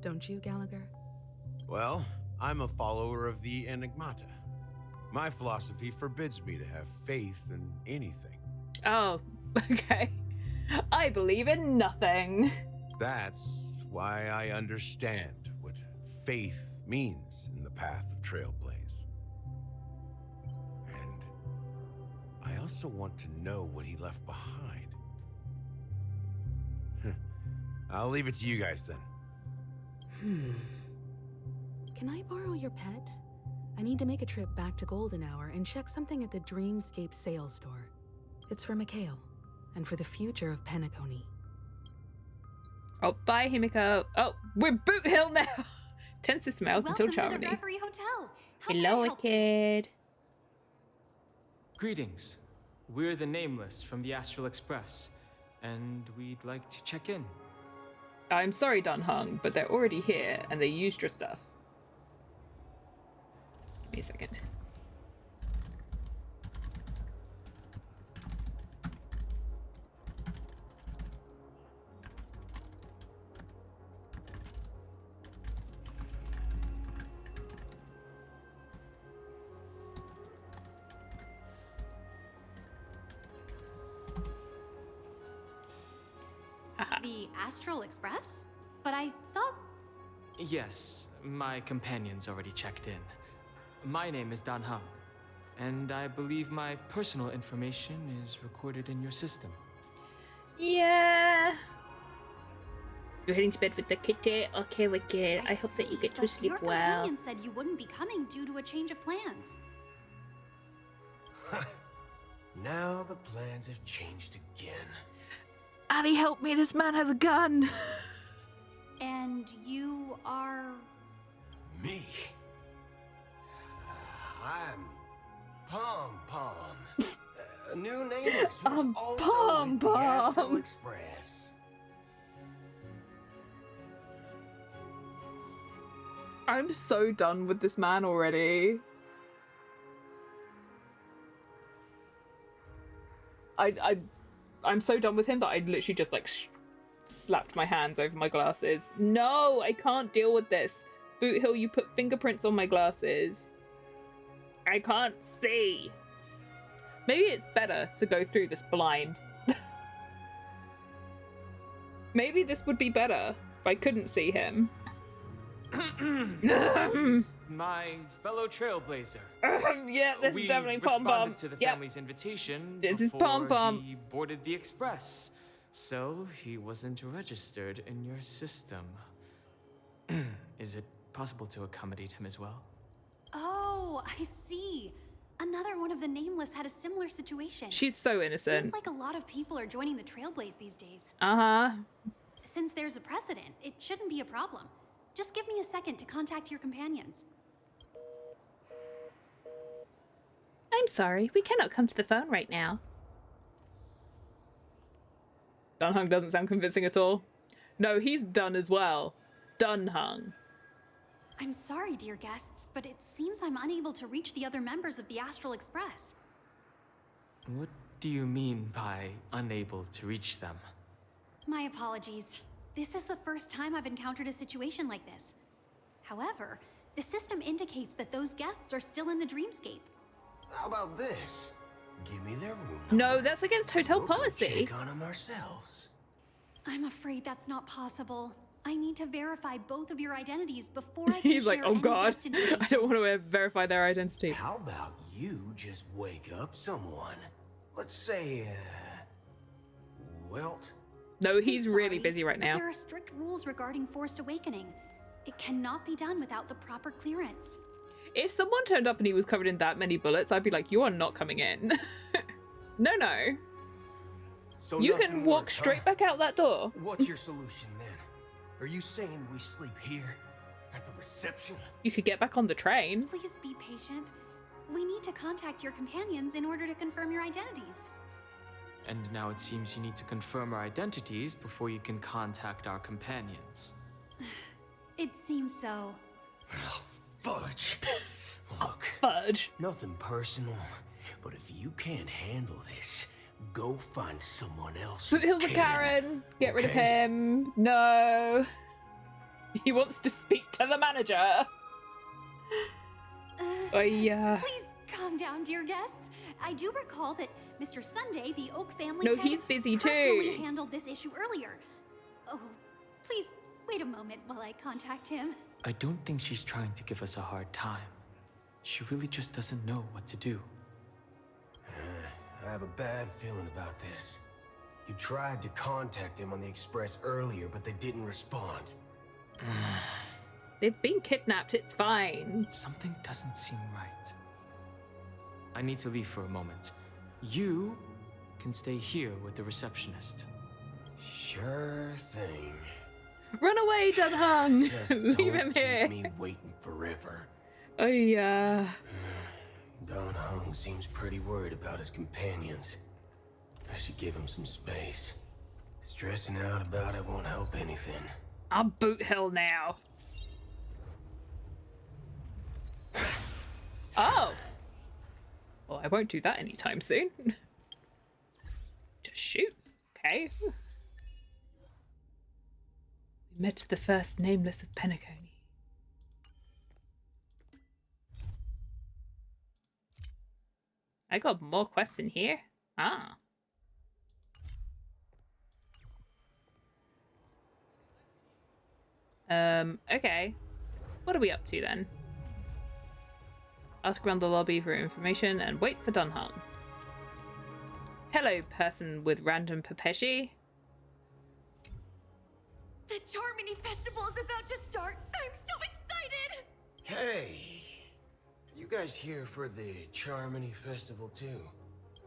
don't you, Gallagher? Well, I'm a follower of the Enigmata. My philosophy forbids me to have faith in anything. Oh, okay. I believe in nothing. That's why I understand what faith means in the path of Trailblaze. And I also want to know what he left behind. I'll leave it to you guys then. Can I borrow your pet? I need to make a trip back to Golden Hour and check something at the Dreamscape sales store. It's for Mikhail, and for the future of Penacony. Oh, bye, Himiko. Oh, we're Boot Hill now. 10 system hours until Welcome to Charmony. the Reverie Hotel. How can I Hello, help you? kid. Greetings. We're the Nameless from the Astral Express, and we'd like to check in. I'm sorry, Dun Hung, but they're already here, and they used your stuff. Give me a second. The Astral Express? But I thought... Yes, my companion's already checked in. My name is Dan Hung, and I believe my personal information is recorded in your system. Yeah. You're heading to bed with the kitty? Okay, wicked. I hope that you get to sleep your well. companion said you wouldn't be coming due to a change of plans. Now the plans have changed again. Addie, help me. This man has a gun. And you are... Me? I'm Pom Pom. A new nameless who's also Pom with the Astral Pom. Express. I'm so done with this man already. I'm so done with him that I literally just like slapped my hands over my glasses. No, I can't deal with this. Boot Hill, you put fingerprints on my glasses. I can't see. Maybe it's better to go through this blind. Maybe this would be better if I couldn't see him. He's my fellow trailblazer. Yeah, this is definitely Pom Pom. Responded to the family's invitation This is before Pom Pom. he boarded the express, so he wasn't registered in your system. Is it possible to accommodate him as well? Oh, I see. Another one of the Nameless had a similar situation. She's so innocent. Seems like a lot of people are joining the Trailblaze these days. Uh-huh. Since there's a precedent, it shouldn't be a problem. Just give me a second to contact your companions. I'm sorry, we cannot come to the phone right now. Dun Hung doesn't sound convincing at all. No, he's done as well. Dun Hung. I'm sorry, dear guests, but it seems I'm unable to reach the other members of the Astral Express. What do you mean by unable to reach them? My apologies. This is the first time I've encountered a situation like this. However, the system indicates that those guests are still in the dreamscape. How about this? Give me their room. No, that's against hotel We'll go policy. check on them ourselves. I'm afraid that's not possible. I need to verify both of your identities before I can He's like, share oh any god, guest information. I don't want to verify their identities. How about you just wake up someone? Let's say, Welt? No, he's I'm really sorry, busy right but now. there are strict rules regarding forced awakening. It cannot be done without the proper clearance. If someone turned up and he was covered in that many bullets, I'd be like, you are not coming in. No. So You nothing can walk works, straight huh? back out that door. What's your solution then? Are you saying we sleep here? At the reception? You could get back on the train. Please be patient. We need to contact your companions in order to confirm your identities. And now it seems you need to confirm our identities before you can contact our companions. It seems so. Fudge. Look. Fudge. Nothing personal, but if you can't handle this, go find someone else who Hilda can. Karen, get rid of Okay? him. No. He wants to speak to the manager. Oh yeah. Please calm down, dear guests. I do recall that Mr. Sunday, the Oak family No, head, he's busy personally too. handled this issue earlier. Oh, please wait a moment while I contact him. I don't think she's trying to give us a hard time. She really just doesn't know what to do. I have a bad feeling about this. You tried to contact them on the express earlier, but they didn't respond. They've been kidnapped, it's fine. Something doesn't seem right. I need to leave for a moment. You can stay here with the receptionist. Sure thing. Run away, Dunhung! Just Leave don't him here. keep me waiting forever. Oh yeah. Don Hung seems pretty worried about his companions. I should give him some space. Stressing out about it won't help anything. I'll boot hell now. Oh. Well, I won't do that anytime soon. Just shoots. Okay. We met the first nameless of Penacony. I got more quests in here. Ah. Okay. What are we up to then? Ask around the lobby for information and wait for Dunhung. Hello, person with random Pepeshi. The Charmony Festival is about to start. I'm so excited! Hey! You guys here for the Charmony Festival too?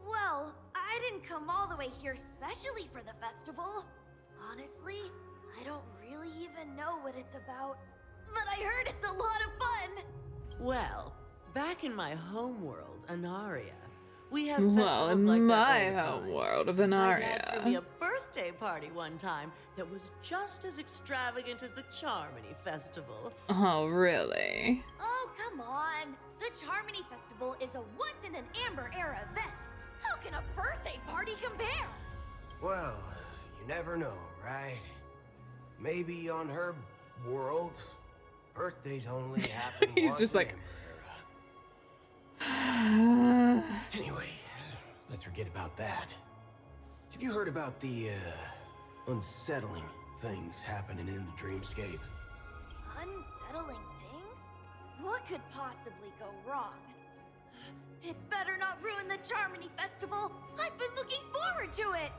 Well, I didn't come all the way here specially for the festival. Honestly, I don't really even know what it's about. But I heard it's a lot of fun! Well, back in my homeworld, Anaria, we have Well, festivals in like my that all the time. homeworld of My dad threw me Anaria. a birthday party one time that was just as extravagant as the Charmony Festival. Oh, really? Oh, come on! The Charmony Festival is a once-in-an-Amber-era event. How can a birthday party compare? Well, you never know, right? Maybe on her world, birthdays only happen He's once just in like- Amber era. Anyway, let's forget about that. Have you heard about the, unsettling things happening in the dreamscape? Unsettling things? What could possibly go wrong? It better not ruin the Charmony Festival! I've been looking forward to it!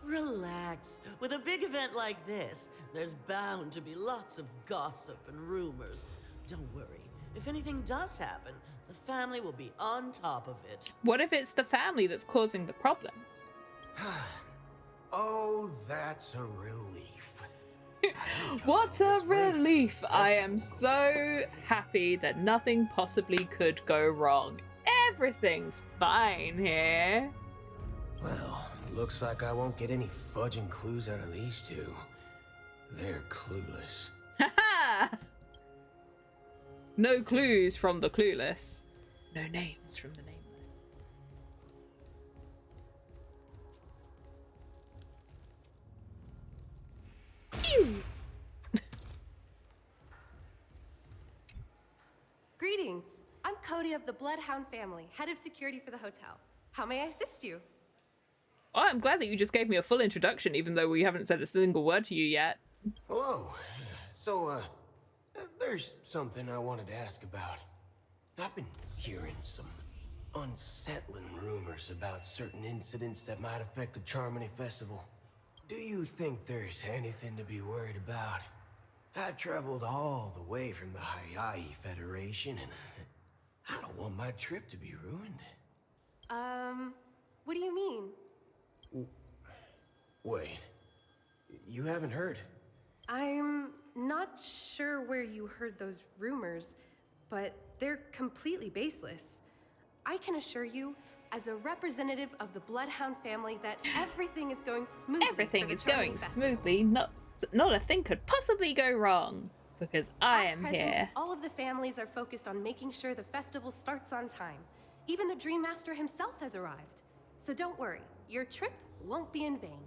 Relax. With a big event like this, there's bound to be lots of gossip and rumors. Don't worry. If anything does happen, the family will be on top of it. What if it's the family that's causing the problems? Oh, that's a relief. What a relief! I am so happy that nothing possibly could go wrong. Everything's fine here. Well, looks like I won't get any fudging clues out of these two. They're clueless. Haha! No clues from the clueless. No names from the nameless. Phew! Greetings. I'm Cody of the Bloodhound family, head of security for the hotel. How may I assist you? Oh, I'm glad that you just gave me a full introduction, even though we haven't said a single word to you yet. Hello. There's something I wanted to ask about. I've been hearing some unsettling rumors about certain incidents that might affect the Charmony Festival. Do you think there's anything to be worried about? I've traveled all the way from the Hayaii Federation, and I don't want my trip to be ruined. What do you mean? Wait, you haven't heard? I'm not sure where you heard those rumors, but they're completely baseless. I can assure you, as a representative of the Bloodhound family, that everything is going smoothly. Everything for the is going Charmony Festival. smoothly. Not a thing could possibly go wrong because I am Present, here. all of the families are focused on making sure the festival starts on time. Even the Dream Master himself has arrived. So don't worry, your trip won't be in vain.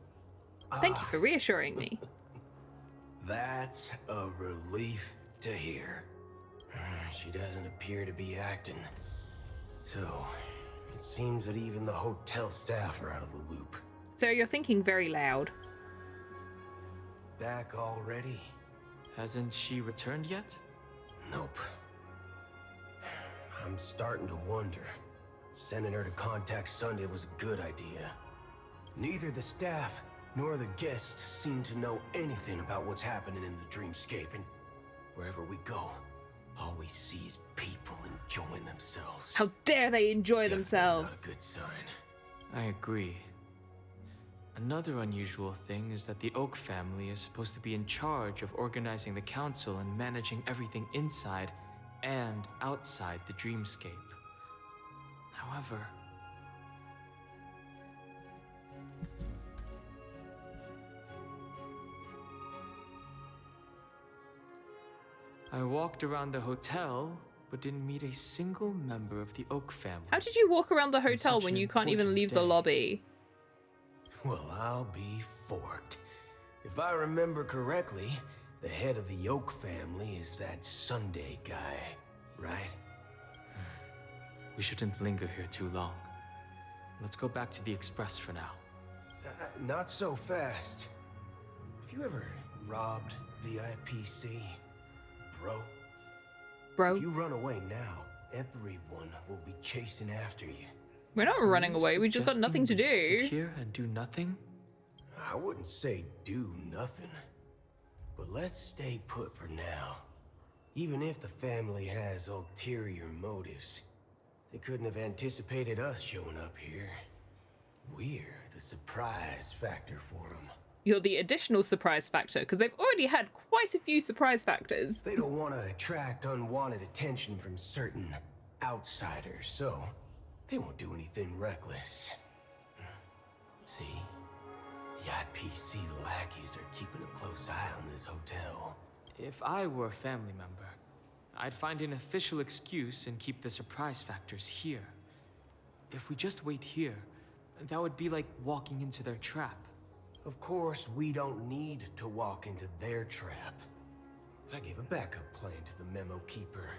Thank you for reassuring me. That's a relief to hear. She doesn't appear to be acting. So, it seems that even the hotel staff are out of the loop. So you're thinking very loud. Back already? Hasn't she returned yet? Nope. I'm starting to wonder. Sending her to contact Sunday was a good idea. Neither the staff nor the guests seem to know anything about what's happening in the dreamscape, and wherever we go, all we see is people enjoying themselves. How dare they enjoy Definitely themselves? Not a good sign. I agree. Another unusual thing is that the Oak family is supposed to be in charge of organizing the council and managing everything inside and outside the dreamscape. However, I walked around the hotel, but didn't meet a single member of the Oak family. How did you walk around the hotel such when an you can't even important leave the day. lobby? Well, I'll be forked. If I remember correctly, the head of the Oak family is that Sunday guy, right? We shouldn't linger here too long. Let's go back to the Express for now. Not so fast. Have you ever robbed VIPC, bro? Bro? If you run away now, everyone will be chasing after you. We're not running away, we just got nothing to do. Sit here and do nothing? I wouldn't say do nothing, but let's stay put for now. Even if the family has ulterior motives, they couldn't have anticipated us showing up here. We're the surprise factor for them. You're the additional surprise factor, because they've already had quite a few surprise factors. They don't want to attract unwanted attention from certain outsiders, so they won't do anything reckless. See? The IPC lackeys are keeping a close eye on this hotel. If I were a family member, I'd find an official excuse and keep the surprise factors here. If we just wait here, that would be like walking into their trap. Of course, we don't need to walk into their trap. I gave a backup plan to the memo keeper.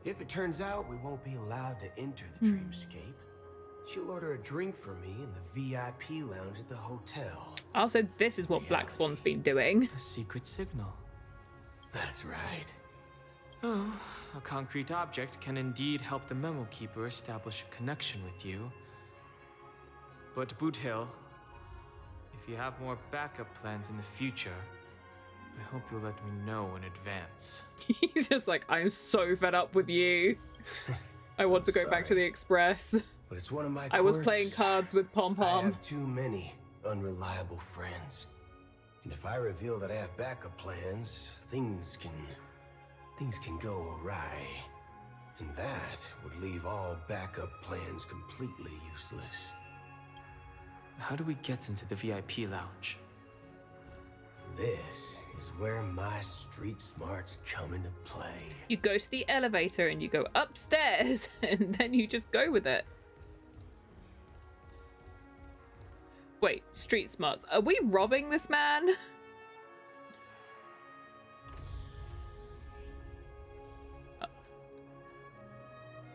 If it turns out we won't be allowed to enter the dreamscape, she'll order a drink for me in the VIP lounge at the hotel. Also, this is what Black Swan's been doing. A secret signal. That's right. Oh, a concrete object can indeed help the memo keeper establish a connection with you. But Boot Hill, if you have more backup plans in the future, I hope you'll let me know in advance. He's just like, I'm so fed up with you. I want to go back to the Express. But it's one of my I was quirks. playing cards with Pom I Pom. have too many unreliable friends. And if I reveal that I have backup plans, things can go awry. And that would leave all backup plans completely useless. How do we get into the VIP lounge? This is where my street smarts come into play. You go to the elevator and you go upstairs, and then you just go with it. Wait, street smarts. Are we robbing this man?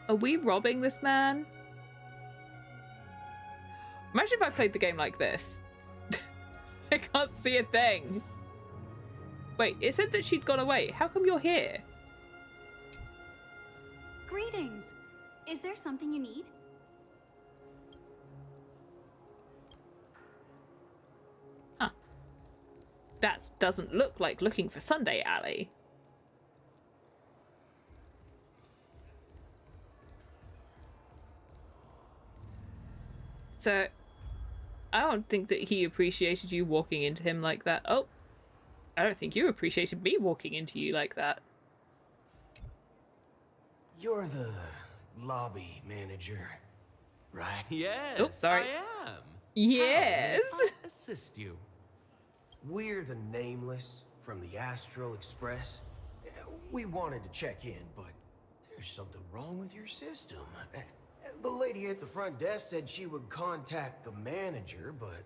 Are we robbing this man? Imagine if I played the game like this. I can't see a thing. Wait, it said that she'd gone away. How come you're here? Greetings. Is there something you need? Huh. That doesn't look like looking for Sunday Alley. So, I don't think that he appreciated you walking into him like that. Oh, I don't think you appreciated me walking into you like that. You're the lobby manager, right? Yes, Oh, sorry. I am. Yes. How may I assist you? We're the Nameless from the Astral Express. We wanted to check in, but there's something wrong with your system. The lady at the front desk said she would contact the manager, but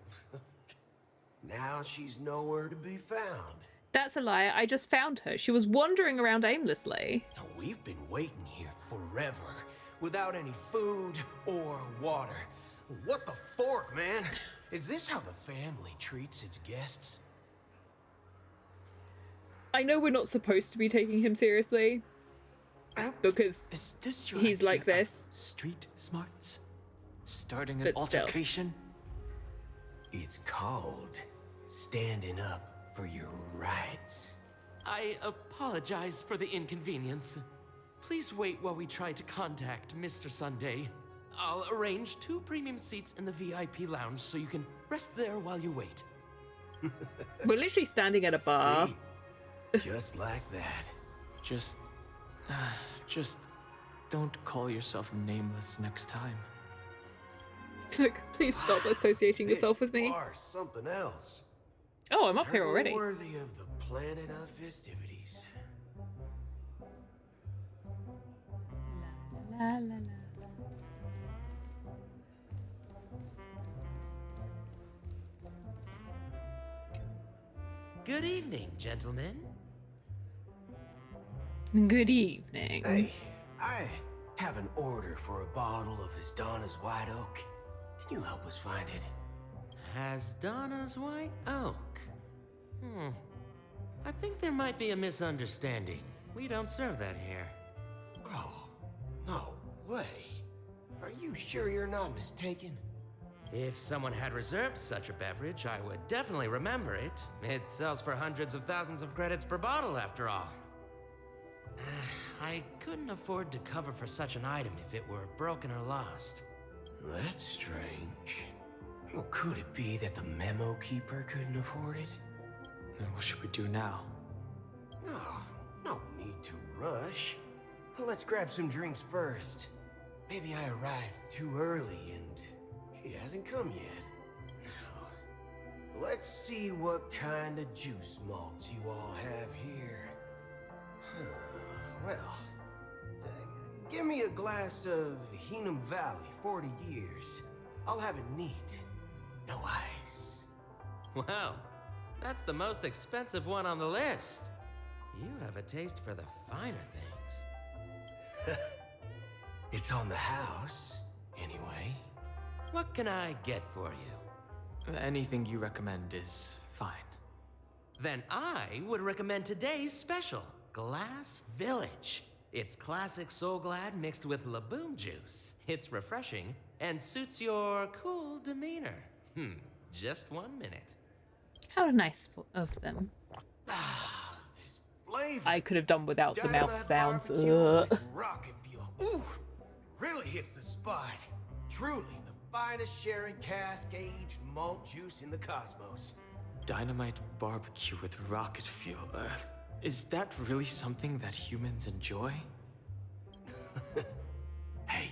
now she's nowhere to be found. That's a lie. I just found her. She was wandering around aimlessly. Now, we've been waiting here forever, without any food or water. What the fork, man? Is this how the family treats its guests? I know we're not supposed to be taking him seriously, because Is this your he's idea like of this. street smarts? Starting an But still. altercation? It's called standing up for your rights. I apologize for the inconvenience. Please wait while we try to contact Mr. Sunday. I'll arrange 2 premium seats in the VIP lounge so you can rest there while you wait. We're literally standing at a bar. See? Just like that. Just don't call yourself Nameless next time. Look, please stop associating yourself with me. Or something else. Oh, I'm up here Certainly already. Worthy of the planet of festivities. La, la, la. Good evening, gentlemen. Good evening. Hey, I have an order for a bottle of Donna's White Oak. Can you help us find it? Donna's White Oak. I think there might be a misunderstanding. We don't serve that here. Oh, no way. Are you sure you're not mistaken? If someone had reserved such a beverage, I would definitely remember it. It sells for hundreds of thousands of credits per bottle, after all. I couldn't afford to cover for such an item if it were broken or lost. That's strange. Well, could it be that the memo keeper couldn't afford it? Then what should we do now? No need to rush. Let's grab some drinks first. Maybe I arrived too early and she hasn't come yet. Now, let's see what kind of juice malts you all have here. Well, give me a glass of Heenum Valley, 40 years. I'll have it neat. No ice. Wow, that's the most expensive one on the list. You have a taste for the finer things. It's on the house, anyway. What can I get for you? Anything you recommend is fine. Then I would recommend today's special, Glass Village. It's classic Soul Glad mixed with Laboom juice. It's refreshing and suits your cool demeanor. Just 1 minute. How nice of them. This flavor. I could have done without the mouth Dynamite sounds. barbecue Ugh. with rocket fuel. Ooh, really hits the spot. Truly the finest sherry cask aged malt juice in the cosmos. Dynamite barbecue with rocket fuel. Is that really something that humans enjoy? Hey,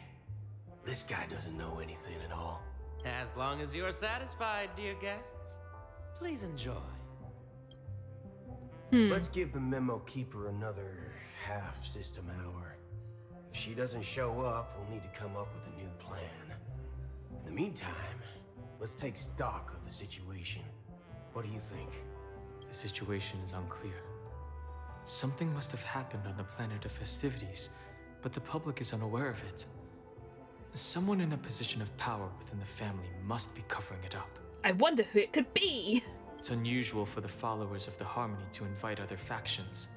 this guy doesn't know anything at all. As long as you're satisfied, dear guests, please enjoy. Let's give the memo keeper another half system hour. If she doesn't show up, we'll need to come up with a new plan. In the meantime, let's take stock of the situation. What do you think? The situation is unclear. Something must have happened on the planet of festivities, but the public is unaware of it. Someone in a position of power within the family must be covering it up. I wonder who it could be. It's unusual for the followers of the Harmony to invite other factions,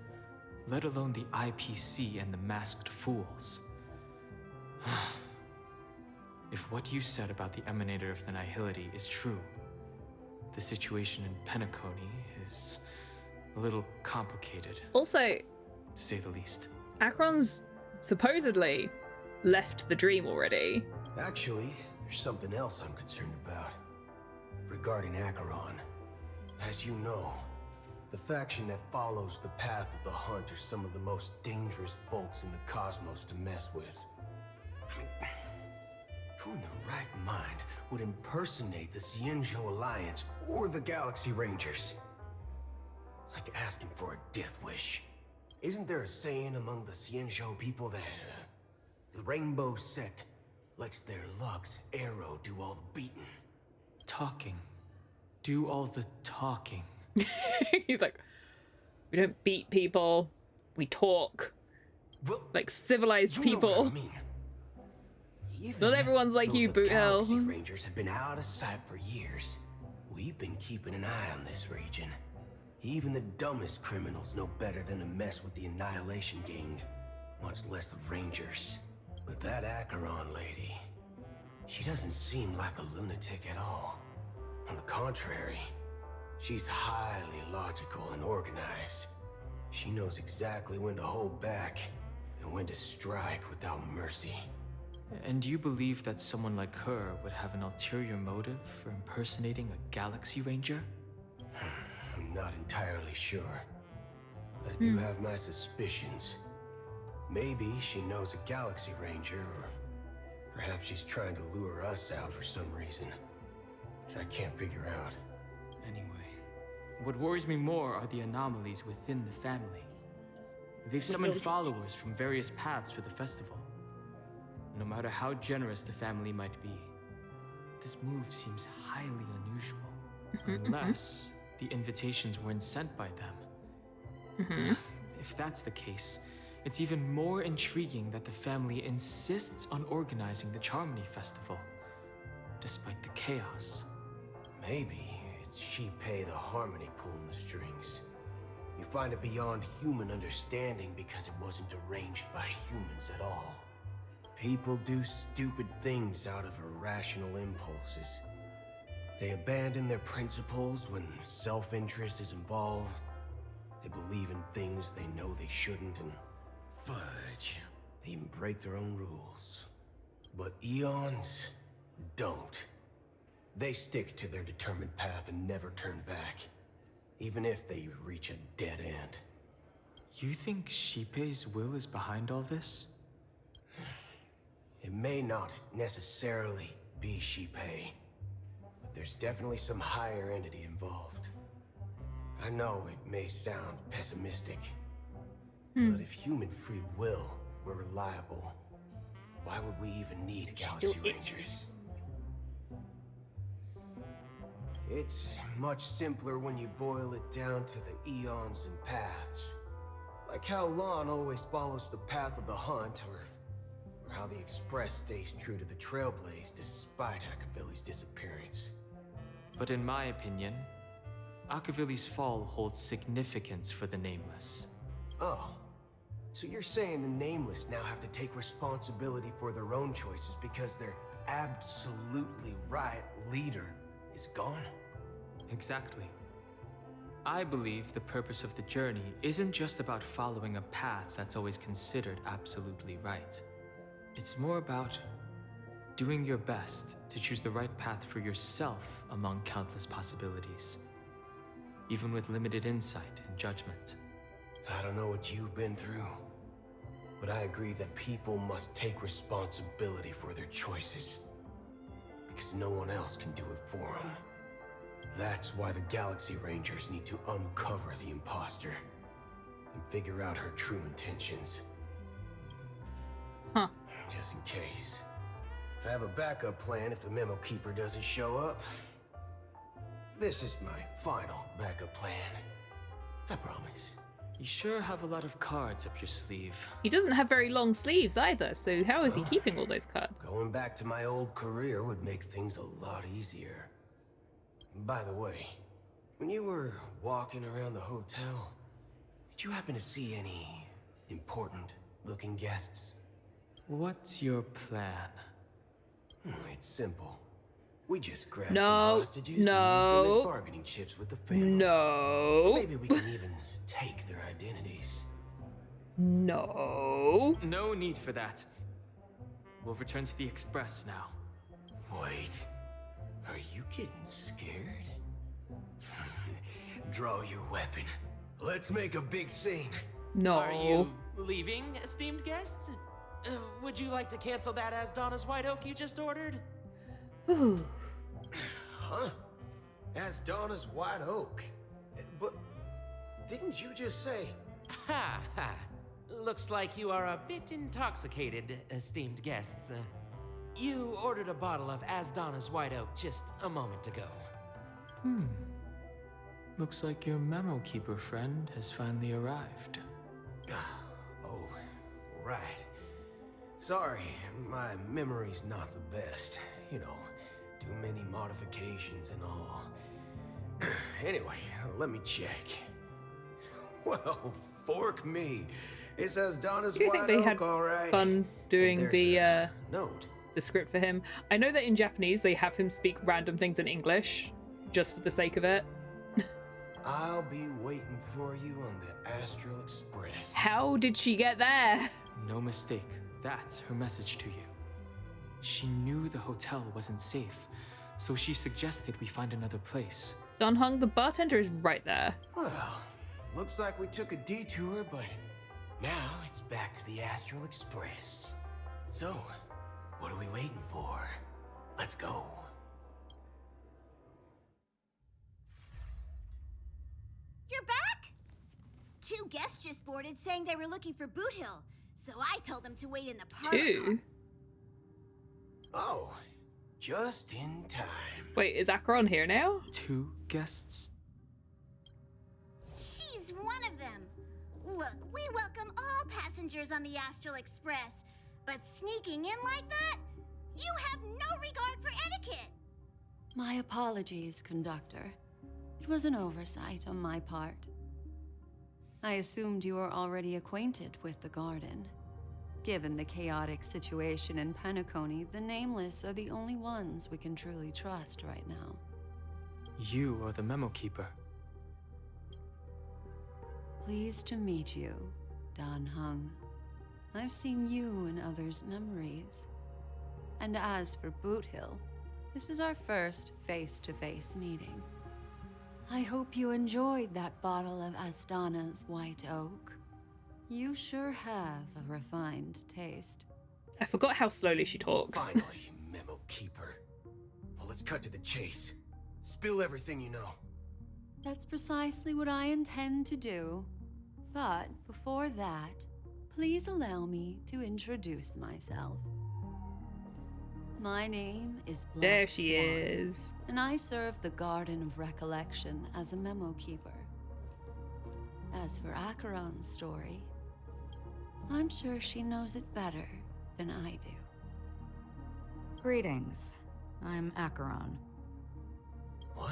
let alone the IPC and the Masked Fools. If what you said about the Emanator of the Nihility is true, the situation in Penacony is a little complicated. Also, to say the least. Akron's supposedly left the dream already. Actually, there's something else I'm concerned about. Regarding Acheron. As you know, the faction that follows the path of the hunt are some of the most dangerous folks in the cosmos to mess with. I mean, who in the right mind would impersonate the Xianzhou Alliance or the Galaxy Rangers? It's like asking for a death wish. Isn't there a saying among the Xianzhou people that the Rainbow Sect lets their Lux arrow do all the beating? Talking. Do all the talking. He's like, we don't beat people, we talk. Well, like civilized people. I mean. Not everyone's like you, Boot Hill. Galaxy Rangers have been out of sight for years. We've been keeping an eye on this region. Even the dumbest criminals know better than to mess with the Annihilation Gang, much less the Rangers. But that Acheron lady, she doesn't seem like a lunatic at all. On the contrary, she's highly logical and organized. She knows exactly when to hold back and when to strike without mercy. And do you believe that someone like her would have an ulterior motive for impersonating a Galaxy Ranger? I'm not entirely sure, but I do have my suspicions. Maybe she knows a Galaxy Ranger, or perhaps she's trying to lure us out for some reason, which I can't figure out. Anyway, what worries me more are the anomalies within the family. They've summoned followers from various paths for the festival. No matter how generous the family might be, this move seems highly unusual. Unless the invitations weren't sent by them. If that's the case, it's even more intriguing that the family insists on organizing the Charmony Festival, despite the chaos. Maybe it's Shipei the Harmony pulling the strings. You find it beyond human understanding because it wasn't arranged by humans at all. People do stupid things out of irrational impulses. They abandon their principles when self-interest is involved. They believe in things they know they shouldn't, and fudge, they even break their own rules. But Eons don't. They stick to their determined path and never turn back, even if they reach a dead end. You think Shipei's will is behind all this? It may not necessarily be Shipei, but there's definitely some higher entity involved. I know it may sound pessimistic, but if human free will were reliable, why would we even need Galaxy Rangers? It's much simpler when you boil it down to the eons and paths. Like how Lon always follows the path of the hunt, or how the Express stays true to the Trailblaze despite Akavili's disappearance. But in my opinion, Akavili's fall holds significance for the Nameless. Oh, so you're saying the Nameless now have to take responsibility for their own choices because their absolutely right leader is gone? Exactly. I believe the purpose of the journey isn't just about following a path that's always considered absolutely right. It's more about doing your best to choose the right path for yourself among countless possibilities, even with limited insight and judgment. I don't know what you've been through, but I agree that people must take responsibility for their choices, because no one else can do it for them. That's why the Galaxy Rangers need to uncover the imposter and figure out her true intentions. Just in case. I have a backup plan if the Memo Keeper doesn't show up. This is my final backup plan. I promise. You sure have a lot of cards up your sleeve. He doesn't have very long sleeves either, so how is he keeping all those cards? Going back to my old career would make things a lot easier. By the way, when you were walking around the hotel, did you happen to see any important-looking guests? What's your plan? It's simple. We just grab some No, hostages and use them no, as bargaining chips with the family. no. Maybe we can even take their identities. No. No need for that. We'll return to the Express now. Wait, are you getting scared? Draw your weapon. Let's make a big scene. No. Are you leaving, esteemed guests? Would you like to cancel that as Donna's White Oak you just ordered? Huh? As Donna's White Oak? But didn't you just say... Ha ha. Looks like you are a bit intoxicated, esteemed guests. You ordered a bottle of As Donna's White Oak just a moment ago. Looks like your memo keeper friend has finally arrived. Oh, right. Sorry, my memory's not the best. You know, too many modifications and all. Anyway, let me check. Well, fork me. It says Donna's Do you think White they Oak, had all right. fun doing the note. the script for him? I know that in Japanese they have him speak random things in English, just for the sake of it. I'll be waiting for you on the Astral Express. How did she get there? No mistake. That's her message to you. She knew the hotel wasn't safe, so she suggested we find another place. Don Hung, the bartender is right there. Well, looks like we took a detour, but now it's back to the Astral Express. So, what are we waiting for? Let's go. You're back? 2 guests just boarded saying they were looking for Boot Hill, so I told them to wait in the parlor. 2? Oh, just in time. Wait, is Acheron here now? 2 guests? She's one of them. Look, we welcome all passengers on the Astral Express, but sneaking in like that? You have no regard for etiquette. My apologies, conductor. It was an oversight on my part. I assumed you were already acquainted with the garden. Given the chaotic situation in Penacony, the Nameless are the only ones we can truly trust right now. You are the memo keeper. Pleased to meet you, Dan Hung. I've seen you in others' memories. And as for Boot Hill, this is our first face-to-face meeting. I hope you enjoyed that bottle of Astana's White Oak. You sure have a refined taste. I forgot how slowly she talks. Finally, memo keeper. Well, let's cut to the chase. Spill everything you know. That's precisely what I intend to do. But before that, please allow me to introduce myself. My name is Black There she Swan, is. and I serve the Garden of Recollection as a memo keeper. As for Acheron's story, I'm sure she knows it better than I do. Greetings. I'm Acheron. What?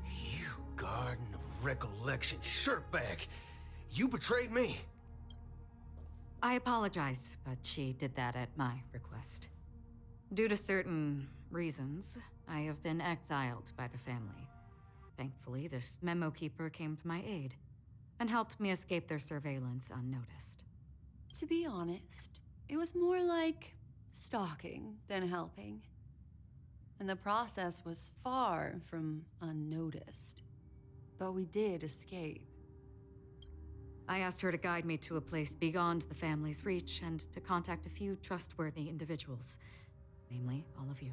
You Garden of Recollection shirtbag! You betrayed me! I apologize, but she did that at my request. Due to certain reasons, I have been exiled by the family. Thankfully, this memo keeper came to my aid and helped me escape their surveillance unnoticed. To be honest, it was more like stalking than helping. And the process was far from unnoticed. But we did escape. I asked her to guide me to a place beyond the family's reach and to contact a few trustworthy individuals. Namely, all of you.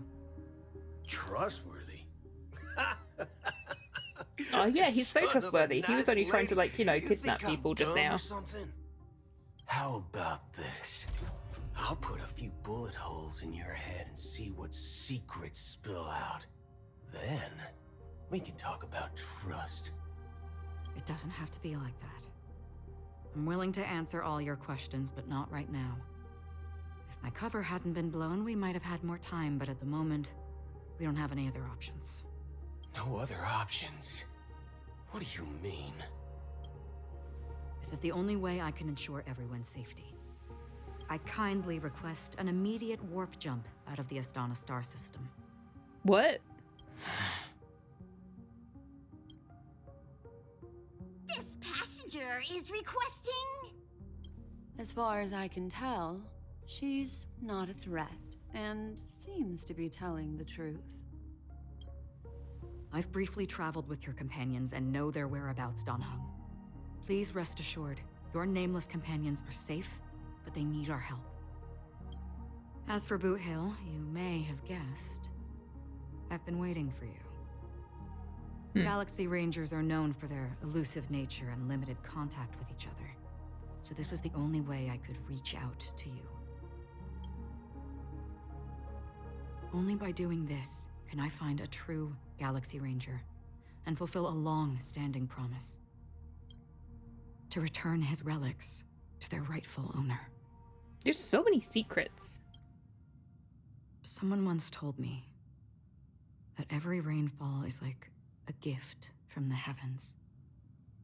Trustworthy? Oh yeah, he's so Son of a trustworthy. He was nice only trying to, lady. like, you know, You kidnap think I'm people just dumb now. or something? How about this? I'll put a few bullet holes in your head and see what secrets spill out. Then, we can talk about trust. It doesn't have to be like that. I'm willing to answer all your questions, but not right now. If my cover hadn't been blown, we might have had more time, but at the moment, we don't have any other options. No other options? What do you mean? This is the only way I can ensure everyone's safety. I kindly request an immediate warp jump out of the Astana star system. What? This passenger is requesting? As far as I can tell, she's not a threat and seems to be telling the truth. I've briefly traveled with your companions and know their whereabouts, Dan Heng. Please rest assured, your nameless companions are safe, but they need our help. As for Boot Hill, you may have guessed, I've been waiting for you. Galaxy Rangers are known for their elusive nature and limited contact with each other, so this was the only way I could reach out to you. Only by doing this can I find a true Galaxy Ranger and fulfill a long-standing promise. To return his relics to their rightful owner. There's so many secrets. Someone once told me that every rainfall is like a gift from the heavens,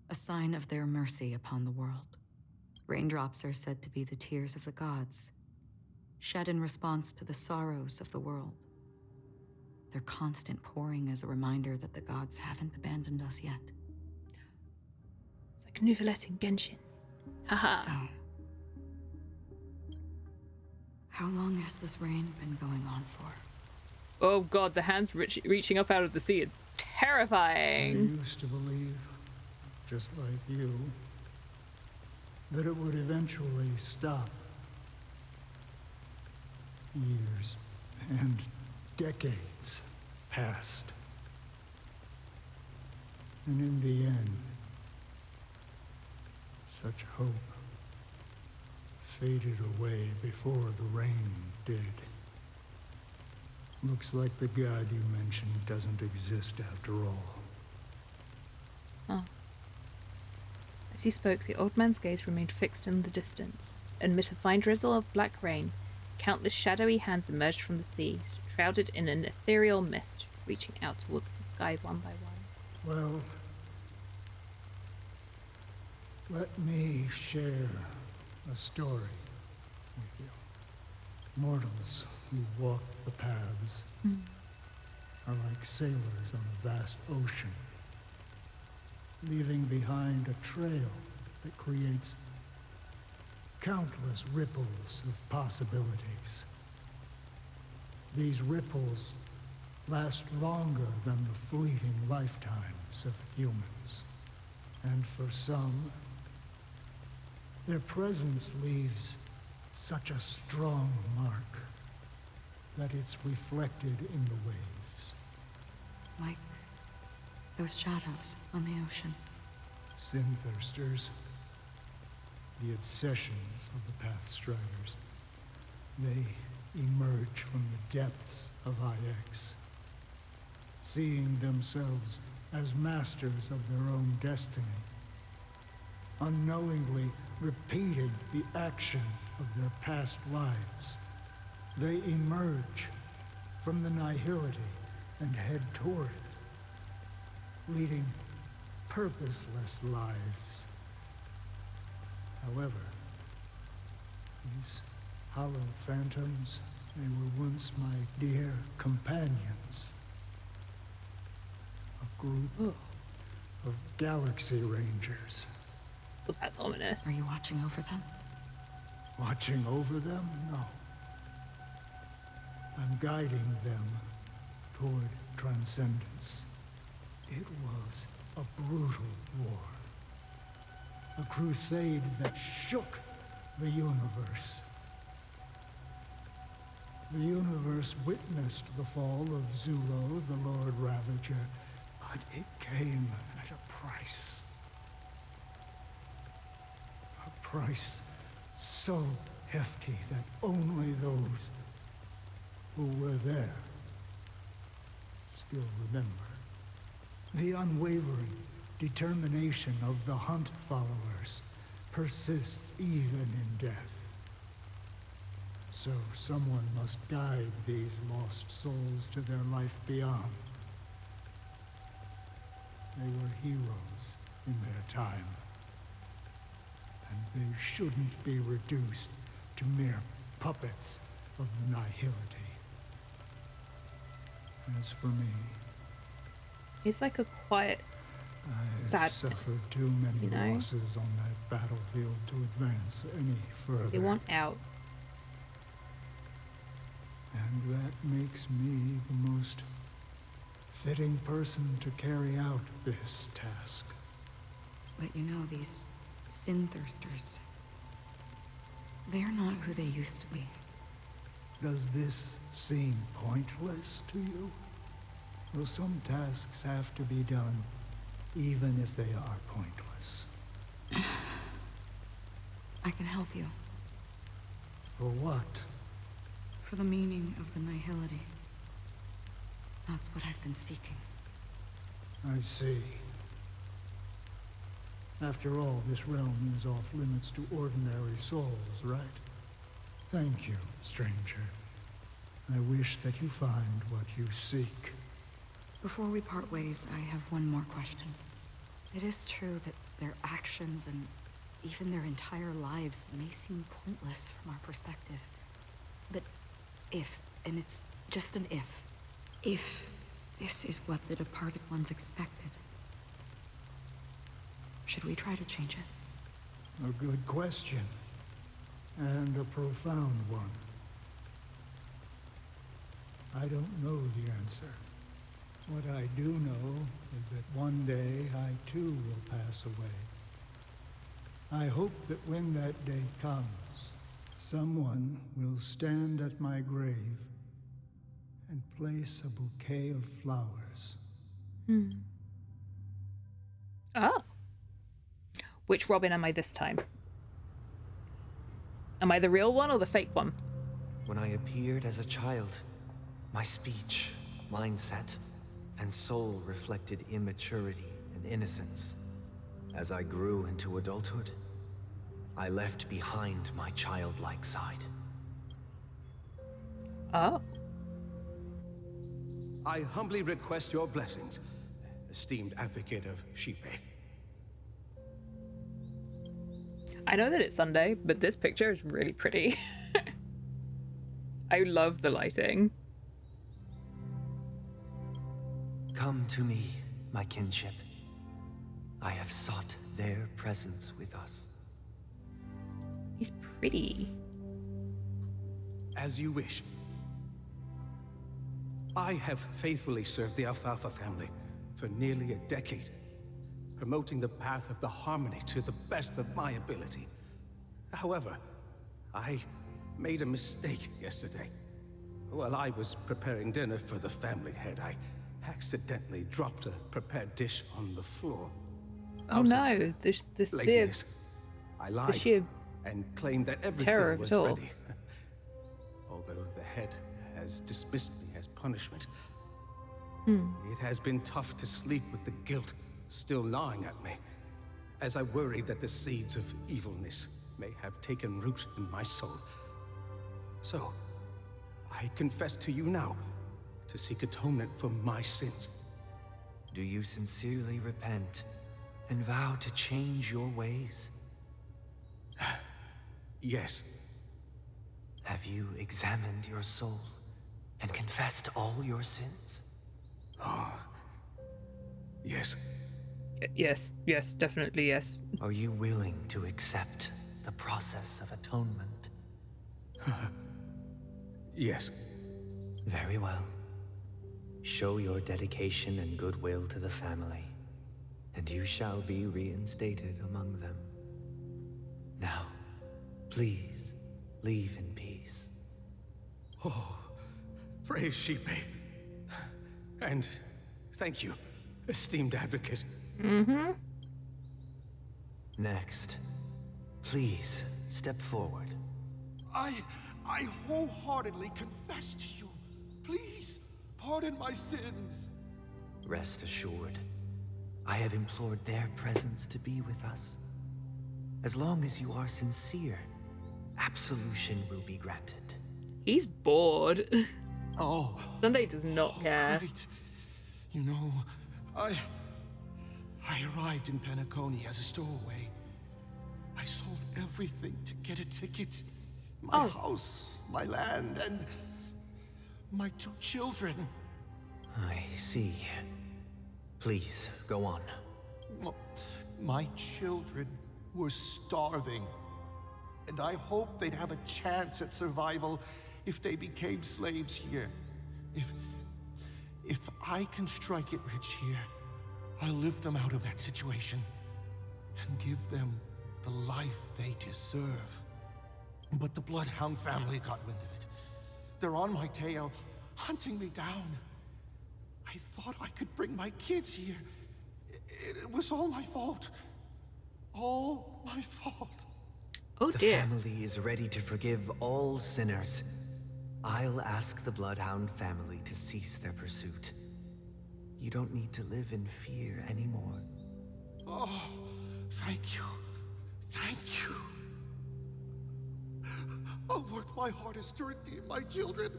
a sign of their mercy upon the world. Raindrops are said to be the tears of the gods, shed in response to the sorrows of the world. Their constant pouring is a reminder that the gods haven't abandoned us yet. It's like Nouvellette in Genshin. Haha. So, how long has this rain been going on for? Oh god, the hands reaching up out of the sea are terrifying. I used to believe, just like you, that it would eventually stop. Years and decades passed. And in the end, such hope faded away before the rain did. Looks like the god you mentioned doesn't exist after all. Huh. As he spoke, the old man's gaze remained fixed in the distance. Amid a fine drizzle of black rain, countless shadowy hands emerged from the sea, shrouded in an ethereal mist, reaching out towards the sky one by one. Well, let me share a story with you. Mortals who walk the paths are like sailors on a vast ocean, leaving behind a trail that creates countless ripples of possibilities. These ripples last longer than the fleeting lifetimes of humans. And for some, their presence leaves such a strong mark that it's reflected in the waves. Like those shadows on the ocean. Sin-thirsters, the obsessions of the Pathstriders, they emerge from the depths of IX, seeing themselves as masters of their own destiny, unknowingly repeating the actions of their past lives. They emerge from the nihility and head toward it, leading purposeless lives. However, these hollow phantoms, they were once my dear companions. A group of Galaxy Rangers. Well, that's ominous. Are you watching over them? Watching over them? No. I'm guiding them toward transcendence. It was a brutal war. A crusade that shook the universe. The universe witnessed the fall of Zulo, the Lord Ravager, but it came at a price. A price so hefty that only those who were there still remember. The unwavering determination of the Hunt followers persists even in death. So someone must guide these lost souls to their life beyond. They were heroes in their time. And they shouldn't be reduced to mere puppets of the nihility. As for me, he's like a quiet, sad. Suffered too many losses on that battlefield to advance any further. They want out. And that makes me the most fitting person to carry out this task. But you know, these sin thirsters, they're not who they used to be. Does this seem pointless to you? Well, some tasks have to be done, even if they are pointless. I can help you. For what? For the meaning of the nihility. That's what I've been seeking. I see. After all, this realm is off limits to ordinary souls, right? Thank you, stranger. I wish that you find what you seek. Before we part ways, I have one more question. It is true that their actions and even their entire lives may seem pointless from our perspective. But if, and it's just an if this is what the departed ones expected, should we try to change it? A good question. And a profound one. I don't know the answer. What I do know is that one day I too will pass away. I hope that when that day comes, someone will stand at my grave and place a bouquet of flowers. Oh. Which Robin am I this time? Am I the real one or the fake one? When I appeared as a child, my speech, mindset, and soul reflected immaturity and innocence. As I grew into adulthood, I left behind my childlike side. Oh. I humbly request your blessings, esteemed advocate of Shipe. I know that it's Sunday, but this picture is really pretty. I love the lighting. Come to me, my kinship. I have sought their presence with us. He's pretty. As you wish. I have faithfully served the Alfalfa family for nearly a decade, promoting the path of the harmony to the best of my ability. However, I made a mistake yesterday. While I was preparing dinner for the family head, I accidentally dropped a prepared dish on the floor. Oh no, the laziness. I lied the sheer and claimed that terror everything of was it all. ready. Although the head has dismissed me as punishment, it has been tough to sleep with the guilt still gnawing at me, as I worry that the seeds of evilness may have taken root in my soul. So, I confess to you now to seek atonement for my sins. Do you sincerely repent and vow to change your ways? Yes. Have you examined your soul and confessed all your sins? Yes. Yes, definitely yes. Are you willing to accept the process of atonement? Yes. Very well. Show your dedication and goodwill to the family, and you shall be reinstated among them. Now, please, leave in peace. Oh, praise Shipe. And thank you, esteemed advocate. Next, please step forward. I wholeheartedly confess to you. Please, pardon my sins. Rest assured, I have implored their presence to be with us. As long as you are sincere, absolution will be granted. He's bored. Oh. Sunday does not care. Great. You know, I arrived in Penacony as a stowaway. I sold everything to get a ticket. My house, my land, and my 2 children. I see. Please, go on. My children were starving, and I hoped they'd have a chance at survival if they became slaves here. If I can strike it rich here, I'll lift them out of that situation and give them the life they deserve. But the Bloodhound family got wind of it. They're on my tail, hunting me down. I thought I could bring my kids here. It was all my fault. All my fault. Oh dear. The family is ready to forgive all sinners. I'll ask the Bloodhound family to cease their pursuit. You don't need to live in fear anymore. Oh, thank you. Thank you. I'll work my hardest to redeem my children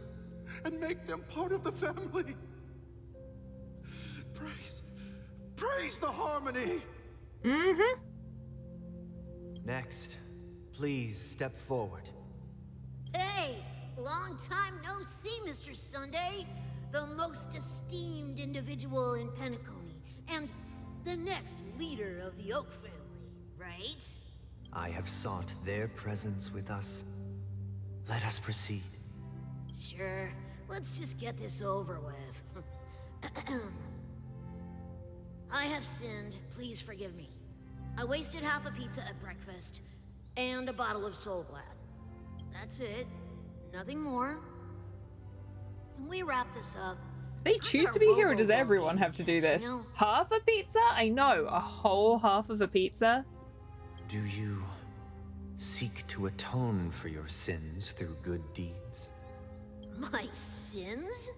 and make them part of the family. Praise the harmony. Mm-hmm. Next, please step forward. Hey, long time no see, Mr. Sunday. The most esteemed individual in Penacony, and the next leader of the Oak family, right? I have sought their presence with us. Let us proceed. Sure, let's just get this over with. I have sinned, please forgive me. I wasted half a pizza at breakfast, and a bottle of Soul Glad. That's it, nothing more. Can we wrap this up? They choose to be here, or does everyone have to do this? Half a pizza? I know, a whole half of a pizza. Do you seek to atone for your sins through good deeds? My sins?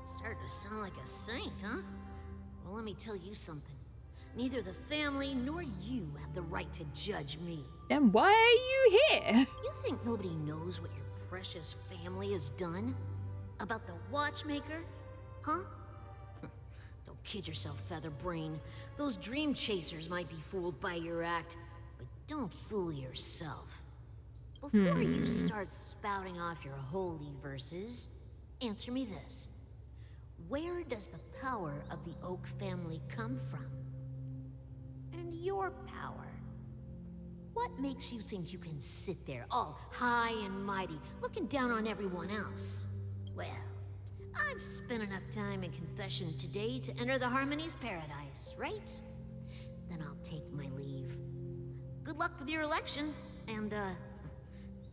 Starting to sound like a saint, huh? Well, let me tell you something. Neither the family nor you have the right to judge me. Then why are you here? You think nobody knows what your precious family has done? About the watchmaker? Huh? Don't kid yourself, Featherbrain. Those dream chasers might be fooled by your act, but don't fool yourself. Before you start spouting off your holy verses, answer me this. Where does the power of the Oak family come from? And your power? What makes you think you can sit there all high and mighty, looking down on everyone else? Well, I've spent enough time in confession today to enter the Harmony's paradise, right? Then I'll take my leave. Good luck with your election, and,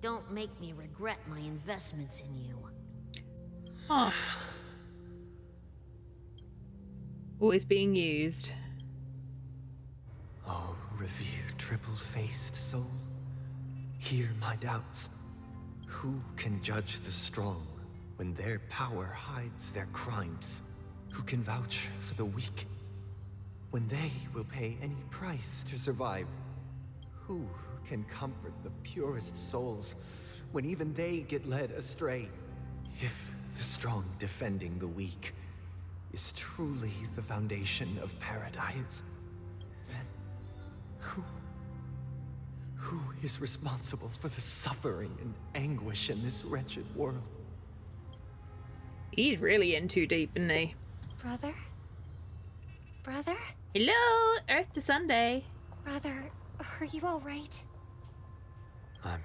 don't make me regret my investments in you. Huh. Always being used. Oh, revered triple-faced soul, hear my doubts. Who can judge the strong when their power hides their crimes? Who can vouch for the weak when they will pay any price to survive? Who can comfort the purest souls when even they get led astray? If the strong defending the weak is truly the foundation of paradise, then who is responsible for the suffering and anguish in this wretched world? He's really in too deep, isn't he? Brother? Brother? Hello, Earth to Sunday. Brother, are you all right? I'm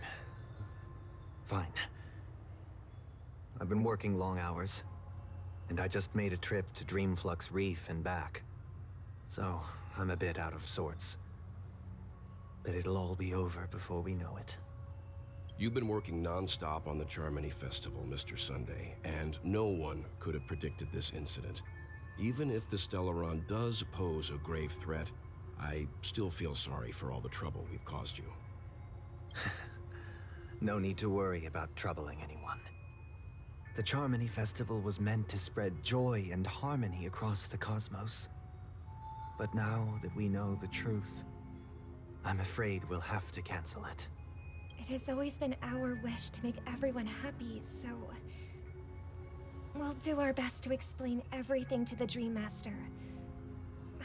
fine. I've been working long hours, and I just made a trip to Dreamflux Reef and back. So, I'm a bit out of sorts. But it'll all be over before we know it. You've been working non-stop on the Charmony Festival, Mr. Sunday, and no one could have predicted this incident. Even if the Stellaron does pose a grave threat, I still feel sorry for all the trouble we've caused you. No need to worry about troubling anyone. The Charmony Festival was meant to spread joy and harmony across the cosmos. But now that we know the truth, I'm afraid we'll have to cancel it. It has always been our wish to make everyone happy, so... we'll do our best to explain everything to the Dream Master.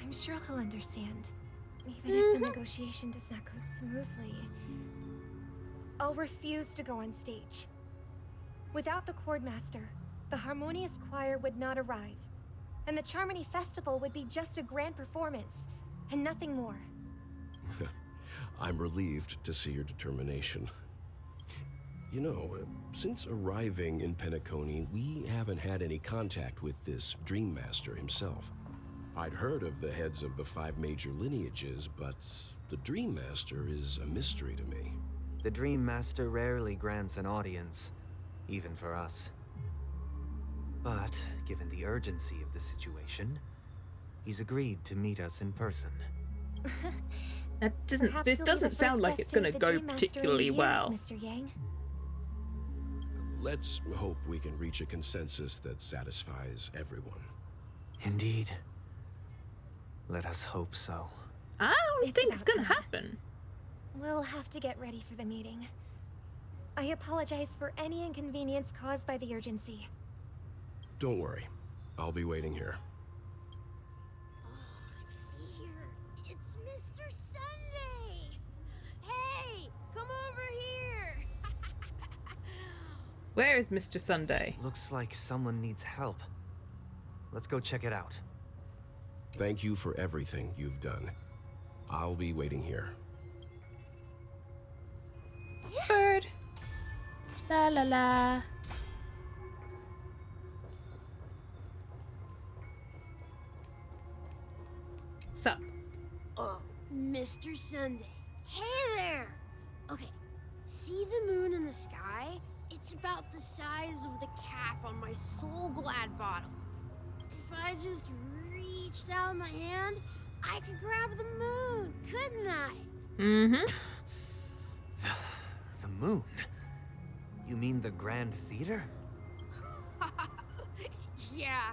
I'm sure he'll understand. Even if the negotiation does not go smoothly, I'll refuse to go on stage. Without the Chordmaster, the Harmonious Choir would not arrive, and the Charmony Festival would be just a grand performance, and nothing more. I'm relieved to see your determination. You know, since arriving in Penacony, we haven't had any contact with this Dream Master himself. I'd heard of the heads of the 5 major lineages, but the Dream Master is a mystery to me. The Dream Master rarely grants an audience, even for us. But, given the urgency of the situation, he's agreed to meet us in person. This doesn't sound like it's going to go particularly well. Mr. Yang. Let's hope we can reach a consensus that satisfies everyone. Indeed. Let us hope so. I don't think it's going to happen. We'll have to get ready for the meeting. I apologize for any inconvenience caused by the urgency. Don't worry. I'll be waiting here. It's Mr. Sunday! Hey, come over here! Where is Mr. Sunday? Looks like someone needs help. Let's go check it out. Thank you for everything you've done. I'll be waiting here. Bird. La la la. Sup? Oh, Mr. Sunday. Hey there! Okay, see the moon in the sky? It's about the size of the cap on my Soul Glad bottle. If I just reached out my hand, I could grab the moon, couldn't I? Mm-hmm. The moon? You mean the Grand Theater? Yeah.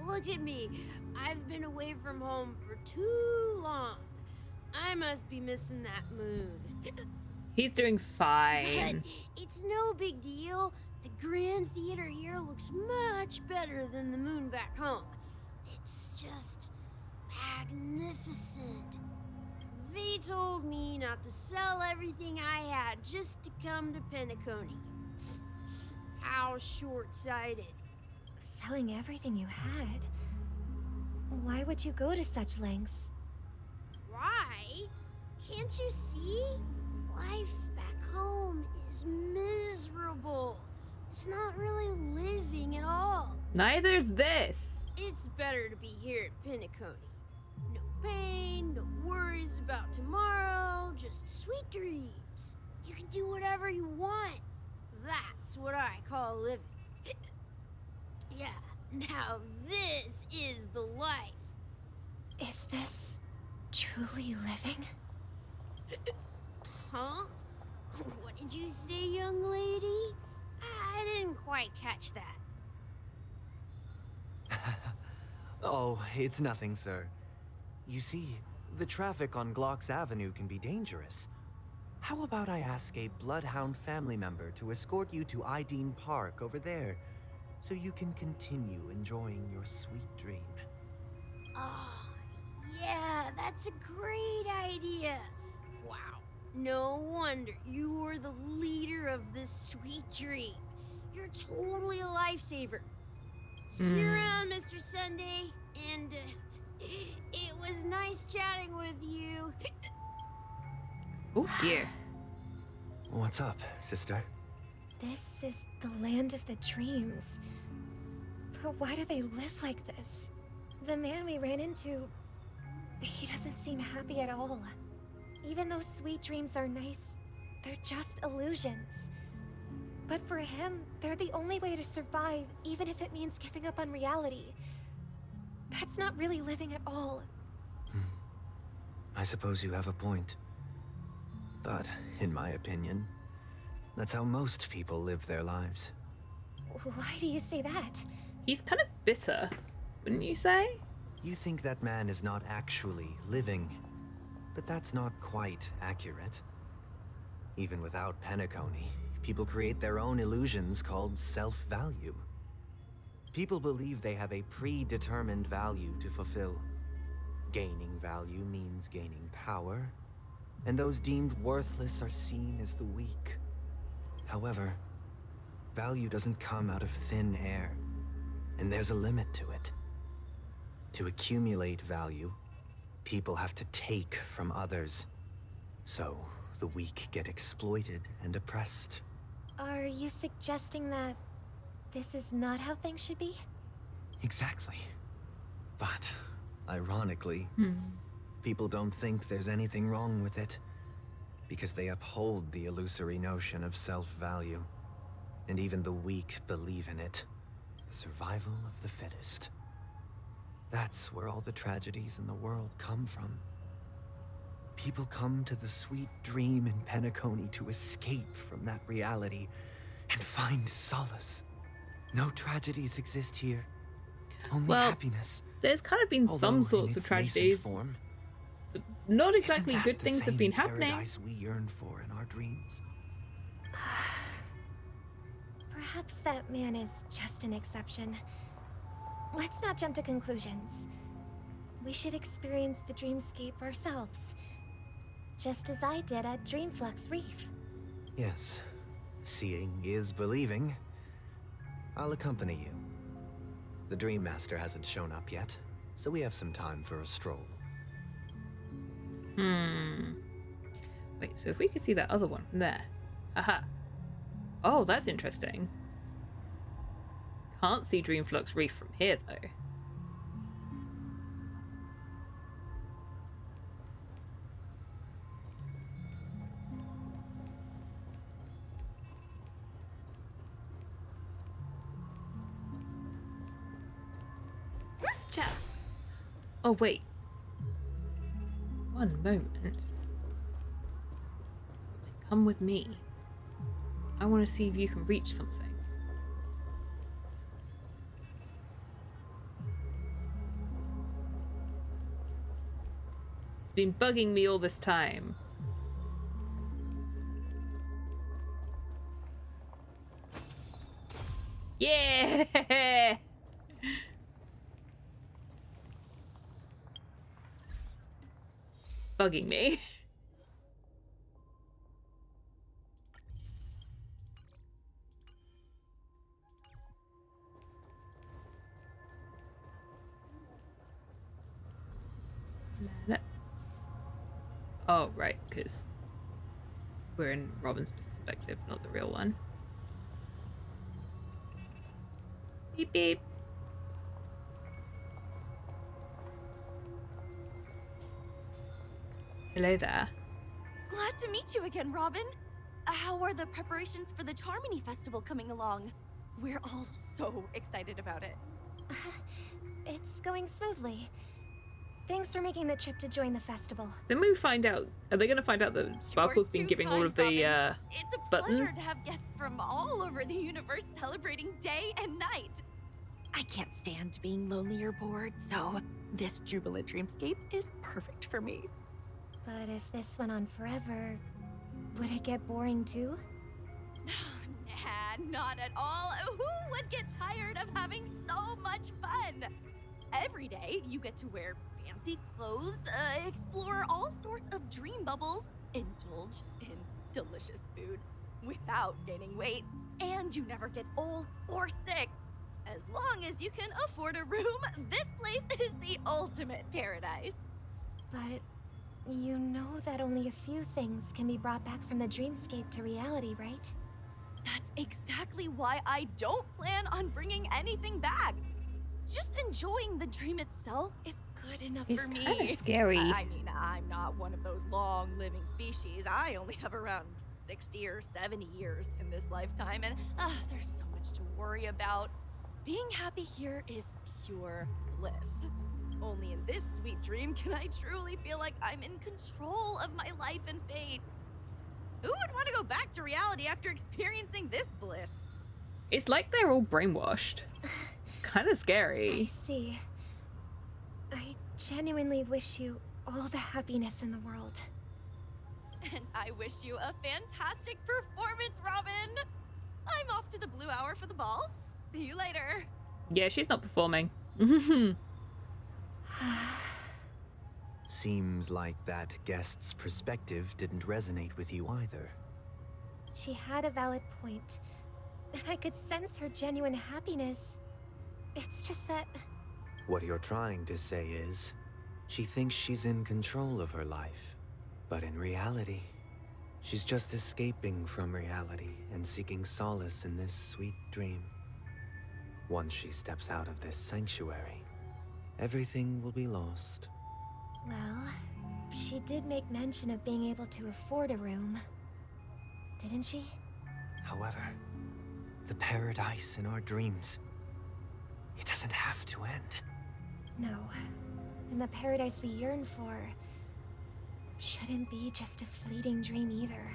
Look at me. I've been away from home for too long. I must be missing that moon. He's doing fine. But it's no big deal. The Grand Theater here looks much better than the moon back home. It's just magnificent. They told me not to sell everything I had just to come to Penacony. How short-sighted. Selling everything you had? Why would you go to such lengths? Why? Can't you see? Life back home is miserable. It's not really living at all. Neither's this. It's better to be here at Penacony. No pain, no worries about tomorrow, just sweet dreams. You can do whatever you want. That's what I call living. Yeah, now this is the life. Is this truly living? Huh? What did you say, young lady? I didn't quite catch that. Oh, it's nothing, sir. You see, the traffic on Glock's Avenue can be dangerous. How about I ask a Bloodhound family member to escort you to Ideen Park over there, so you can continue enjoying your sweet dream? Oh, yeah, that's a great idea. Wow, no wonder you were the leader of this sweet dream. You're totally a lifesaver. See you around, Mr. Sunday, and it was nice chatting with you. Oh dear. What's up, sister? This is the land of the dreams. But why do they live like this? The man we ran into, he doesn't seem happy at all. Even though sweet dreams are nice, they're just illusions. But for him, they're the only way to survive, even if it means giving up on reality. That's not really living at all. I suppose you have a point. But, in my opinion, that's how most people live their lives. Why do you say that? He's kind of bitter, wouldn't you say? You think that man is not actually living, but that's not quite accurate. Even without Penacony, people create their own illusions called self-value. People believe they have a predetermined value to fulfill, Gaining value means gaining power, and those deemed worthless are seen as the weak. However, value doesn't come out of thin air, and there's a limit to it. To accumulate value, people have to take from others. So, the weak get exploited and oppressed. Are you suggesting that this is not how things should be? Exactly. But, ironically, people don't think there's anything wrong with it, because they uphold the illusory notion of self-value. And even the weak believe in it. The survival of the fittest. That's where all the tragedies in the world come from. People come to the sweet dream in Penacony to escape from that reality and find solace. No tragedies exist here. Only happiness. There's kind of been some sorts of tragedies. Form, not exactly good things have been happening. Paradise we yearn for in our dreams. Perhaps that man is just an exception. Let's not jump to conclusions. We should experience the dreamscape ourselves. Just as I did at Dreamflux Reef. Yes. Seeing is believing. I'll accompany you. The Dream Master hasn't shown up yet, so we have some time for a stroll. Wait, so if we could see that other one from there. Haha. Oh, that's interesting. Can't see Dreamflux Reef from here, though. Oh, wait. One moment. Come with me. I want to see if you can reach something. It's been bugging me all this time. Yeah! Bugging me. Oh, right, because we're in Robin's perspective, not the real one. Beep beep. Hello there. Glad to meet you again, Robin. How are the preparations for the Charmony Festival coming along? We're all so excited about it. It's going smoothly. Thanks for making the trip to join the festival. Then we find out, are they going to find out that Sparkle's been giving all of the It's a buttons? pleasure to have guests from all over the universe celebrating day and night. I can't stand being lonely or bored, so this jubilant dreamscape is perfect for me. But if this went on forever, would it get boring too? Nah, not at all. Who would get tired of having so much fun? Every day, you get to wear fancy clothes, explore all sorts of dream bubbles, indulge in delicious food without gaining weight, and you never get old or sick. As long as you can afford a room, this place is the ultimate paradise. But you know that only a few things can be brought back from the dreamscape to reality, right? That's exactly why I don't plan on bringing anything back. Just enjoying the dream itself is good enough for me. It's kind of scary. I mean, I'm not one of those long-living species. I only have around 60 or 70 years in this lifetime, and there's so much to worry about. Being happy here is pure bliss. Only in this sweet dream can I truly feel like I'm in control of my life and fate. Who would want to go back to reality after experiencing this bliss? It's like they're all brainwashed. It's kind of scary. I see. I genuinely wish you all the happiness in the world. And I wish you a fantastic performance, Robin! I'm off to the Blue Hour for the ball. See you later. Yeah, she's not performing. Seems like that guest's perspective didn't resonate with you either. She had a valid point. I could sense her genuine happiness. It's just that... What you're trying to say is, she thinks she's in control of her life. But in reality, she's just escaping from reality and seeking solace in this sweet dream. Once she steps out of this sanctuary, everything will be lost. Well, she did make mention of being able to afford a room. Didn't she? However, the paradise in our dreams, it doesn't have to end. No. And the paradise we yearn for shouldn't be just a fleeting dream either.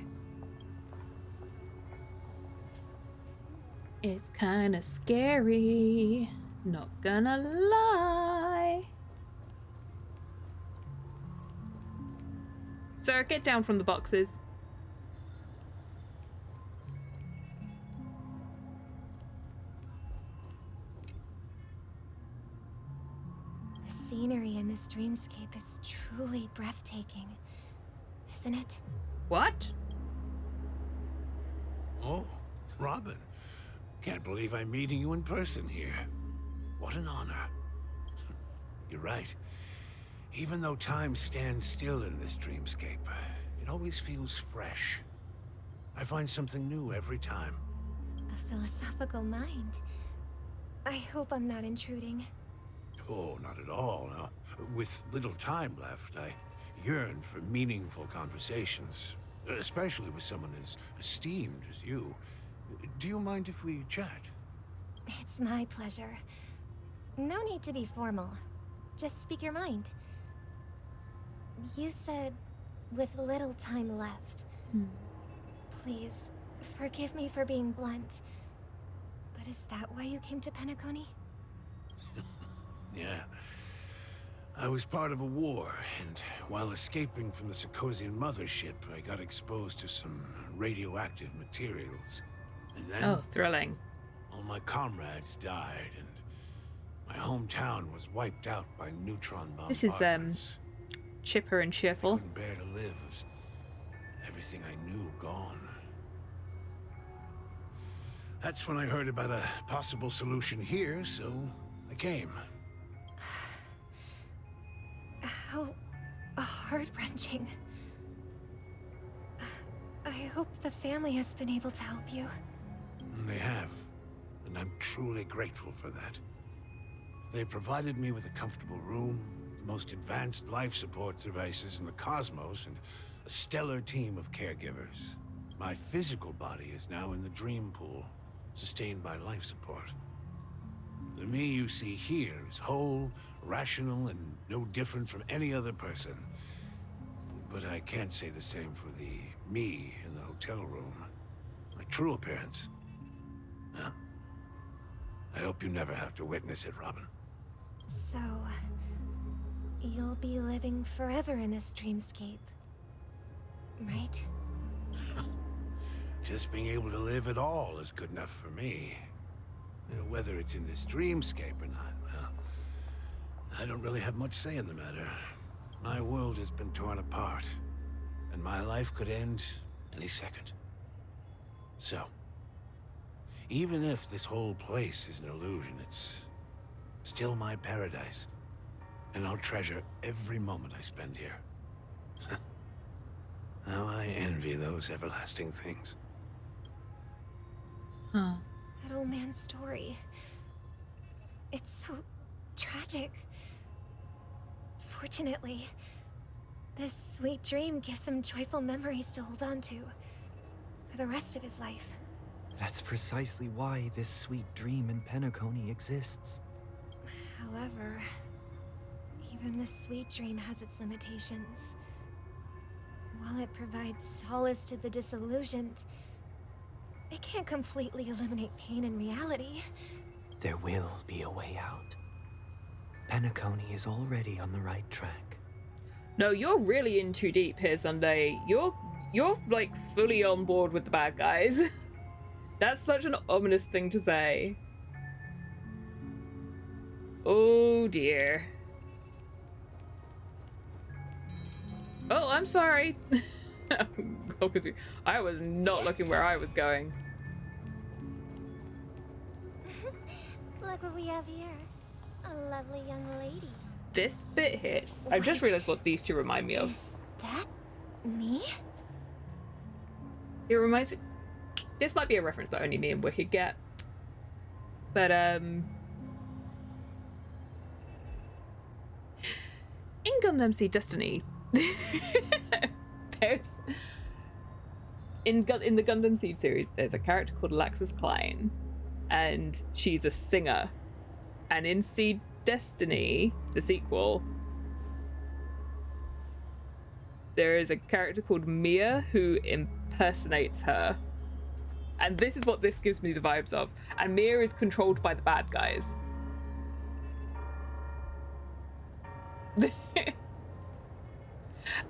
It's kinda scary. Not gonna lie. Sir, get down from the boxes. The scenery in this dreamscape is truly breathtaking, isn't it? What? Oh, Robin. Can't believe I'm meeting you in person here. What an honor. You're right. Even though time stands still in this dreamscape, it always feels fresh. I find something new every time. A philosophical mind. I hope I'm not intruding. Oh, not at all. No. With little time left, I yearn for meaningful conversations, especially with someone as esteemed as you. Do you mind if we chat? It's my pleasure. No need to be formal. Just speak your mind. You said, with little time left. Please, forgive me for being blunt. But is that why you came to Penacony? Yeah. I was part of a war, and while escaping from the Sarkosian mothership, I got exposed to some radioactive materials. And then... Oh, thrilling. All my comrades died, and my hometown was wiped out by neutron bombardments. This is, chipper and cheerful. I couldn't bear to live with everything I knew gone. That's when I heard about a possible solution here, so I came. How heart-wrenching. I hope the family has been able to help you. They have, and I'm truly grateful for that. They provided me with a comfortable room, the most advanced life support devices in the cosmos, and a stellar team of caregivers. My physical body is now in the dream pool, sustained by life support. The me you see here is whole, rational, and no different from any other person. But I can't say the same for the me in the hotel room. My true appearance. Huh? I hope you never have to witness it, Robin. So, you'll be living forever in this dreamscape, right? Just being able to live at all is good enough for me. Whether it's in this dreamscape or not, well, I don't really have much say in the matter. My world has been torn apart, and my life could end any second. So, even if this whole place is an illusion, it's still my paradise, and I'll treasure every moment I spend here. How I envy those everlasting things. Huh. That old man's story. It's so tragic. Fortunately, this sweet dream gives him joyful memories to hold on to for the rest of his life. That's precisely why this sweet dream in Penacony exists. However, even the sweet dream has its limitations. While it provides solace to the disillusioned, it can't completely eliminate pain in reality. There will be a way out. Penacony is already on the right track. No, you're really in too deep here, Sunday. You're like fully on board with the bad guys. That's such an ominous thing to say. Oh dear. Oh, I'm sorry. I was not looking where I was going. Look what we have here. A lovely young lady. This bit here, I've just realized what these two remind me of. Is that me? It reminds me, this might be a reference that only me and Wicked get. But in Gundam Seed Destiny, there's in the Gundam Seed series, there's a character called Laxus Klein, and she's a singer. And in Seed Destiny, the sequel, there is a character called Mia who impersonates her. And this is what this gives me the vibes of. And Mia is controlled by the bad guys.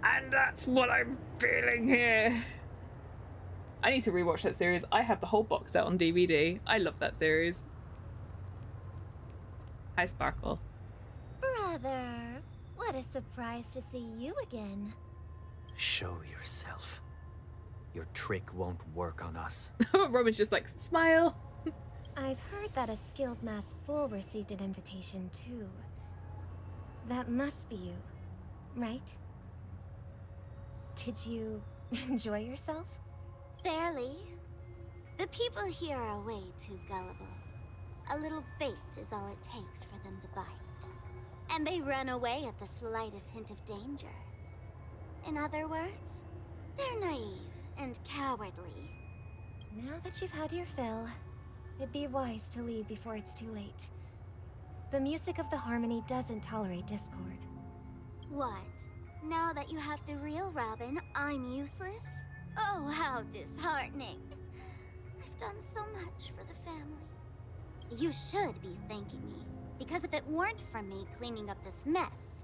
And that's what I'm feeling here. I need to rewatch that series. I have the whole box set on DVD. I love that series. Hi, Sparkle. Brother, what a surprise to see you again. Show yourself. Your trick won't work on us. Robin's just like, smile. I've heard that a skilled mass fool received an invitation too. That must be you, right? Did you enjoy yourself? Barely. The people here are way too gullible. A little bait is all it takes for them to bite. And they run away at the slightest hint of danger. In other words, they're naive and cowardly. Now that you've had your fill, it'd be wise to leave before it's too late. The music of the harmony doesn't tolerate discord. What? Now that you have the real Robin, I'm useless? Oh, how disheartening. I've done so much for the family. You should be thanking me, because if it weren't for me cleaning up this mess,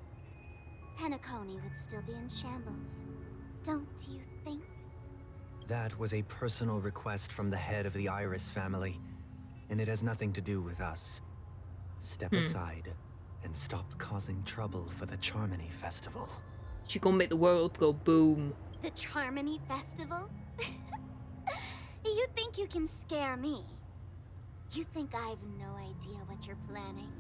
Penacony would still be in shambles. Don't you think? That was a personal request from the head of the Iris family, and it has nothing to do with us. Step aside and stop causing trouble for the Charmony Festival. She gonna make the world go boom. The Charmony Festival? You think you can scare me? You think I've no idea what you're planning?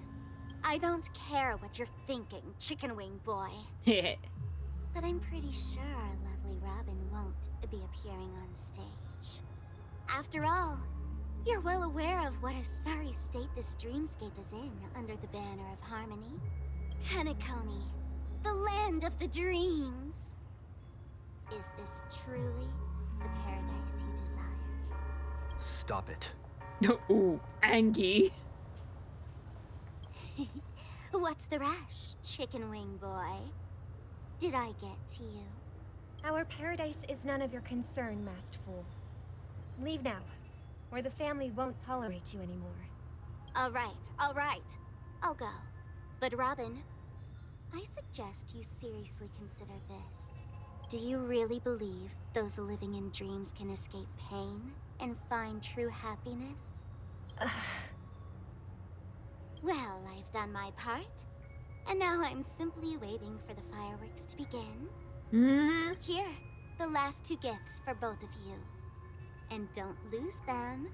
I don't care what you're thinking, chicken wing boy. But I'm pretty sure our lovely Robin won't be appearing on stage. After all, you're well aware of what a sorry state this dreamscape is in under the banner of harmony. Penacony, the land of the dreams. Is this truly the paradise you desire? Stop it. Ooh, Angie. What's the rush, chicken wing boy? Did I get to you? Our paradise is none of your concern, masked fool. Leave now, or the family won't tolerate you anymore. All right. I'll go. But Robin, I suggest you seriously consider this. Do you really believe those living in dreams can escape pain and find true happiness? Well, I've done my part, and now I'm simply waiting for the fireworks to begin. Here, the last 2 gifts for both of you. And don't lose them.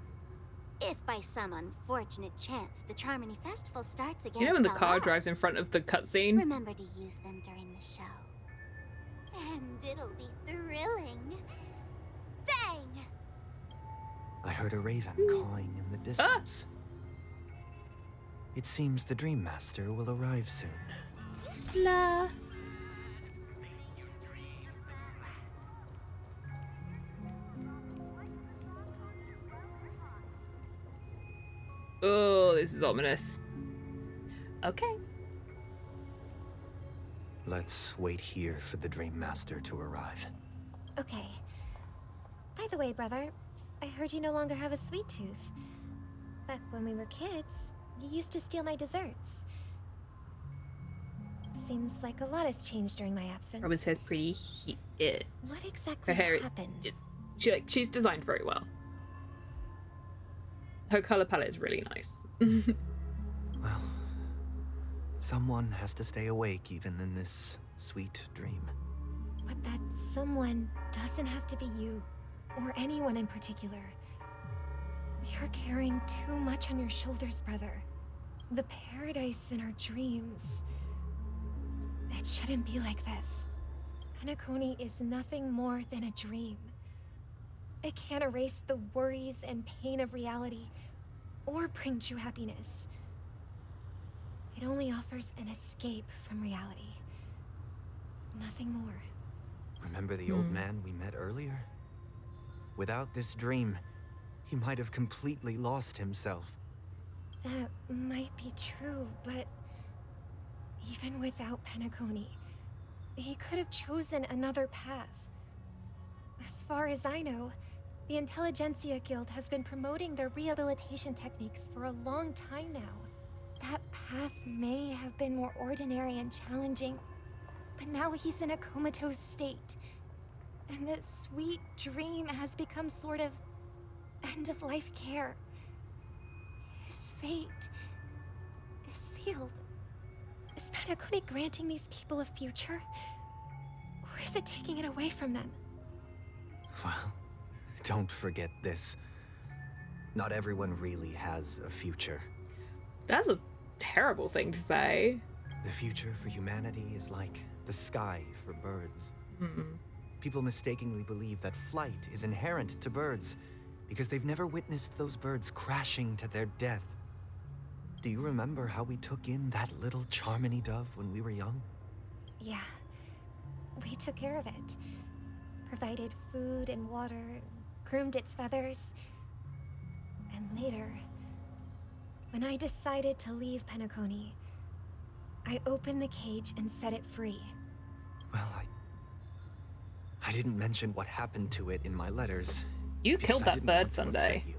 If by some unfortunate chance the Charmony Festival starts again, You know when the car drives in front of the cutscene? remember to use them during the show. And it'll be thrilling. Bang! I heard a raven cawing in the distance. It seems the Dream Master will arrive soon. La. Oh, this is ominous. Okay. Let's wait here for the Dream Master to arrive. Okay. By the way, brother, I heard you no longer have a sweet tooth. Back when we were kids, you used to steal my desserts. Seems like a lot has changed during my absence. Robin says pretty he is. What exactly Her hair happened? She's designed very well. Her color palette is really nice. Well, someone has to stay awake even in this sweet dream. But that someone doesn't have to be you, or anyone in particular. You're carrying too much on your shoulders, brother. The paradise in our dreams. It shouldn't be like this. Penacony is nothing more than a dream. It can't erase the worries and pain of reality, or bring true happiness. It only offers an escape from reality. Nothing more. Remember the old man we met earlier? Without this dream, he might have completely lost himself. That might be true, but even without Penacony, he could have chosen another path. As far as I know, the Intelligentsia Guild has been promoting their rehabilitation techniques for a long time now. That path may have been more ordinary and challenging, but now he's in a comatose state. And the sweet dream has become sort of end-of-life care. His fate is sealed. Is Penacony granting these people a future? Or is it taking it away from them? Well, don't forget this. Not everyone really has a future. That's a terrible thing to say. The future for humanity is like the sky for birds. Mm-mm. People mistakenly believe that flight is inherent to birds because they've never witnessed those birds crashing to their death. Do you remember how we took in that little Charmony dove when we were young? Yeah. We took care of it. Provided food and water, groomed its feathers. And later, when I decided to leave Penacony, I opened the cage and set it free. Well, I didn't mention what happened to it in my letters. You killed that bird Sunday. someday.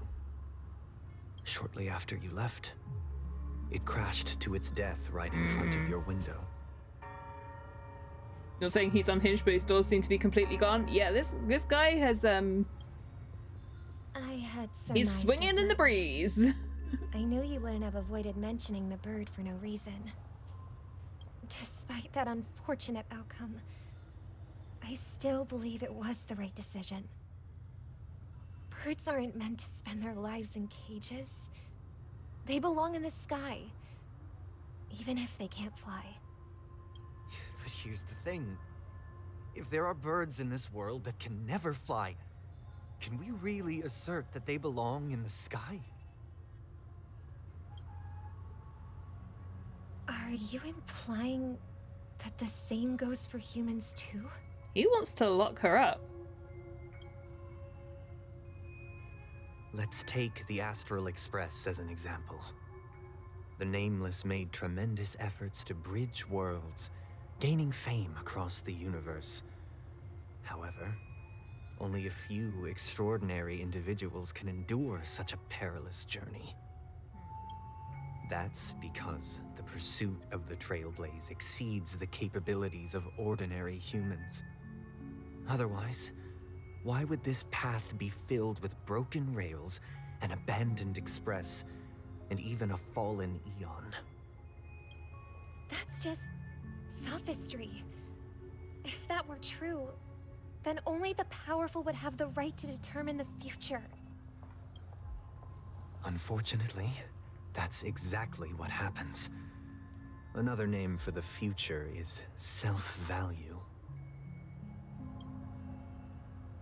Shortly after you left, it crashed to its death right in front of your window. You're saying he's unhinged, but his doors seem to be completely gone? Yeah, this guy has, I had surmised he's swinging as in the much. breeze. I knew you wouldn't have avoided mentioning the bird for no reason. Despite that unfortunate outcome, I still believe it was the right decision. Birds aren't meant to spend their lives in cages. They belong in the sky, even if they can't fly. But here's the thing. If there are birds in this world that can never fly, can we really assert that they belong in the sky? Are you implying that the same goes for humans too? He wants to lock her up. Let's take the Astral Express as an example. The Nameless made tremendous efforts to bridge worlds, gaining fame across the universe. However, only a few extraordinary individuals can endure such a perilous journey. That's because the pursuit of the Trailblaze exceeds the capabilities of ordinary humans. Otherwise, why would this path be filled with broken rails, an abandoned express, and even a fallen eon? That's just sophistry. If that were true, then only the powerful would have the right to determine the future. Unfortunately, that's exactly what happens. Another name for the future is self-value.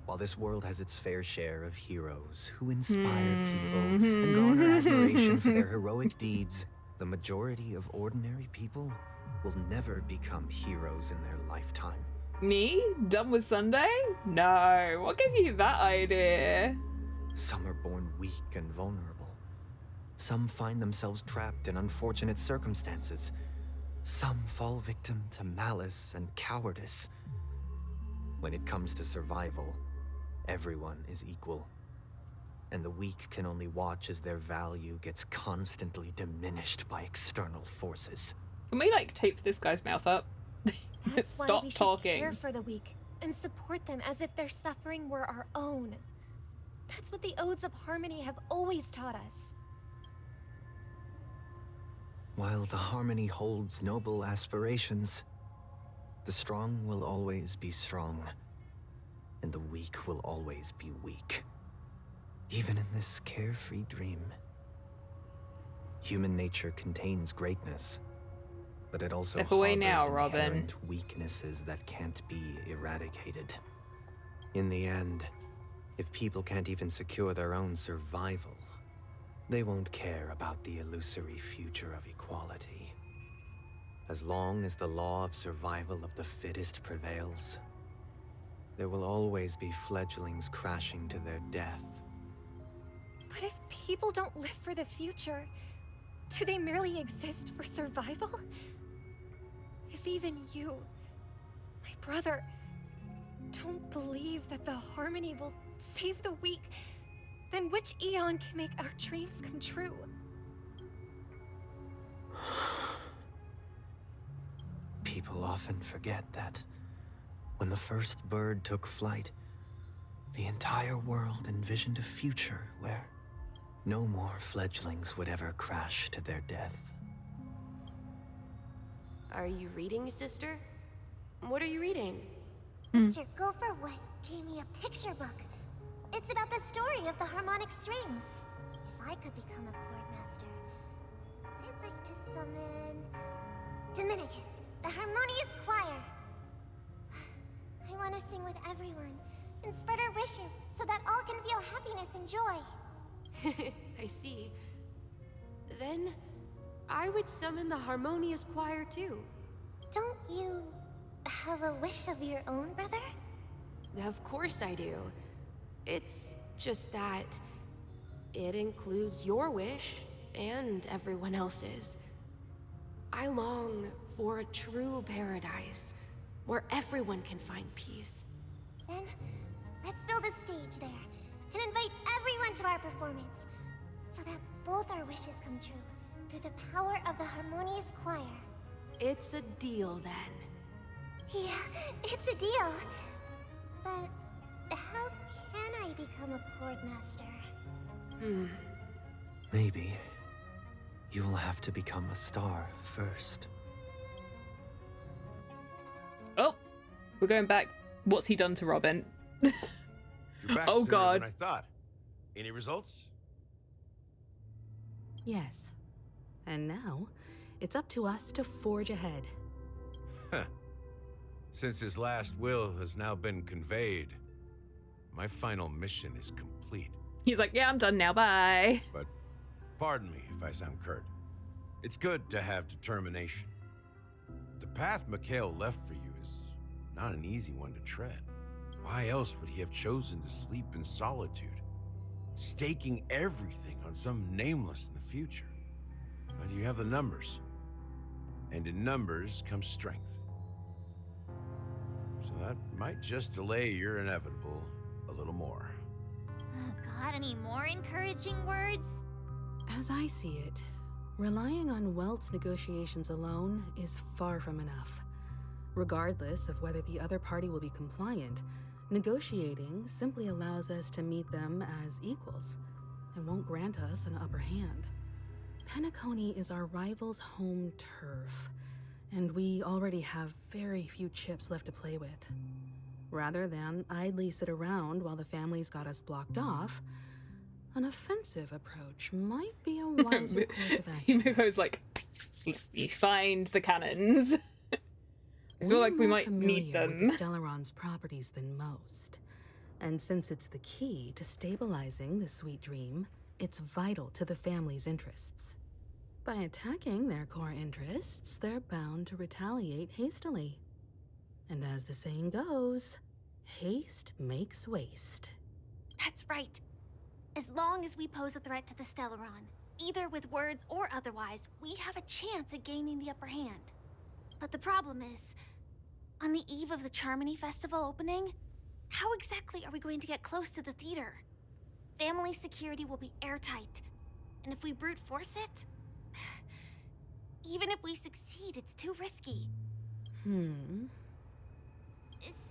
While this world has its fair share of heroes who inspire people and garner admiration for their heroic deeds, the majority of ordinary people will never become heroes in their lifetime. Me? Done with Sunday? No. What gave you that idea? Some are born weak and vulnerable. Some find themselves trapped in unfortunate circumstances. Some fall victim to malice and cowardice. When it comes to survival, everyone is equal. And the weak can only watch as their value gets constantly diminished by external forces. Can we, like, tape this guy's mouth up? That's why Stop we should talking. care for the weak and support them as if their suffering were our own. That's what the Odes of Harmony have always taught us. While the Harmony holds noble aspirations, The strong will always be strong, and the weak will always be weak. Even in this carefree dream. Human nature contains greatness, but it also Step away now, harbors Robin. inherent weaknesses that can't be eradicated. In the end, if people can't even secure their own survival, they won't care about the illusory future of equality. As long as the law of survival of the fittest prevails, there will always be fledglings crashing to their death. But if people don't live for the future, do they merely exist for survival? If even you, my brother, don't believe that the harmony will save the weak, then which Eon can make our dreams come true? People often forget that when the first bird took flight, the entire world envisioned a future where no more fledglings would ever crash to their death. Are you reading, sister? What are you reading? Mr. Gopherwood gave me a picture book. It's about the story of the harmonic strings. If I could become a chord master, I'd like to summon Dominicus, the harmonious choir. I want to sing with everyone and spread our wishes so that all can feel happiness and joy. I see. Then, I would summon the harmonious choir too. Don't you have a wish of your own, brother? Of course I do. It's just that it includes your wish and everyone else's. I long for a true paradise where everyone can find peace. Then, let's build a stage there and invite everyone to our performance so that both our wishes come true through the power of the harmonious choir. It's a deal then. Yeah, it's a deal. But how can I become a chord master? Maybe you'll have to become a star first. Oh, we're going back. What's he done to Robin? You're back Oh, sooner God. than I thought. Any results? Yes. And now, it's up to us to forge ahead. Huh. Since his last will has now been conveyed, my final mission is complete. He's like, yeah, I'm done now, bye. But pardon me if I sound curt. It's good to have determination. The path Mikhail left for you is not an easy one to tread. Why else would he have chosen to sleep in solitude, staking everything on some nameless in the future? But you have the numbers, and in numbers comes strength. So that might just delay your inevitable a little more. Got any more encouraging words? As I see it, relying on Welt's negotiations alone is far from enough. Regardless of whether the other party will be compliant, negotiating simply allows us to meet them as equals and won't grant us an upper hand. Penacony is our rival's home turf, and we already have very few chips left to play with. Rather than idly sit around while the family's got us blocked off, an offensive approach might be a wiser course of action. Himiko's like, you find the cannons. I feel like we might need them. With the Stellaron's properties than most. And since it's the key to stabilizing the sweet dream, it's vital to the family's interests. By attacking their core interests, they're bound to retaliate hastily. And as the saying goes, haste makes waste. That's right. As long as we pose a threat to the Stellaron, either with words or otherwise, we have a chance at gaining the upper hand. But the problem is, on the eve of the Charmony Festival opening, how exactly are we going to get close to the theater? Family security will be airtight, and if we brute force it, even if we succeed, it's too risky.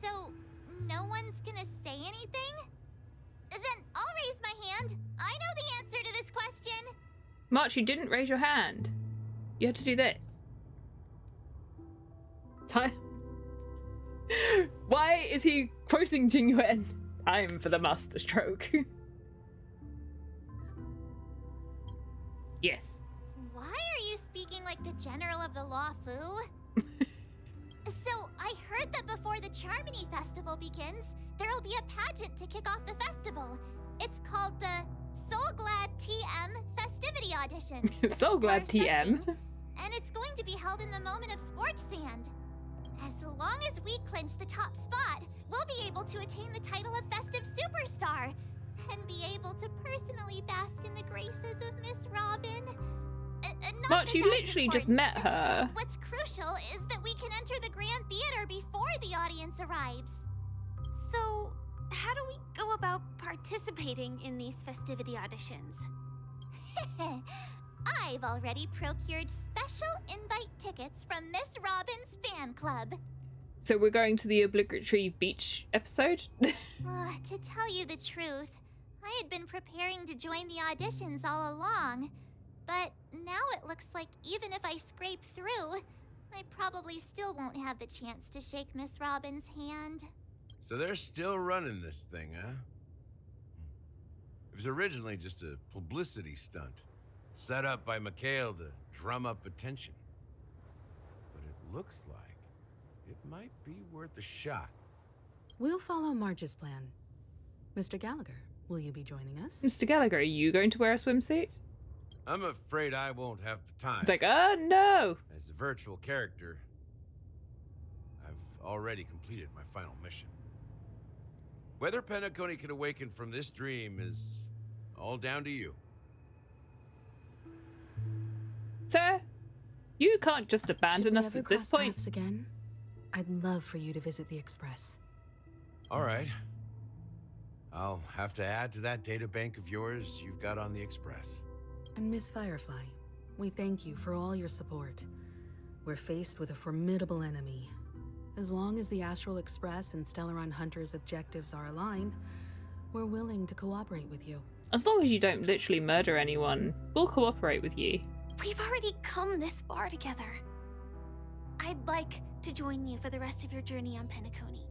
So, no one's gonna say anything? Then I'll raise my hand. I know the answer to this question. March, you didn't raise your hand. You had to do this. Why is he quoting Jingyuan? I'm for the master stroke. Yes. Why are you speaking like the general of the Law Fu? So, I heard that before the Charmony Festival begins, there'll be a pageant to kick off the festival. It's called the Soul Glad TM Festivity Auditions. Soul Glad TM. And it's going to be held in the moment of scorched sand. As long as we clinch the top spot, we'll be able to attain the title of Festive Superstar and be able to personally bask in the graces of Miss Robin. But you literally just met her. What's crucial is that we can enter the Grand Theater before the audience arrives. So, how do we go about participating in these festivity auditions? I've already procured special invite tickets from Miss Robin's fan club. So we're going to the obligatory beach episode? To tell you the truth, I had been preparing to join the auditions all along. But now it looks like even if I scrape through, I probably still won't have the chance to shake Miss Robin's hand. So they're still running this thing, huh? It was originally just a publicity stunt, set up by Mikhail to drum up attention. But it looks like it might be worth a shot. We'll follow Marge's plan. Mr. Gallagher, will you be joining us? Mr. Gallagher, are you going to wear a swimsuit? I'm afraid I won't have the time. It's like, no! As a virtual character, I've already completed my final mission. Whether Penacony can awaken from this dream is all down to you. Sir, you can't just abandon us at this point. Again? I'd love for you to visit the Express. All right. I'll have to add to that data bank of yours you've got on the Express. And Miss Firefly, we thank you for all your support. We're faced with a formidable enemy. As long as the Astral Express and Stellaron Hunter's objectives are aligned, we're willing to cooperate with you. As long as you don't literally murder anyone, we'll cooperate with you. We've already come this far together. I'd like to join you for the rest of your journey on Penacony.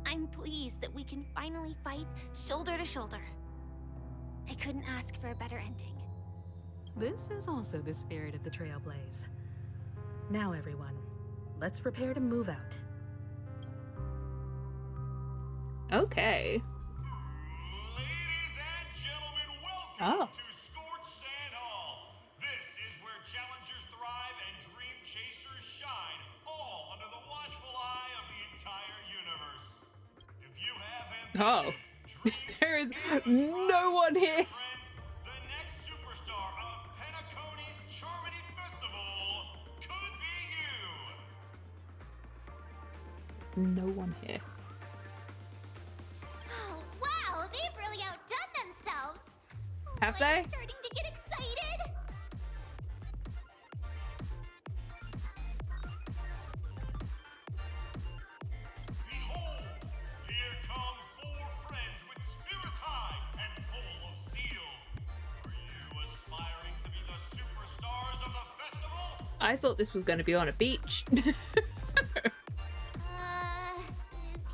I'm pleased that we can finally fight shoulder to shoulder. I couldn't ask for a better ending. This is also the spirit of the Trailblaze. Now, everyone, let's prepare to move out. Okay. Ladies and gentlemen, Oh. welcome to Scorched Sand Hall. This is where challengers thrive and dream chasers shine, all under the watchful eye of the entire universe. If you have ambition, There is no one here. the next superstar of Penacony's Charmony Festival could be you. No one here. Oh, wow, they've really outdone themselves. Have they? I'm starting to get excited. Behold, here come 4 friends with spirits high and full of steel. Are you aspiring to be the superstars of the festival? I thought this was going to be on a beach. Is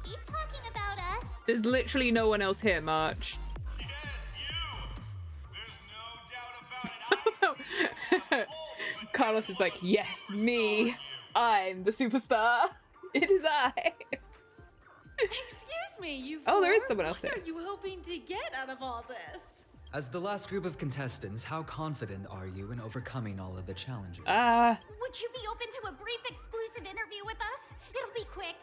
he talking about us? There's literally no one else here, March. Carlos is like, yes, me. I'm the superstar. It is I. Excuse me, you Oh, there is four? someone else What here. are you hoping to get out of all this? As the last group of contestants, how confident are you in overcoming all of the challenges? Would you be open to a brief exclusive interview with us? It'll be quick.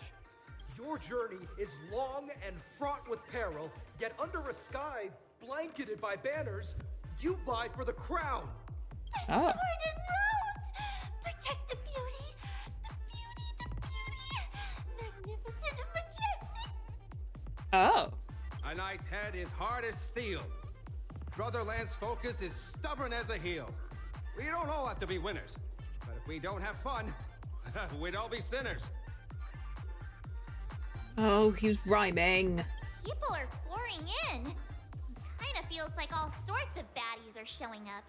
Your journey is long and fraught with peril, yet under a sky blanketed by banners, you vie for the crown. The sword and rose! Protect the beauty! The beauty, the beauty! Magnificent and majestic! Oh. A knight's head is hard as steel. Brotherland's focus is stubborn as a heel. We don't all have to be winners, but if we don't have fun, we'd all be sinners. Oh, he's rhyming. People are pouring in. Kinda feels like all sorts of baddies are showing up.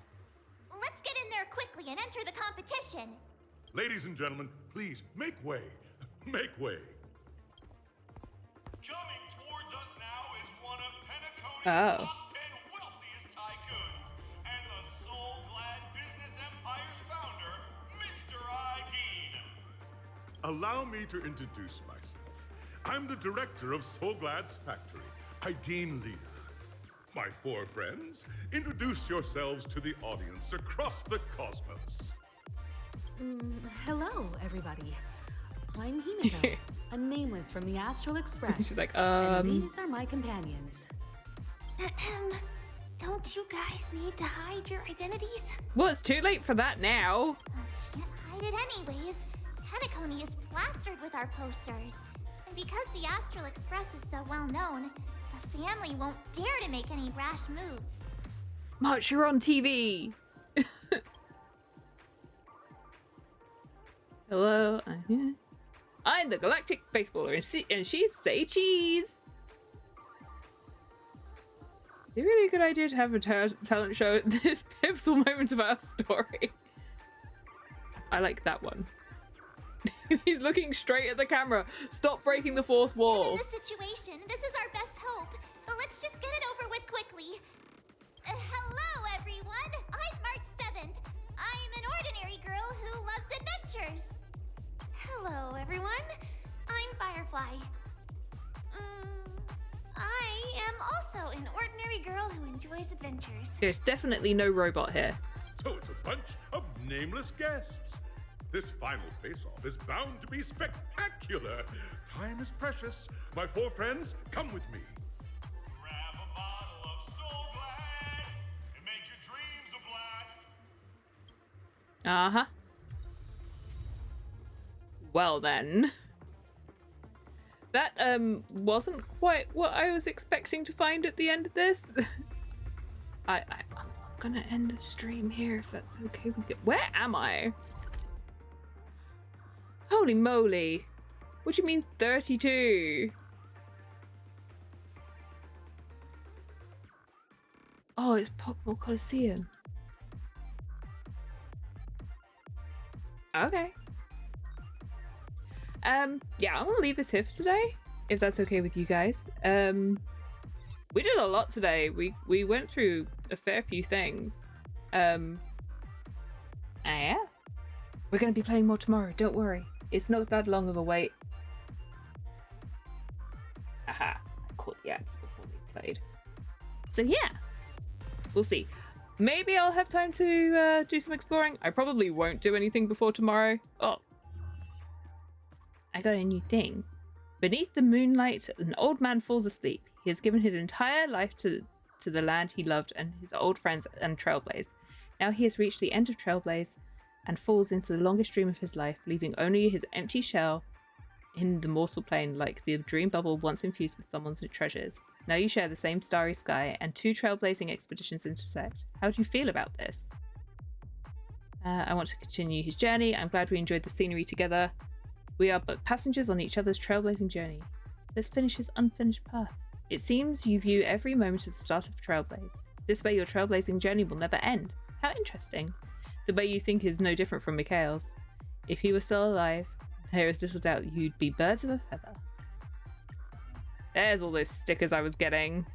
Let's get in there quickly and enter the competition. Ladies and gentlemen, please make way. Make way. Oh. top 10 wealthiest tycoons and the soul-glad business empire's founder, Mr. Idean. Allow me to introduce myself. I'm the director of Soulglad's factory, Idean Leader. My four friends, introduce yourselves to the audience across the cosmos. Hello, everybody. I'm Hinako, a nameless from the Astral Express. She's like, And these are my companions. Don't you guys need to hide your identities? Well, it's too late for that now. Can't hide it anyways. Penacony is plastered with our posters. And because the Astral Express is so well known, the family won't dare to make any rash moves. March, you're on TV. Hello, I'm the Galactic Baseballer, and she's Say Cheese. It's a really good idea to have a talent show at this pivotal moment of our story. I like that one. He's looking straight at the camera. Stop breaking the fourth wall. In this situation, this is our best hope. But let's just get it over with quickly. Hello, everyone. I'm March 7th. I'm an ordinary girl who loves adventures. Hello, everyone. I'm Firefly. I am also an ordinary girl who enjoys adventures. There's definitely no robot here. So it's a bunch of nameless guests. This final face-off is bound to be spectacular. Time is precious. My four friends, come with me. Grab a bottle of Soul-Glad and make your dreams a blast. Uh-huh. Well then. That wasn't quite what I was expecting to find at the end of this. I'm gonna end the stream here if that's okay with you. Where am I? Holy moly. What do you mean 32? Oh, it's Pokemon Coliseum. Okay. Yeah, I'm gonna leave this here for today, if that's okay with you guys. We did a lot today. We went through a fair few things. Yeah. We're gonna be playing more tomorrow, don't worry. It's not that long of a wait. Aha, I caught the ads before we played. So yeah, we'll see. Maybe I'll have time to do some exploring. I probably won't do anything before tomorrow. Oh, I got a new thing. Beneath the moonlight, an old man falls asleep. He has given his entire life to the land he loved and his old friends and Trailblaze. Now he has reached the end of Trailblaze and falls into the longest dream of his life, leaving only his empty shell in the mortal plane like the dream bubble once infused with someone's treasures. Now you share the same starry sky and two trailblazing expeditions intersect. How do you feel about this? I want to continue his journey. I'm glad we enjoyed the scenery together. We are but passengers on each other's trailblazing journey. Let's finish his unfinished path. It seems you view every moment as the start of Trailblaze. This way your trailblazing journey will never end. How interesting. The way you think is no different from Mikhail's. If he were still alive, there is little doubt you'd be birds of a feather. There's all those stickers I was getting.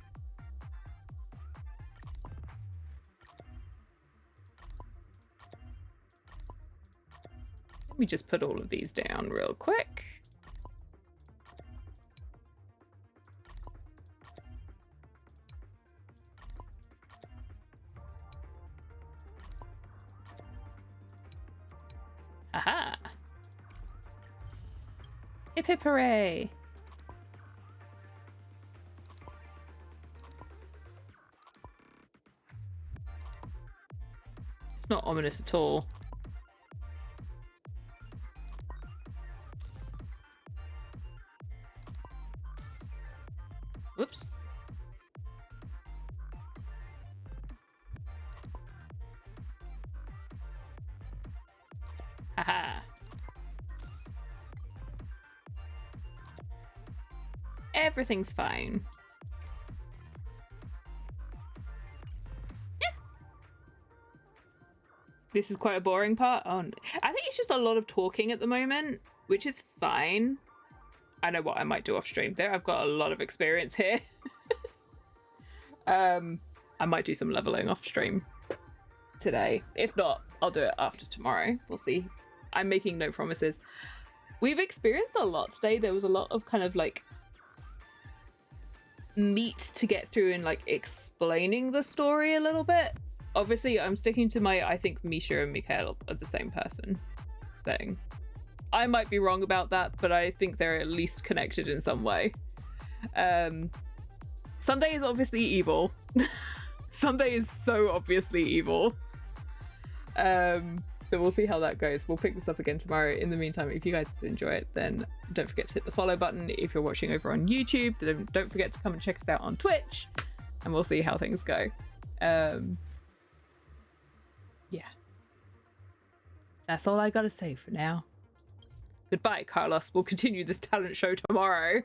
Let me just put all of these down real quick. Aha! Hip hip hooray! It's not ominous at all. Whoops. Haha. Everything's fine. Yeah. This is quite a boring part. Oh, I think it's just a lot of talking at the moment, which is fine. I know what I might do off stream there. I've got a lot of experience here. I might do some leveling off stream today. If not, I'll do it after tomorrow. We'll see. I'm making no promises. We've experienced a lot today. There was a lot of kind of like meat to get through in like explaining the story a little bit. Obviously, I'm sticking to my I think Misha and Mikhail are the same person thing. I might be wrong about that, but I think they're at least connected in some way. Sunday is obviously evil. Sunday is so obviously evil. So we'll see how that goes. We'll pick this up again tomorrow. In the meantime, if you guys enjoy it, then don't forget to hit the follow button. If you're watching over on YouTube, then don't forget to come and check us out on Twitch, and we'll see how things go. Yeah. That's all I gotta say for now. Goodbye, Carlos. We'll continue this talent show tomorrow.